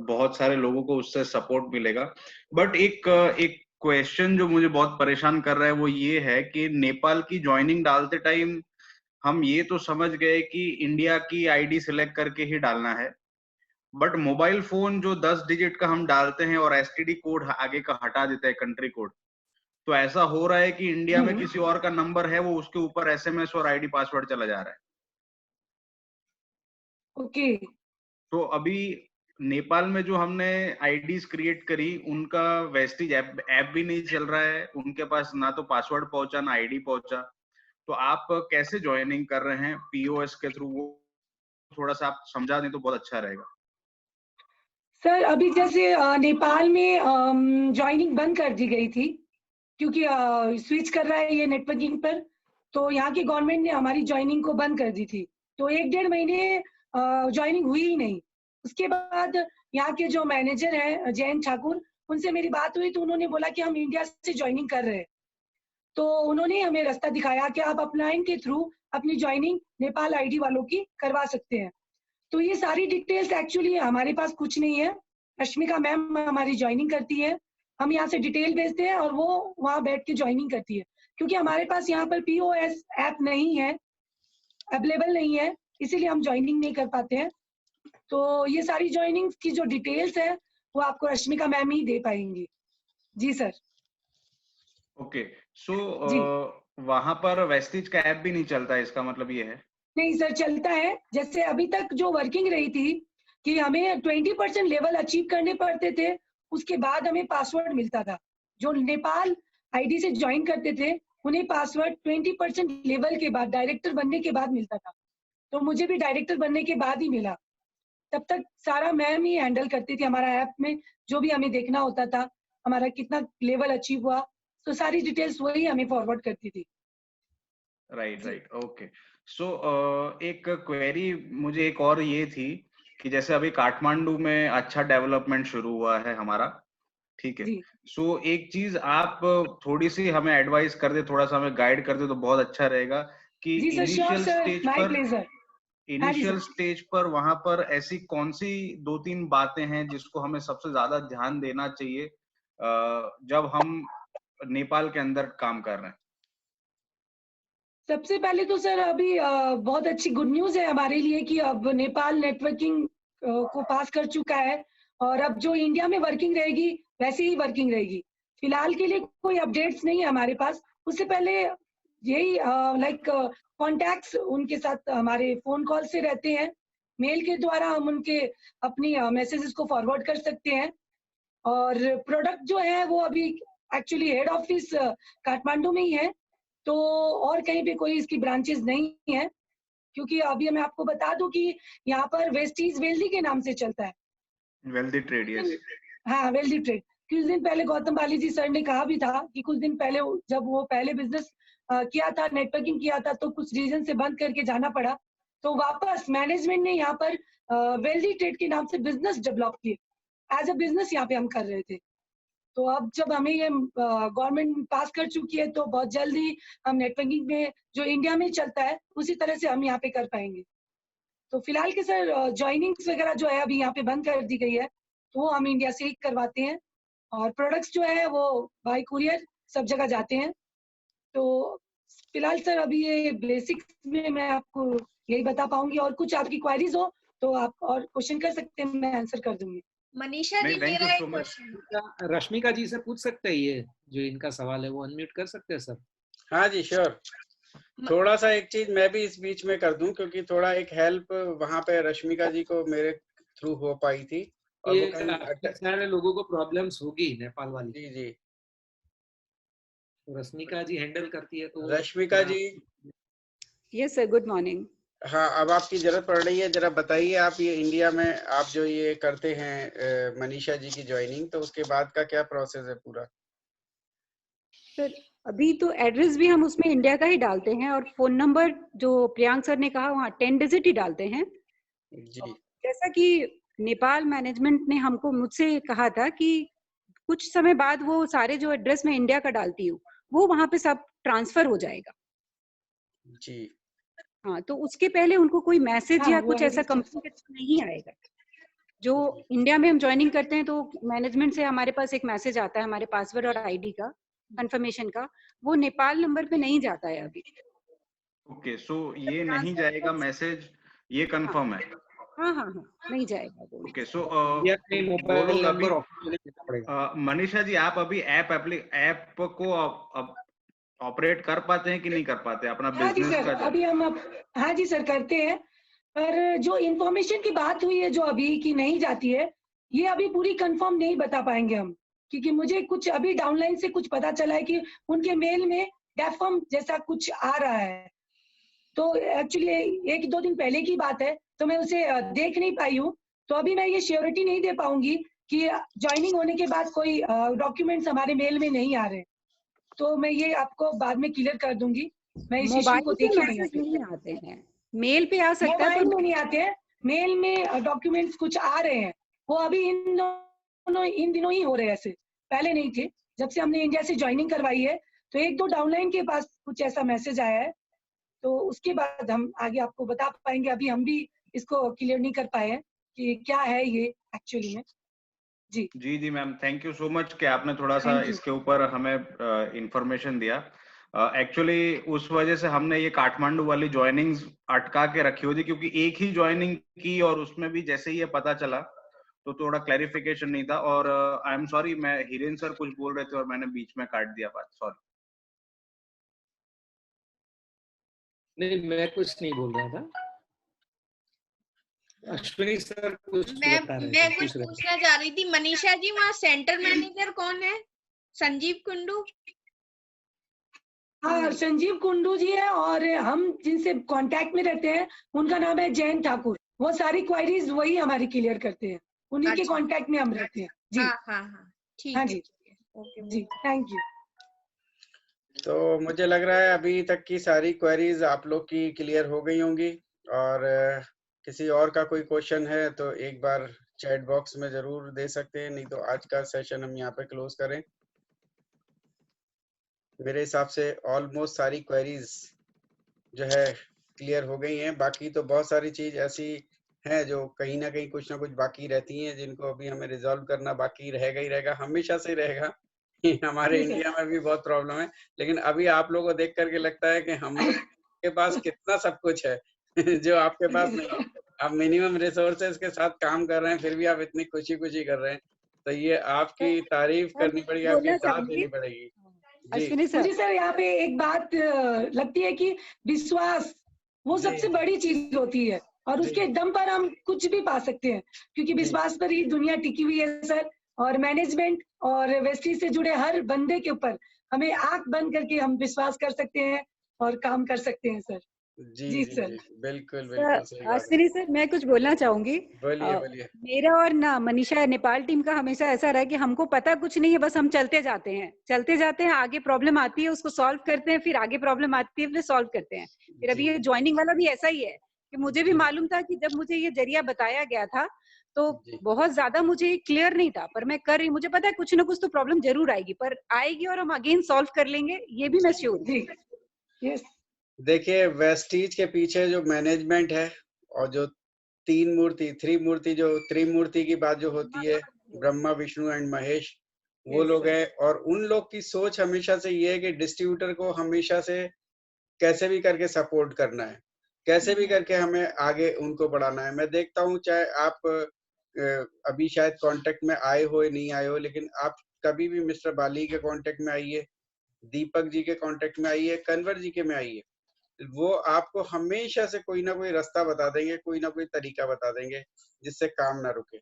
बहुत सारे लोगों को उससे सपोर्ट मिलेगा। बट एक क्वेश्चन जो मुझे बहुत परेशान कर रहा है वो ये है कि नेपाल की ज्वाइनिंग डालते टाइम हम ये तो समझ गए कि इंडिया की आईडी सिलेक्ट करके ही डालना है, बट मोबाइल फोन जो 10 डिजिट का हम डालते हैं और एसटीडी कोड आगे का हटा देता है, कंट्री कोड, तो ऐसा हो रहा है कि इंडिया में किसी और का नंबर है, वो उसके ऊपर एसएमएस और आईडी पासवर्ड चला जा रहा है। ओके। तो अभी नेपाल में जो हमने आईडीज क्रिएट करी, उनका वेस्टिज ऐप भी नहीं चल रहा है, उनके पास ना तो पासवर्ड पहुंचा ना आईडी पहुंचा। तो आप कैसे ज्वाइनिंग कर रहे हैं पीओएस के थ्रू, वो थोड़ा सा आप समझा दें तो बहुत अच्छा रहेगा। सर अभी जैसे नेपाल में ज्वाइनिंग बंद कर दी गई थी, क्योंकि स्विच कर रहा है ये नेटवर्किंग पर, तो यहाँ की गवर्नमेंट ने हमारी ज्वाइनिंग को बंद कर दी थी। तो 1-1.5 महीने ज्वाइनिंग हुई ही नहीं। उसके बाद यहाँ के जो मैनेजर हैं जयंत ठाकुर, उनसे मेरी बात हुई तो उन्होंने बोला कि हम इंडिया से ज्वाइनिंग कर रहे हैं। तो उन्होंने हमें रास्ता दिखाया कि आप अपलाइन के थ्रू अपनी ज्वाइनिंग नेपाल आईडी वालों की करवा सकते हैं। तो ये सारी डिटेल्स एक्चुअली हमारे पास कुछ नहीं है। रश्मिका मैम हमारी ज्वाइनिंग करती है, हम यहाँ से डिटेल भेजते हैं और वो वहाँ बैठ के ज्वाइनिंग करती है, क्योंकि हमारे पास यहाँ पर पीओएस ऐप नहीं है। अवेलेबल नहीं है, इसीलिए हम ज्वाइनिंग नहीं कर पाते हैं। तो ये सारी ज्वाइनिंग की जो डिटेल्स है वो आपको रश्मिका मैम ही दे पाएंगी। जी सर। ओके, सो वहां पर वेस्टिज का ऐप भी नहीं चलता, इसका मतलब ये है? नहीं सर, चलता है। जैसे अभी तक जो वर्किंग रही थी कि हमें 20% लेवल अचीव करने पड़ते थे, उसके बाद हमें पासवर्ड मिलता था। जो नेपाल आईडी से ज्वाइन करते थे उन्हें पासवर्ड 20% लेवल के बाद, डायरेक्टर बनने के बाद मिलता था। तो मुझे भी डायरेक्टर बनने के बाद ही मिला। तब तक सारा मैम ही हैंडल करती थी हमारा ऐप में, जो भी हमें देखना होता था, हमारा कितना लेवल अचीव हुआ, तो सारी डिटेल्स वही हमें फॉरवर्ड करती थी। Right, okay. सो एक क्वेरी मुझे एक और ये थी कि जैसे अभी काठमांडू में अच्छा डेवलपमेंट शुरू हुआ है हमारा, ठीक है? सो एक चीज आप थोड़ी सी हमें एडवाइस कर दे, थोड़ा सा हमें गाइड कर दे तो बहुत अच्छा रहेगा कि इनिशियल स्टेज पर वहां पर ऐसी कौन सी 2-3 बातें हैं जिसको हमें सबसे ज्यादा ध्यान देना चाहिए जब हम नेपाल के अंदर काम कर रहे हैं? सबसे पहले तो सर अभी बहुत अच्छी गुड न्यूज है हमारे लिए कि अब नेपाल नेटवर्किंग को पास कर चुका है, और अब जो इंडिया में वर्किंग रहेगी वैसे ही वर्किंग रहेगी। फिलहाल के लिए कोई अपडेट्स नहीं है हमारे पास। उससे पहले यही लाइक कॉन्टैक्ट्स उनके साथ हमारे फोन कॉल से रहते हैं, मेल के द्वारा हम उनके अपनी मैसेजेस को फॉरवर्ड कर सकते हैं। और प्रोडक्ट जो है वो अभी एक्चुअली हेड ऑफिस काठमांडू में ही है, तो और कहीं पे कोई इसकी ब्रांचेस नहीं है, क्योंकि अभी मैं आपको बता दूं कि यहाँ पर वेस्टीज वेल्दी के नाम से चलता है। Wealthy trade, yes. हाँ, वेल्दी ट्रेड। कुछ दिन पहले गौतम बाली जी सर ने कहा भी था कि कुछ दिन पहले जब वो पहले बिजनेस किया था, नेटवर्किंग किया था, तो कुछ रीजन से बंद करके जाना पड़ा, तो वापस मैनेजमेंट ने यहाँ पर वेल्दी ट्रेड के नाम से बिजनेस डेवलप किए। एज अ बिजनेस यहाँ पे हम कर रहे थे। तो अब जब हमें ये गवर्नमेंट पास कर चुकी है, तो बहुत जल्दी हम नेटवर्किंग में जो इंडिया में चलता है उसी तरह से हम यहाँ पे कर पाएंगे। तो फिलहाल के सर ज्वाइनिंग्स वगैरह जो है अभी यहाँ पे बंद कर दी गई है, तो वो हम इंडिया से ही करवाते हैं, और प्रोडक्ट्स जो है वो बाय कुरियर सब जगह जाते हैं। तो फिलहाल सर अभी ये बेसिक्स में मैं आपको यही बता पाऊंगी, और कुछ आपकी क्वेरीज हो तो आप और क्वेश्चन कर सकते हैं, मैं आंसर कर दूंगी। मनीषा जी, मेरा एक क्वेश्चन। रश्मिका जी से पूछ सकते हैं, ये जो इनका सवाल है वो अनम्यूट कर सकते हैं सर? हाँ जी, श्योर। थोड़ा सा एक चीज मैं भी इस बीच में कर दूं, क्योंकि थोड़ा एक हेल्प वहां पे रश्मिका जी को मेरे थ्रू हो पाई थी, और ये सारे लोगों को प्रॉब्लम्स होगी नेपाल वाली। जी जी, तो रश्मिका जी हैंडल करती है, तो Rashmika ji. Yes sir, good morning. हाँ, अब आपकी जरूरत पड़ रही है, जरा बताइए आप ये इंडिया में आप जो ये करते हैं मनीषा जी की ज्वाइनिंग, तो उसके बाद का क्या प्रोसेस है पूरा? सर अभी तो एड्रेस भी हम उसमें इंडिया का ही डालते हैं, और फोन नंबर जो प्रियांक सर ने कहा वहाँ 10 डिजिट ही डालते हैं जी। जैसा कि नेपाल मैनेजमेंट ने हमको मुझसे कहा था कि कुछ समय बाद वो सारे जो एड्रेस मैं इंडिया का डालती हूँ वो वहाँ पे सब ट्रांसफर हो जाएगा जी। हाँ, तो उसके पहले उनको कोई मैसेज या कुछ ऐसा कम्युनिकेशन नहीं आएगा। जो इंडिया में हम ज्वाइनिंग करते हैं तो मैनेजमेंट से हमारे पास एक मैसेज आता है हमारे पासवर्ड और आईडी का कंफर्मेशन का, वो नेपाल नंबर पे नहीं जाता है अभी। ओके, सो ये नहीं जाएगा मैसेज, ये कंफर्म है? हाँ हाँ हाँ, नहीं जाएगा वो। ओके, सो मोबाइल नंबर। मनीषा जी, आप अभी ऐप को ऑपरेट कर पाते हैं कि नहीं कर पाते अपना बिजनेस का? अभी हम हाँ जी सर करते हैं, पर जो इंफॉर्मेशन की बात हुई है जो अभी की नहीं जाती है, ये अभी पूरी कंफर्म नहीं बता पाएंगे हम, क्योंकि मुझे कुछ अभी डाउनलाइन से कुछ पता चला है कि उनके मेल में डेफम जैसा कुछ आ रहा है। तो एक्चुअली 1-2 दिन पहले की बात है, तो मैं उसे देख नहीं पाई हूँ, तो अभी मैं ये श्योरिटी नहीं दे पाऊंगी कि ज्वाइनिंग होने के बाद कोई डॉक्यूमेंट्स हमारे मेल में नहीं आ रहे। तो मैं ये आपको बाद में क्लियर कर दूंगी। मैं इस इशू को देखी नहीं आते हैं, मेल पे आ सकता है, मोबाइल में नहीं आते हैं, मेल में डॉक्यूमेंट्स कुछ आ रहे हैं, वो अभी इन दिनों ही हो रहे हैं, ऐसे पहले नहीं थे। जब से हमने इंडिया से ज्वाइनिंग करवाई है तो 1-2 डाउनलाइन के पास कुछ ऐसा मैसेज आया है, तो उसके बाद हम आगे आपको बता पाएंगे। अभी हम भी इसको क्लियर नहीं कर पाए हैं कि क्या है ये एक्चुअली में। जी जी ma'am, thank you so much कि आपने थोड़ा सा इसके ऊपर हमें इंफॉर्मेशन दिया। एक्चुअली उस वजह से हमने ये काठमांडू वाली ज्वाइनिंग्स अटका के रखी हुई थी, क्योंकि एक ही ज्वाइनिंग की और उसमें भी जैसे ही ये पता चला तो थोड़ा क्लैरिफिकेशन नहीं था। और आई एम सॉरी, मैं हिरेन सर कुछ बोल रहे थे और मैंने बीच में काट दिया बात, सॉरी। नहीं, मैं कुछ नहीं बोल रहा था। अश्विनी सर कुछ मैं बता रहे थे, कुछ पूछना चाह रही थी। मनीषा जी, वहाँ सेंटर मैनेजर कौन है? संजीव कुंडू? हाँ, संजीव कुंडू जी है, और हम जिनसे कांटेक्ट में रहते हैं उनका नाम है जैन ठाकुर। वो सारी क्वायरीज वही हमारी क्लियर करते हैं, उन्हीं के कांटेक्ट में हम रहते हैं जी। हाँ, ठीक हाँ है जी, ओके जी, थैंक यू। तो मुझे लग रहा है अभी तक की सारी क्वेरीज आप लोग की क्लियर हो गई होंगी, और किसी और का कोई क्वेश्चन है तो एक बार चैट बॉक्स में जरूर दे सकते हैं, नहीं तो आज का सेशन हम यहाँ पे क्लोज करें। मेरे हिसाब से ऑलमोस्ट सारी क्वेरीज जो है क्लियर हो गई हैं। बाकी तो बहुत सारी चीज ऐसी हैं जो कहीं ना कहीं कुछ ना कुछ बाकी रहती हैं, जिनको अभी हमें रिजॉल्व करना बाकी रहेगा ही रहेगा, हमेशा से रहेगा। हमारे इंडिया में भी बहुत प्रॉब्लम है, लेकिन अभी आप लोगों को देख करके लगता है कि हम लोग के पास कितना सब कुछ है जो आपके पास नहीं है। आप मिनिमम रिसोर्सेज के साथ काम कर रहे हैं, फिर भी आप इतनी खुशी खुशी कर रहे हैं, तो ये आपकी तारीफ करनी पड़ेगी, आपकी दाद देनी पड़ेगी। अश्विनी सर, मुझे सर यहाँ पे एक बात लगती है कि विश्वास वो सबसे बड़ी चीज होती है, और उसके दम पर हम कुछ भी पा सकते हैं, क्योंकि विश्वास पर ही दुनिया टिकी हुई है सर। और मैनेजमेंट और वेस्टीज से जुड़े हर बंदे के ऊपर हमें आंख बंद करके हम विश्वास कर सकते हैं और काम कर सकते हैं सर। जी सर, बिल्कुल बिल्कुल सही बात है। अश्विनी सर, मैं कुछ बोलना चाहूंगी। बोलिए। मेरा और ना मनीषा नेपाल टीम का हमेशा ऐसा रहा कि हमको पता कुछ नहीं है, बस हम चलते जाते हैं, आगे प्रॉब्लम आती है उसको सॉल्व करते हैं, फिर आगे प्रॉब्लम आती है फिर सॉल्व करते हैं। फिर अभी ये ज्वाइनिंग वाला भी ऐसा ही है कि मुझे भी मालूम था कि जब मुझे ये जरिया बताया गया था तो बहुत ज्यादा मुझे क्लियर नहीं था, पर मैं कर रही, मुझे पता है कुछ ना कुछ तो प्रॉब्लम जरूर आएगी, पर आएगी और हम अगेन सॉल्व कर लेंगे, ये भी मैं श्योर हूँ। देखिए, वेस्टीज के पीछे जो मैनेजमेंट है और जो त्रिमूर्ति की बात जो होती है, ब्रह्मा विष्णु एंड महेश, वो लोग हैं। और उन लोग की सोच हमेशा से ये है कि डिस्ट्रीब्यूटर को हमेशा से कैसे भी करके सपोर्ट करना है, कैसे भी करके हमें आगे उनको बढ़ाना है। मैं देखता हूँ, चाहे आप अभी शायद कांटेक्ट में आए हो या नहीं आए हो, लेकिन आप कभी भी मिस्टर बाली के कांटेक्ट में आइए, दीपक जी के कांटेक्ट में आइए, कन्वर जी के में आइए, वो आपको हमेशा से कोई ना कोई रास्ता बता देंगे, कोई ना कोई तरीका बता देंगे जिससे काम ना रुके।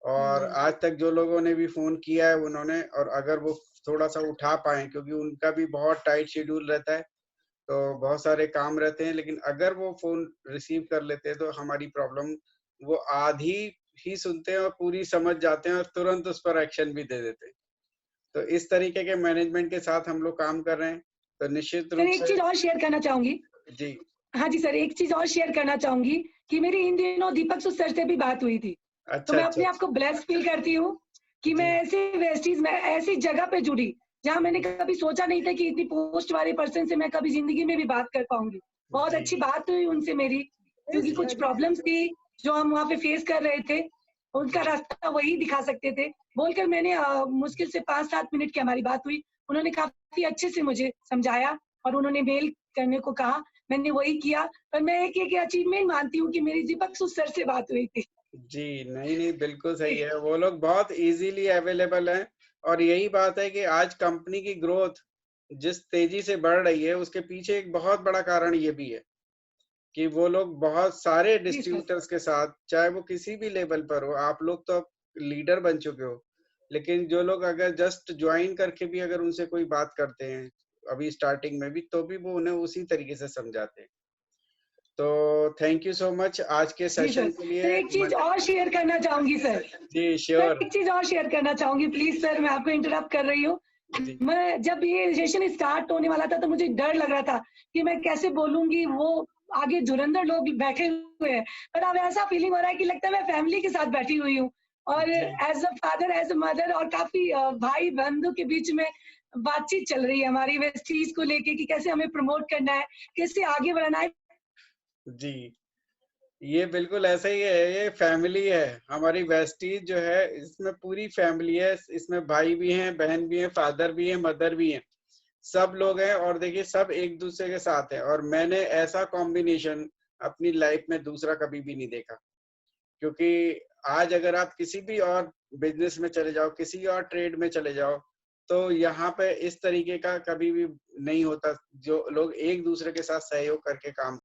और आज तक जो लोगों ने भी फोन किया है उन्होंने, और अगर वो थोड़ा सा उठा पाए, क्योंकि उनका भी बहुत टाइट शेड्यूल रहता है, तो बहुत सारे काम रहते हैं, लेकिन अगर वो फोन रिसीव कर लेते हैं तो हमारी प्रॉब्लम वो आधी ही सुनते हैं और पूरी समझ जाते हैं और तुरंत उस पर एक्शन भी दे देते हैं। तो इस तरीके के मैनेजमेंट के साथ हम लोग काम कर रहे हैं, तो निश्चित रूप से एक चीज और शेयर करना चाहूंगी जी। हाँ जी सर, एक चीज और शेयर करना चाहूंगी कि मेरी इन दिनों दीपक सर से भी बात हुई थी। तो मैं अपने आप को ब्लेस्ड फील करती हूँ कि मैं ऐसे वेस्टीज में ऐसी जगह पे जुड़ी जहाँ मैंने कभी सोचा नहीं था कि इतनी पोस्ट वाले पर्सन से मैं कभी जिंदगी में भी बात कर पाऊंगी। बहुत अच्छी बात हुई उनसे मेरी, क्योंकि कुछ प्रॉब्लम्स थी जो हम वहाँ पे फेस कर रहे थे, उनका रास्ता वही दिखा सकते थे बोलकर मैंने मुश्किल से 5-7 मिनट की हमारी बात हुई। उन्होंने काफी अच्छे से मुझे समझाया और उन्होंने मेल करने को कहा, मैंने वही किया। पर मैं एक अचीवमेंट मानती हूँ कि मेरी दीपक सर से बात हुई थी। जी नहीं बिल्कुल सही है, वो लोग बहुत इजीली अवेलेबल हैं। और यही बात है कि आज कंपनी की ग्रोथ जिस तेजी से बढ़ रही है, उसके पीछे एक बहुत बड़ा कारण ये भी है कि वो लोग बहुत सारे डिस्ट्रीब्यूटर्स के साथ, चाहे वो किसी भी लेवल पर हो, आप लोग तो लीडर बन चुके हो, लेकिन जो लोग अगर जस्ट ज्वाइन करके भी अगर उनसे कोई बात करते हैं अभी स्टार्टिंग में भी, तो भी वो उन्हें उसी तरीके से समझाते हैं। तो थैंक यू सो मच आज के सेशन के लिए। एक चीज और शेयर करना चाहूंगी सर। जी श्योर। एक चीज और शेयर करना चाहूंगी प्लीज सर, मैं आपको इंटरप्ट कर रही हूँ। मैं जब ये सेशन स्टार्ट होने वाला था तो मुझे डर लग रहा था कि मैं कैसे बोलूंगी, वो आगे धुरंधर लोग बैठे हुए हैं, पर अब ऐसा फीलिंग हो रहा है कि लगता है मैं फैमिली के साथ बैठी हुई हूँ और as a father as a mother और काफी भाई बंधु के बीच में बातचीत चल रही है हमारी वेस्टीज को लेके कि कैसे हमें प्रमोट करना है, कैसे आगे बढ़ना है। जी ये बिल्कुल ऐसा ही है, ये फैमिली है हमारी वेस्टीज जो है, इसमें पूरी फैमिली है, इसमें भाई भी हैं, बहन भी हैं, फादर भी हैं, मदर भी हैं, सब लोग हैं और देखिए सब एक दूसरे के साथ हैं, और मैंने ऐसा कॉम्बिनेशन अपनी लाइफ में दूसरा कभी भी नहीं देखा। क्योंकि आज अगर आप किसी भी और बिजनेस में चले जाओ, किसी और ट्रेड में चले जाओ, तो यहाँ पे इस तरीके का कभी भी नहीं होता, जो लोग एक दूसरे के साथ सहयोग करके काम